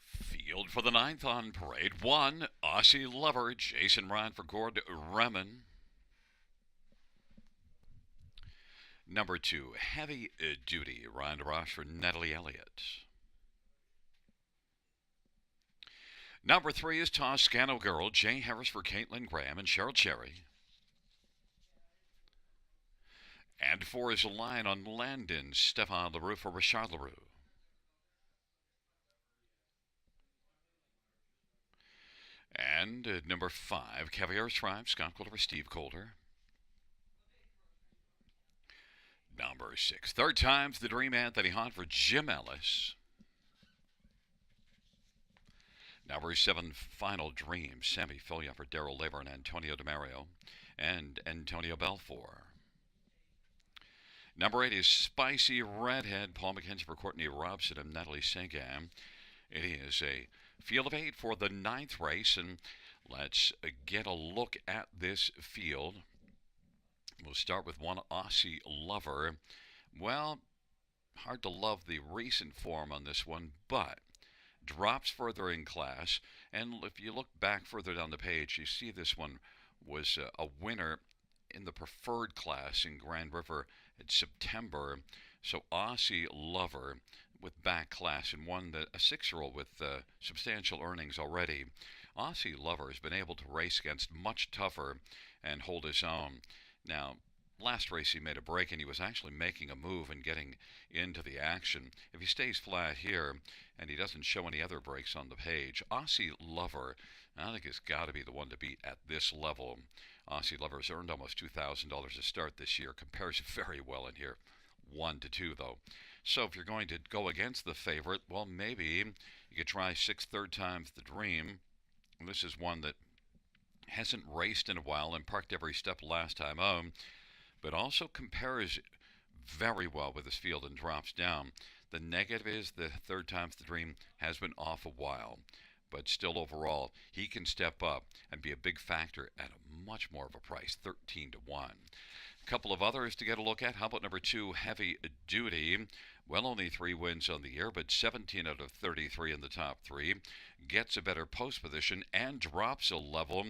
Field for the ninth on parade. 1, Aussie Lover, Jason Ryan for Gord Remen. Number 2, Heavy Duty, Ryan Ross for Natalie Elliott. Number 3 is Toscano Girl, Jay Harris for Caitlin Graham and Cheryl Cherry. And 4 is Line on Landon, Stefan LaRue for Richard LaRue. And number 5, Caviar Tribe, Scott Calder for Steve Calder. Number 6, Third Time's the Dream, Anthony Hahn for Jim Ellis. Number 7, Final Dream, Sammy Filia for Daryl Labor and Antonio DeMario and Antonio Belfour. Number 8 is Spicy Redhead, Paul McKenzie for Courtney Robson and Natalie Sagan. It is a field of 8 for the 9th race, and let's get a look at this field. We'll start with 1, Aussie Lover. Well, hard to love the recent form on this one, but drops further in class. And if you look back further down the page, you see this one was a winner in the preferred class in Grand River in September. So Aussie Lover with back class and won a 6-year-old with substantial earnings already. Aussie Lover has been able to race against much tougher and hold his own. Now, last race he made a break and he was actually making a move and getting into the action. If he stays flat here and he doesn't show any other breaks on the page, Aussie Lover, I think, has got to be the one to beat at this level. Aussie Lover has earned almost $2,000 to start this year. Compares very well in here. 1-2 though. So if you're going to go against the favorite, well, maybe you could try 6 Third Time's the Dream. This is one that hasn't raced in a while and parked every step last time home, but also compares very well with this field and drops down. The negative is the Third Time's the Dream has been off a while, but still overall he can step up and be a big factor at a much more of a price, 13-1. A couple of others to get a look at. How about number 2, Heavy Duty? Well, only 3 wins on the year, but 17 out of 33 in the top 3. Gets a better post position and drops a level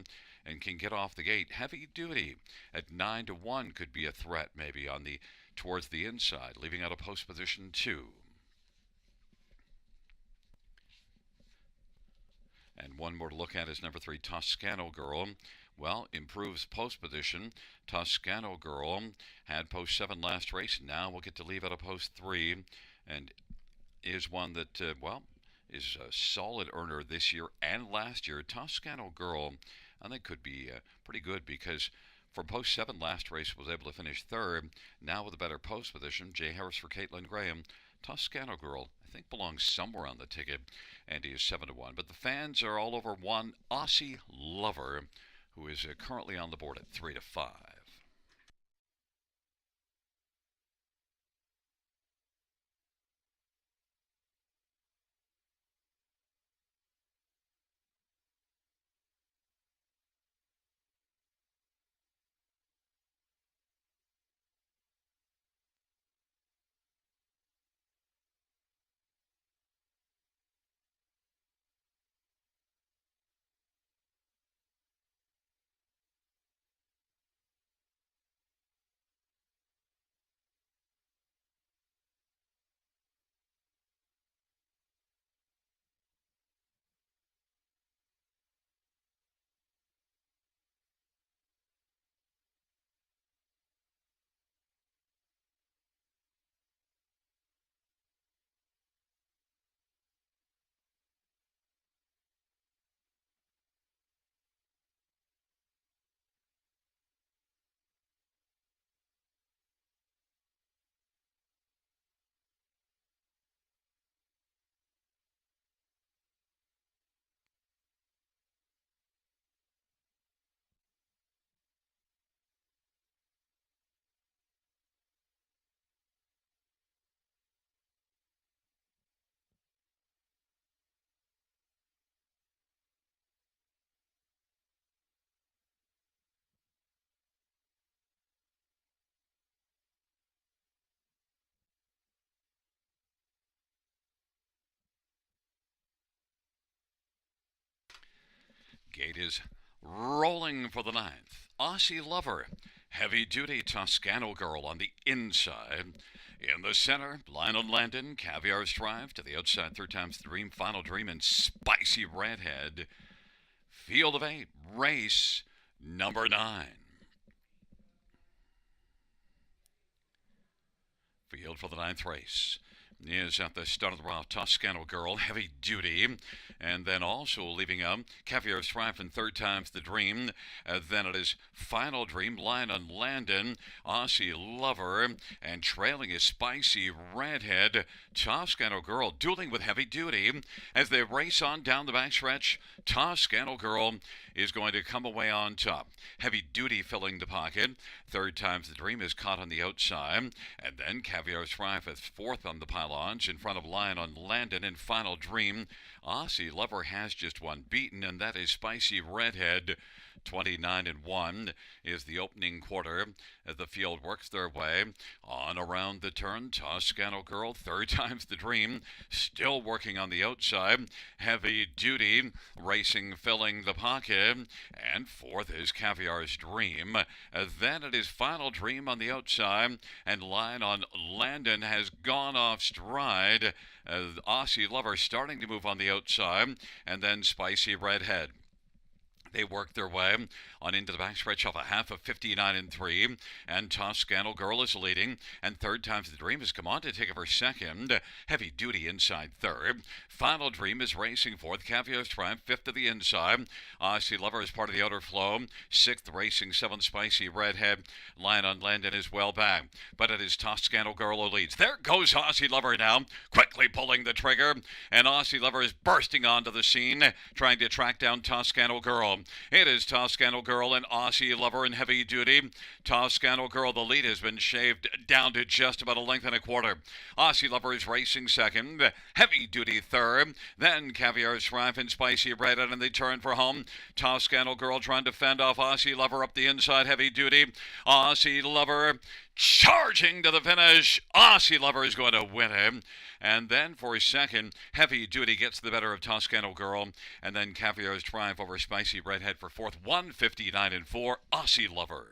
and can get off the gate. Heavy Duty at 9-1 could be a threat maybe on the towards the inside, leaving out a post position 2. And one more to look at is number 3, Toscano Girl. Well, improves post position. Toscano Girl had post 7 last race. Now we'll get to leave out a post 3, and is one that, is a solid earner this year and last year. Toscano Girl, I think, could be pretty good because from post 7 last race was able to finish 3rd. Now with a better post position, Jay Harris for Caitlin Graham. Toscano Girl, I think, belongs somewhere on the ticket, and he is 7-1. But the fans are all over 1, Aussie Lover, who is currently on the board at 3-5. Gate is rolling for the ninth. Aussie Lover, Heavy Duty Toscano Girl on the inside. In the center, Lionel Landon, Caviar Strive to the outside, third time's the dream, Final Dream, and Spicy Redhead. Field of 8, race number 9. Field for the ninth race is at the start of the route, Toscano Girl, Heavy Duty, and then also leaving out Caviar Strife and third time's the dream. Then it is Final Dream, Lion on Landon, Aussie Lover, and trailing is Spicy Redhead. Toscano Girl dueling with Heavy Duty as they race on down the backstretch. Toscano Girl is going to come away on top. Heavy Duty filling the pocket. Third time's the dream is caught on the outside, and then Caviar Strife is fourth on the pylons in front of Lion on Landon and Final Dream. Aussie Lover has just one beaten, and that is Spicy Redhead. 29-1 is the opening quarter as the field works their way on around the turn. Toscano Girl, third time's the dream, still working on the outside. Heavy Duty racing, filling the pocket, and fourth is Caviar's Dream. Then it is Final Dream on the outside, and Lion on Landon has gone off stride. Aussie Lover starting to move on the outside, and then Spicy Redhead. They work their way on into the backstretch of a half of 59-3, and Toscano Girl is leading, and third time's the dream has come on to take over second. Heavy Duty inside third. Final Dream is racing fourth. Caviar's Triumph fifth to the inside. Aussie Lover is part of the outer flow. Sixth racing seventh Spicy Redhead. Lion on Landon is well back, but it is Toscano Girl who leads. There goes Aussie Lover now, quickly pulling the trigger, and Aussie Lover is bursting onto the scene, trying to track down Toscano Girl. It is Toscano Girl and Aussie Lover in Heavy Duty. Toscano Girl, the lead has been shaved down to just about a length and a quarter. Aussie Lover is racing second. Heavy Duty third. Then Caviar Strife and Spicy Redhead, and they turn for home. Toscano Girl trying to fend off Aussie Lover up the inside. Heavy Duty. Aussie Lover charging to the finish. Aussie Lover is going to win him. And then for a second, Heavy Duty gets the better of Toscano Girl. And then Caviar's Triumph over Spicy Redhead for fourth. 159-4, Aussie Lover.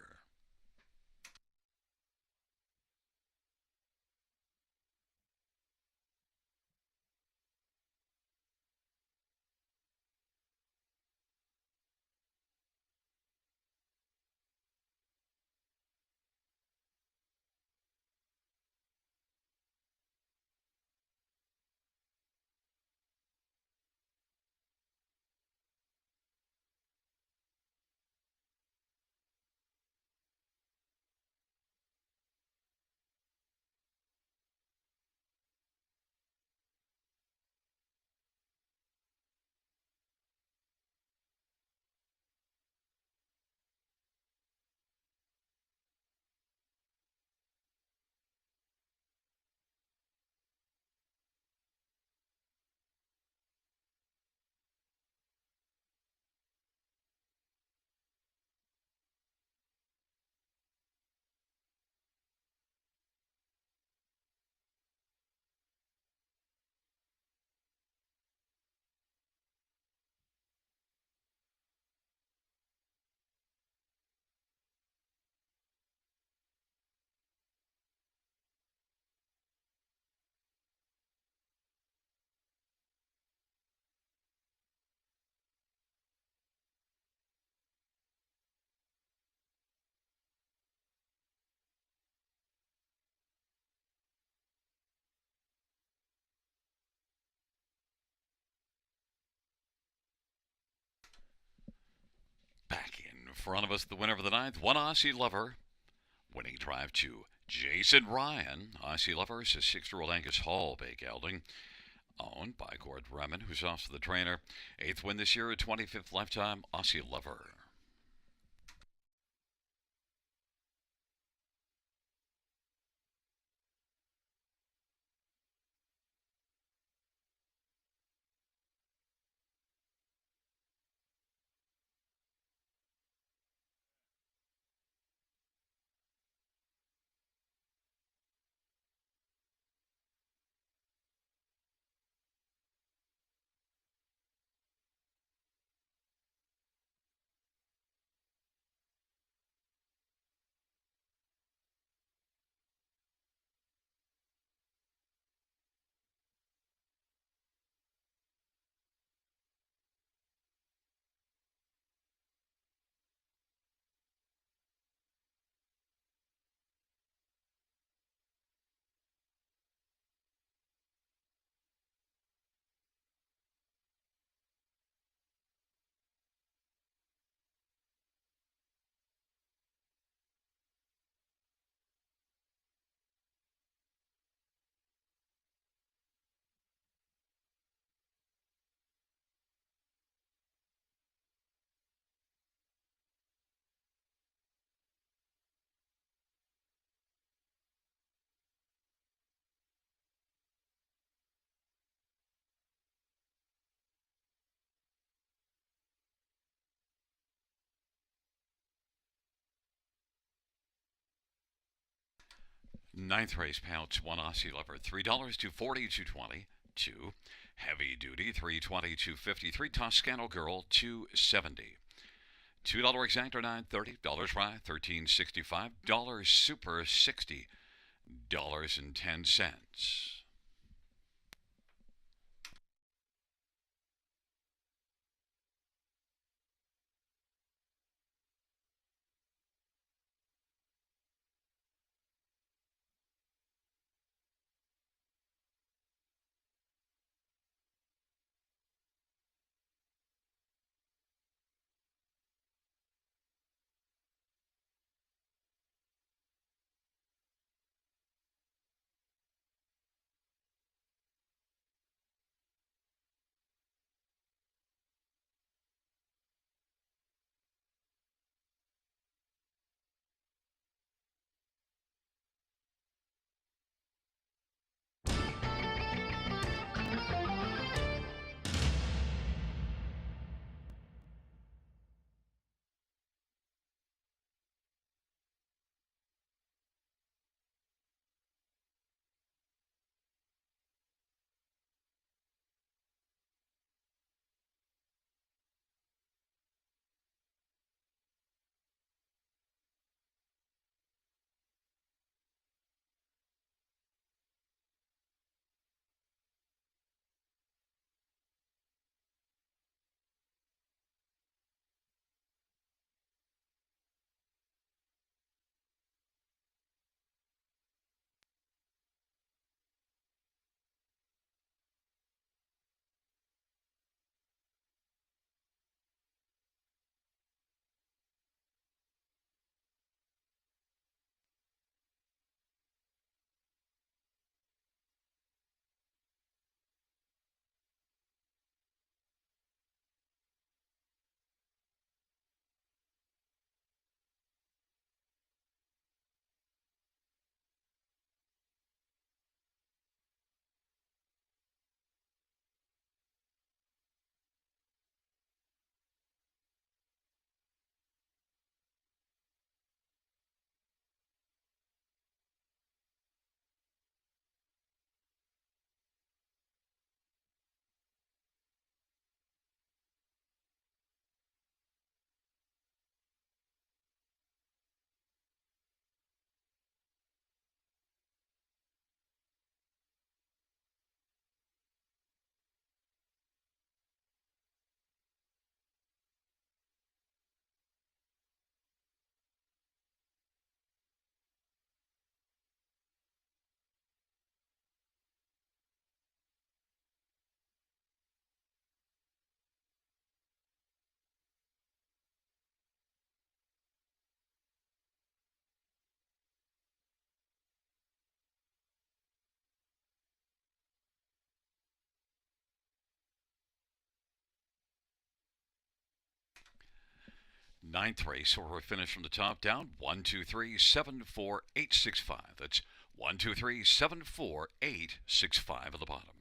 Back in front of us, the winner of the ninth, one Aussie Lover. Winning drive to Jason Ryan. Aussie Lover is a 6-year-old Angus Hall bay gelding, owned by Gord Bremen, who's also the trainer. Eighth win this year, a 25th lifetime, Aussie Lover. Ninth race, payouts one Aussie leopard, $3 to 42.20. Two heavy duty, 320 to 53. Toscano girl, 270. $2 exactor, 930. Dollars rye, 1365. Dollars super, $60.10. Ninth race, or we finish from the top down. 1, 2, 3, 7, 4, 8, 6, 5. That's 1, 2, 3, 7, 4, 8, 6, 5 at the bottom.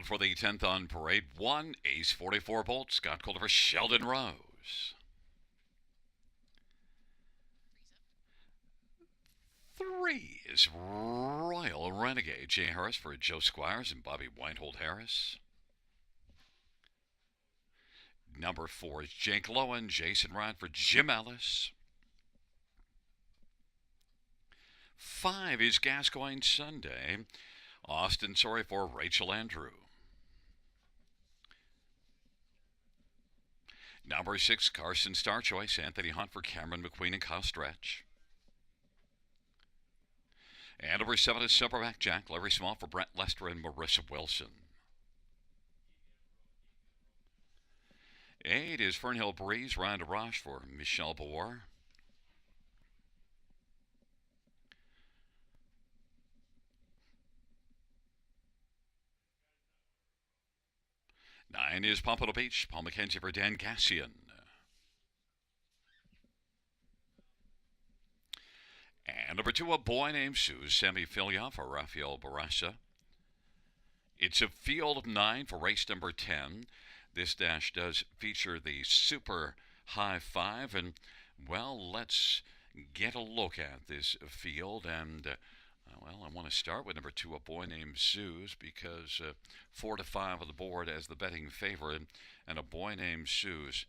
field for the 10th on parade. 1, Ace 44 Bolt, Scott Calder for Sheldon Rose. 3 is Royal Renegade, Jay Harris for Joe Squires and Bobby Weinhold Harris. Number 4 is Jake Lowen, Jason Ryan for Jim Ellis. 5 is Gascoigne Sunday, Austin Sorry for Rachel Andrew. Number 6, Carson Star Choice, Anthony Hunt for Cameron McQueen and Kyle Stretch. And number 7 is Silverback Jack, Larry Small for Brent Lester and Marissa Wilson. 8 is Fernhill Breeze, Ryan DeRoche for Michelle Boer. 9 is Pompano Beach, Paul McKenzie for Dan Gassian. And number 2, A Boy Named Sue, Sammy Filia for Rafael Barassa. It's a field of 9 for race number 10. This dash does feature the Super High 5, and, well, let's get a look at this field, and, well, I want to start with number 2, A Boy Named Zeus, because 4 to 5 on the board as the betting favorite, and A Boy Named Zeus.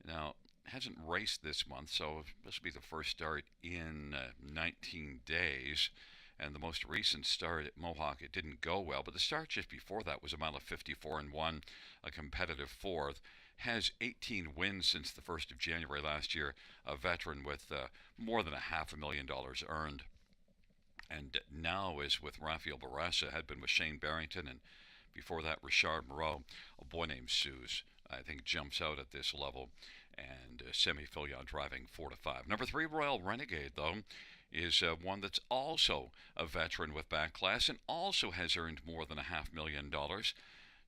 Now, hasn't raced this month, so this will be the first start in 19 days. And the most recent start at Mohawk, it didn't go well, but the start just before that was a mile of 54-1, a competitive 4th. Has 18 wins since the 1st of January last year, a veteran with more than $500,000 earned. And now is with Rafael Barassa, had been with Shane Barrington, and before that Richard Moreau. A Boy Named Suze, I think, jumps out at this level, and Semi-Filion driving 4 to 5. Number 3, Royal Renegade, though, is one that's also a veteran with back class and also has earned more than $500,000,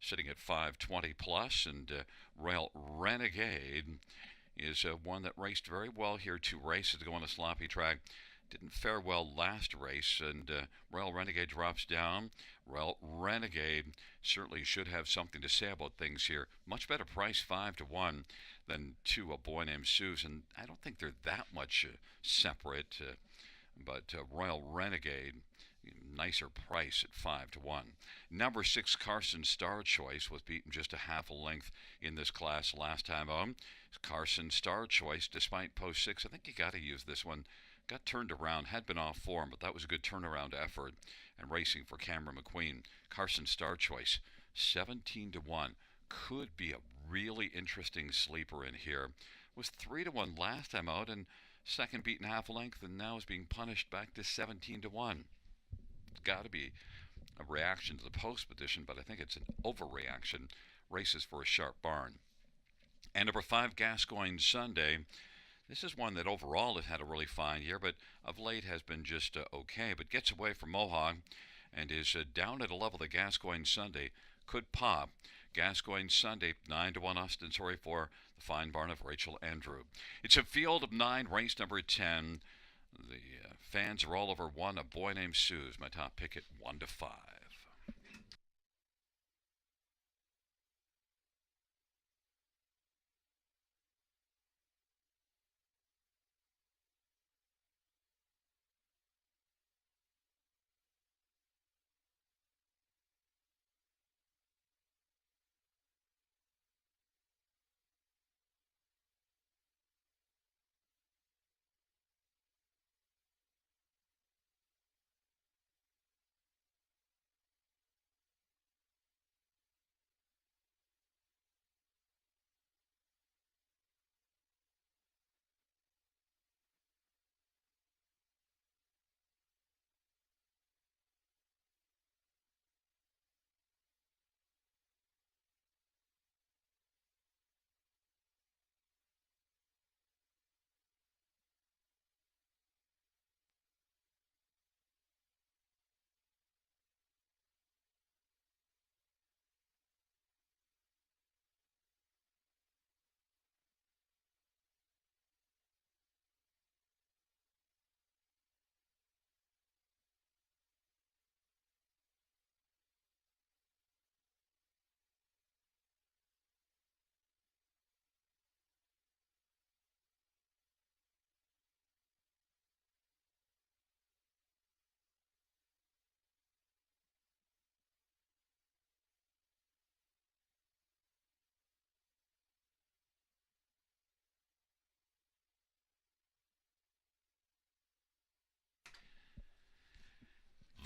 sitting at 520 plus. And Royal Renegade is one that raced very well here 2 races to go on a sloppy track. Didn't fare well last race, and Royal Renegade drops down. Royal Renegade certainly should have something to say about things here. Much better price, 5 to 1, than 2, A Boy Named Susan. I don't think they're that much separate, but Royal Renegade, nicer price at 5 to 1. Number 6, Carson Star Choice, was beaten just a half a length in this class last time out. Carson Star Choice, despite post 6, I think you got to use this one. Got turned around, had been off form, but that was a good turnaround effort. And racing for Cameron McQueen, Carson Star Choice, 17 to 1. Could be a really interesting sleeper in here. Was 3 to 1 last time out, and second beaten half a length, and now is being punished back to 17 to 1. It's got to be a reaction to the post petition, but I think it's an overreaction. Races for a sharp barn. And number 5, Gascoigne Sunday. This is one that overall has had a really fine year, but of late has been just okay. But gets away from Mohawk and is down at a level that Gascoigne Sunday could pop. Gascoigne Sunday, 9 to 1 Austin Sorry for the fine barn of Rachel Andrew. It's a field of 9, race number 10. The fans are all over 1, A Boy Named Suze. My top pick at 1 to 5.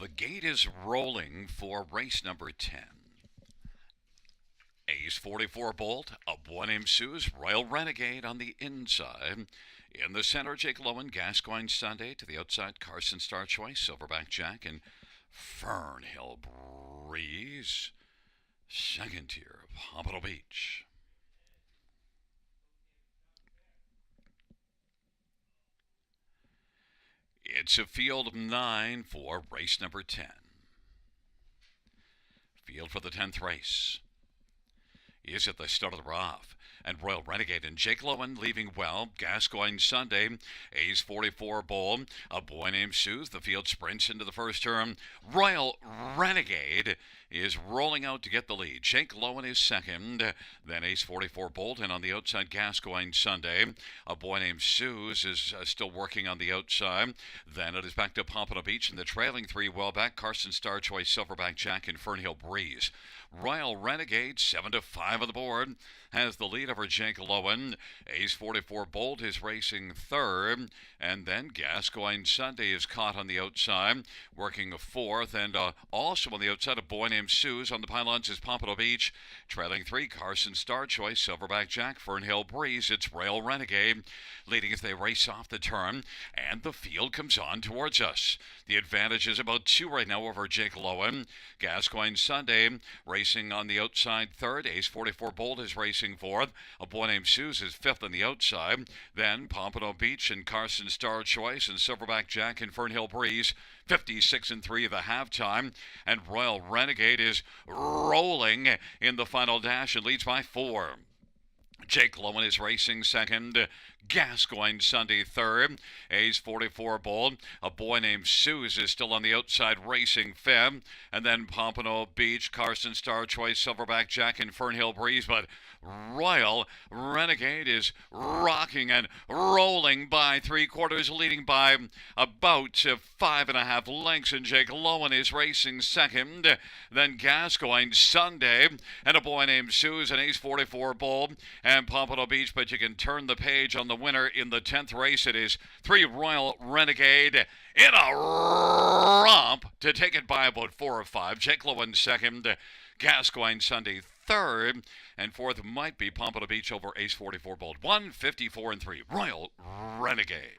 The gate is rolling for race number 10. Ace 44 Bolt, a boy named Sue's Royal Renegade on the inside. In the center, Jake Lowen, Gascoigne Sunday. To the outside, Carson Star Choice, Silverback Jack, and Fernhill Breeze. Second tier, Pompano Beach. It's a field of 9 for race number 10. Field for the 10th race is at the start of the rough. And Royal Renegade and Jake Lowen leaving well. Gascoigne Sunday, Ace 44 Bowl, a boy named Suze. The field sprints into the first turn. Royal Renegade is rolling out to get the lead. Jake Lowen is second. Then Ace 44 Bolt, and on the outside, Gascoigne Sunday. A boy named Suze is still working on the outside. Then it is back to Pompano Beach, and the trailing three well back. Carson Star Choice, Silverback Jack, and Fernhill Breeze. Royal Renegade, 7-5 on the board, has the lead over Jake Lowen. Ace 44 Bolt is racing third, and then Gascoigne Sunday is caught on the outside, working fourth, and also on the outside, a boy named Suze. On the pylons is Pompano Beach, trailing three, Carson Star Choice, Silverback Jack, Fernhill Breeze. It's Royal Renegade leading as they race off the turn, and the field comes on towards us. The advantage is about 2 right now over Jake Lowen. Gascoigne Sunday racing on the outside third. Ace 44 Bolt is racing fourth. A boy named Suze is fifth on the outside. Then Pompano Beach and Carson Star Choice and Silverback Jack and Fernhill Breeze, 56-3 of the halftime. And Royal Renegade is rolling in the final dash and leads by 4. Jake Lowen is racing second. Gascoigne Sunday third. Ace 44 Bold. A boy named Suze is still on the outside racing fifth. And then Pompano Beach, Carson Star Choice, Silverback Jack, and Fernhill Breeze. But Royal Renegade is rocking and rolling by 3/4, leading by about 5.5 lengths. And Jake Lowen is racing second. Then Gascoigne Sunday and a boy named Suze and Ace 44 Bold and Pompano Beach. But you can turn the page on the winner in the 10th race. It is 3 Royal Renegade in a romp to take it by about 4 or 5. Jake Lowen second, Gascoigne Sunday third, and fourth might be Pompano Beach over Ace 44 Bold. 154-3 Royal Renegade.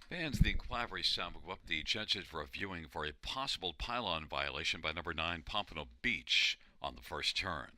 Fans, the inquiry sound will go up. The judges reviewing for a possible pylon violation by number 9 Pompano Beach on the first turn.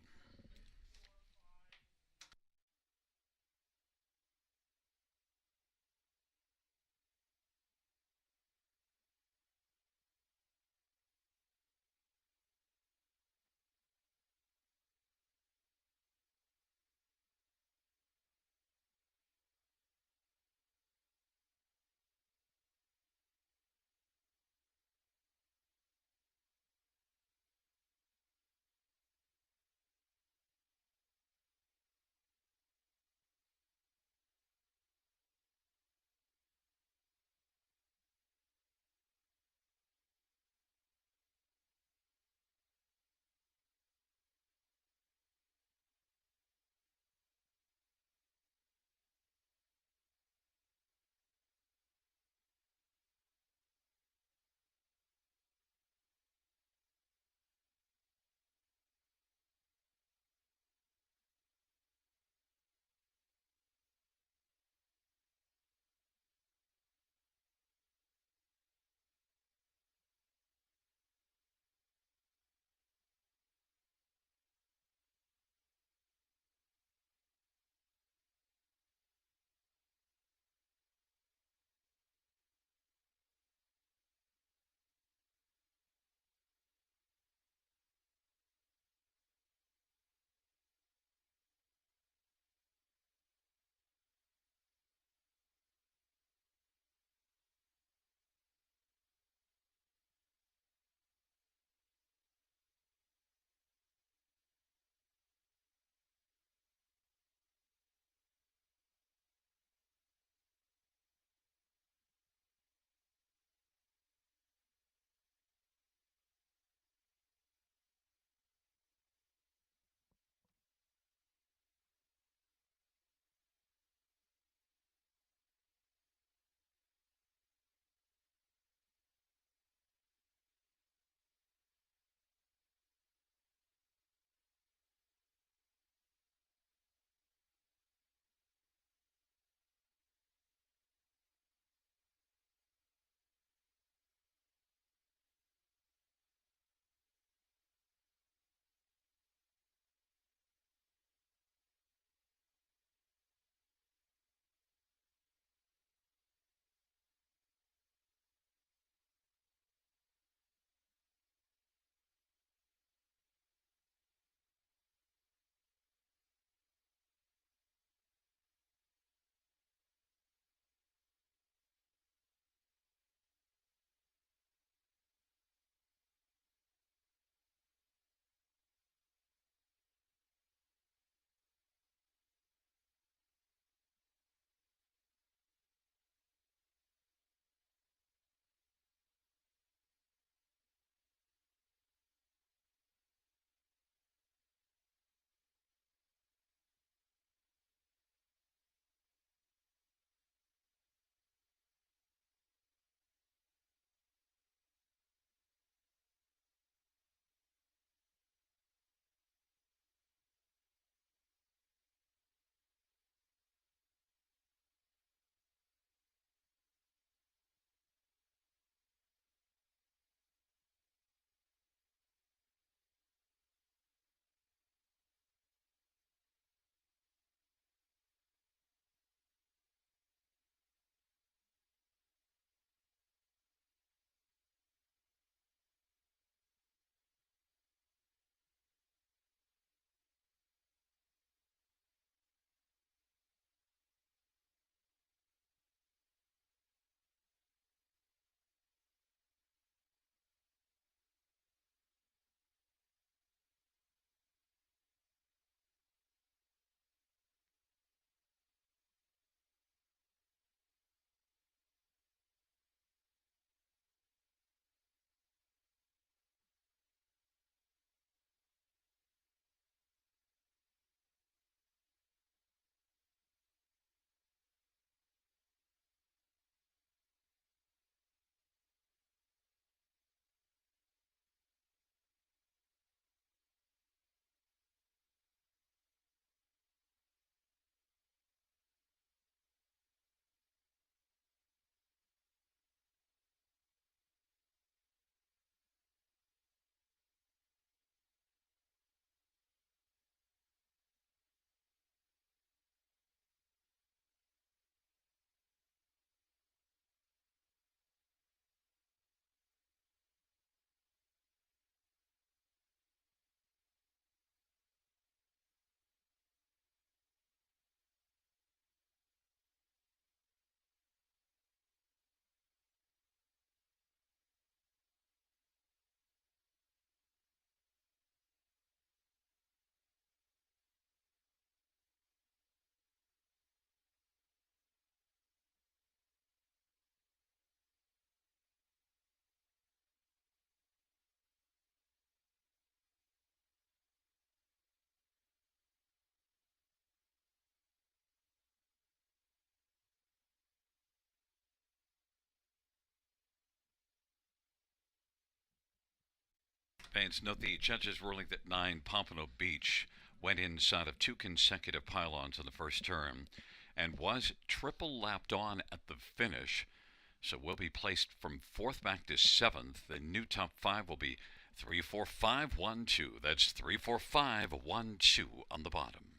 Fans note the judges ruling that 9 Pompano Beach went inside of 2 consecutive pylons in the first turn and was triple lapped on at the finish. So will be placed from 4th back to 7th. The new top 5 will be 3, 4, 5, 1, 2. That's 3, 4, 5, 1, 2 on the bottom.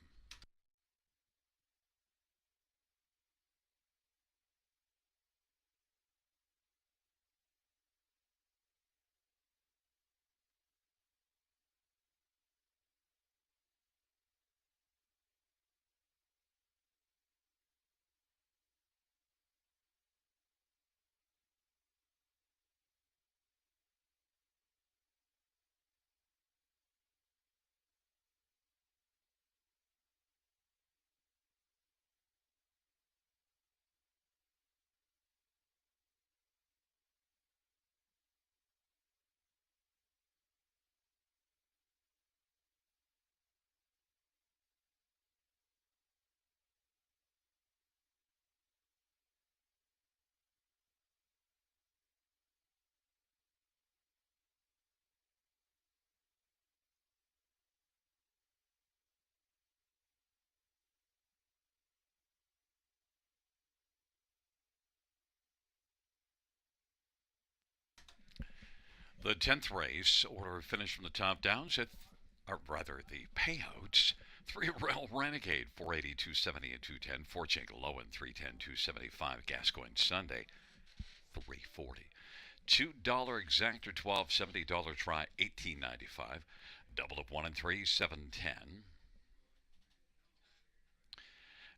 The 10th race, order of finish from the top down, or rather the payouts. 3 Rail Renegade, 480, 270, and 210. 4 Lowen, 310, 275. Gascoigne Sunday, 340. $2 exactor, 1270. Dollar try, 1895. Double up 1 and 3, 710.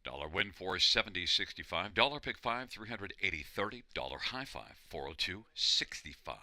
Dollar win for 70, 65. Dollar pick 5, 380, 30. Dollar high 5, 402, 65.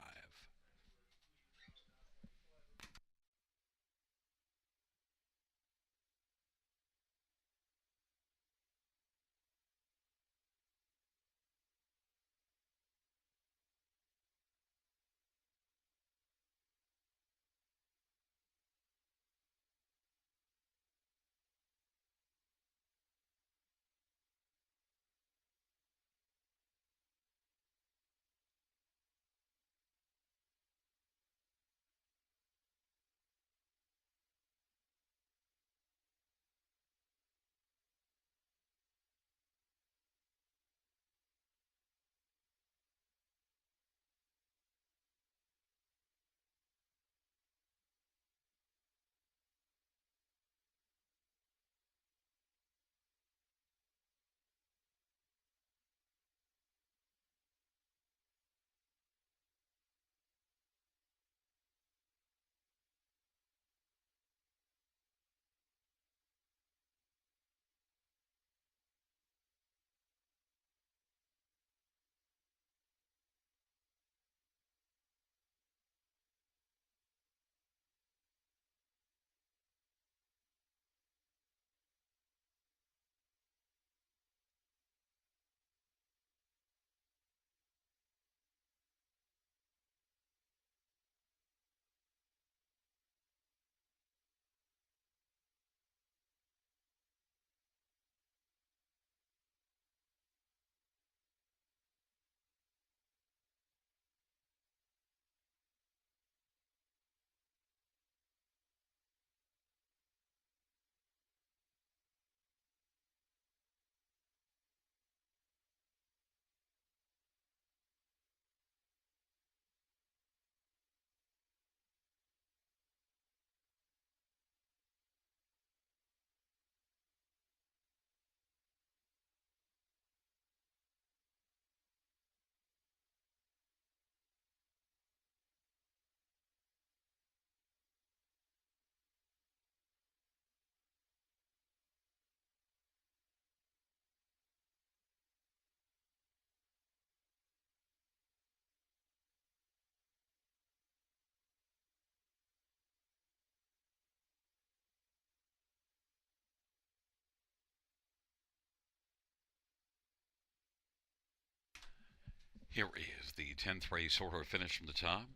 Here is the 10th race order finish from the top.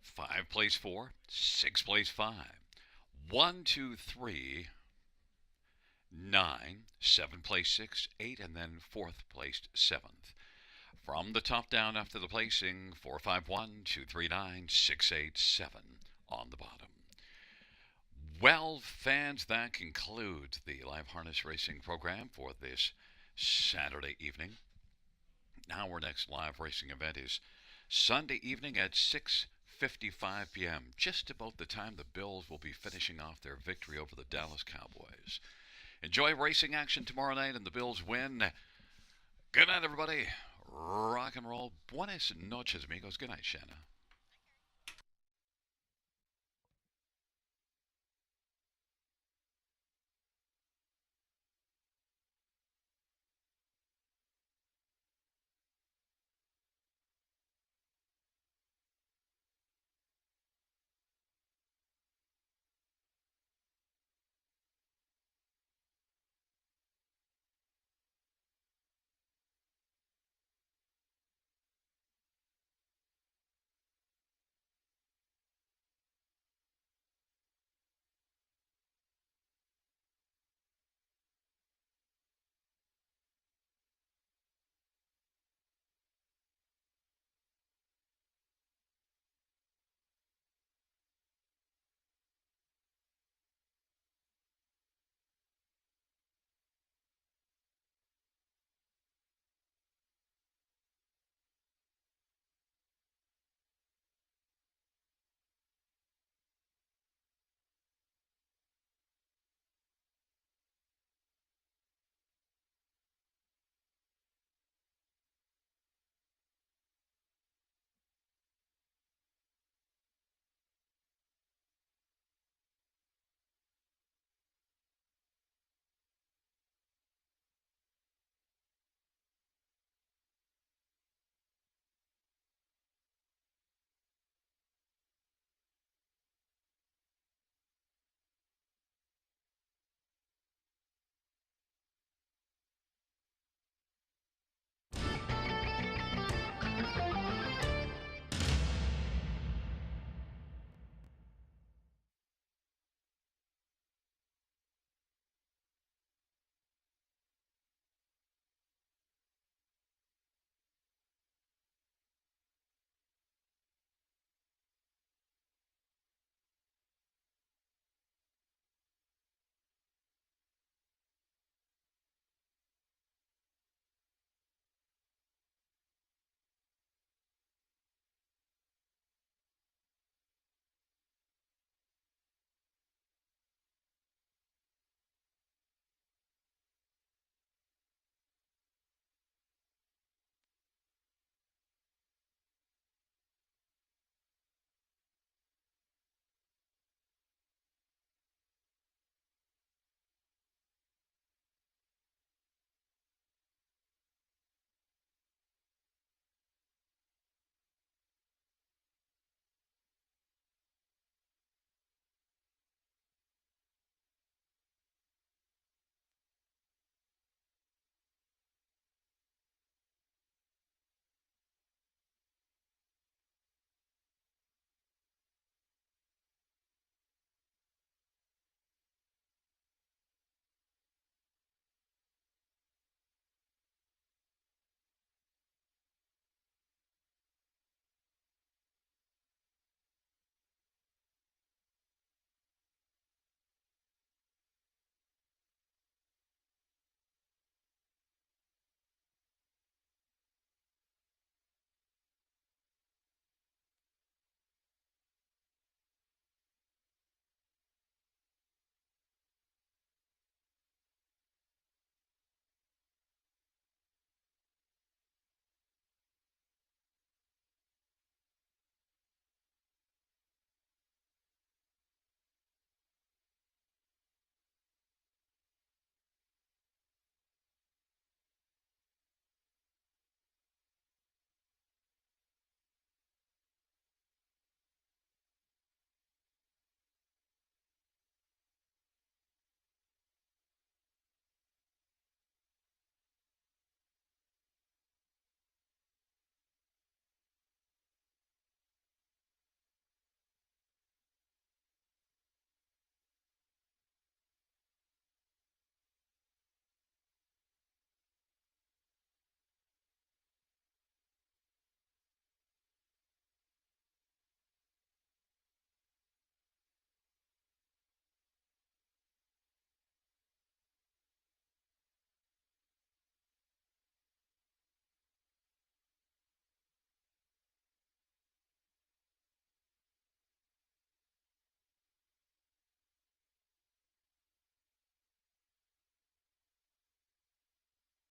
5 plays 4, 6 plays 5, 1, 2, 3, 9, 7 plays 6, 8, and then 4th placed 7th. From the top down after the placing, 4, 5, 1, 2, 3, 9, 6, 8, 7. on the bottom. Well, fans, that concludes the live harness racing program for this Saturday evening. Now our next live racing event is Sunday evening at 6:55 p.m., just about the time the Bills will be finishing off their victory over the Dallas Cowboys. Enjoy racing action tomorrow night and the Bills win. Good night, everybody. Rock and roll. Buenas noches, amigos. Good night, Shanna.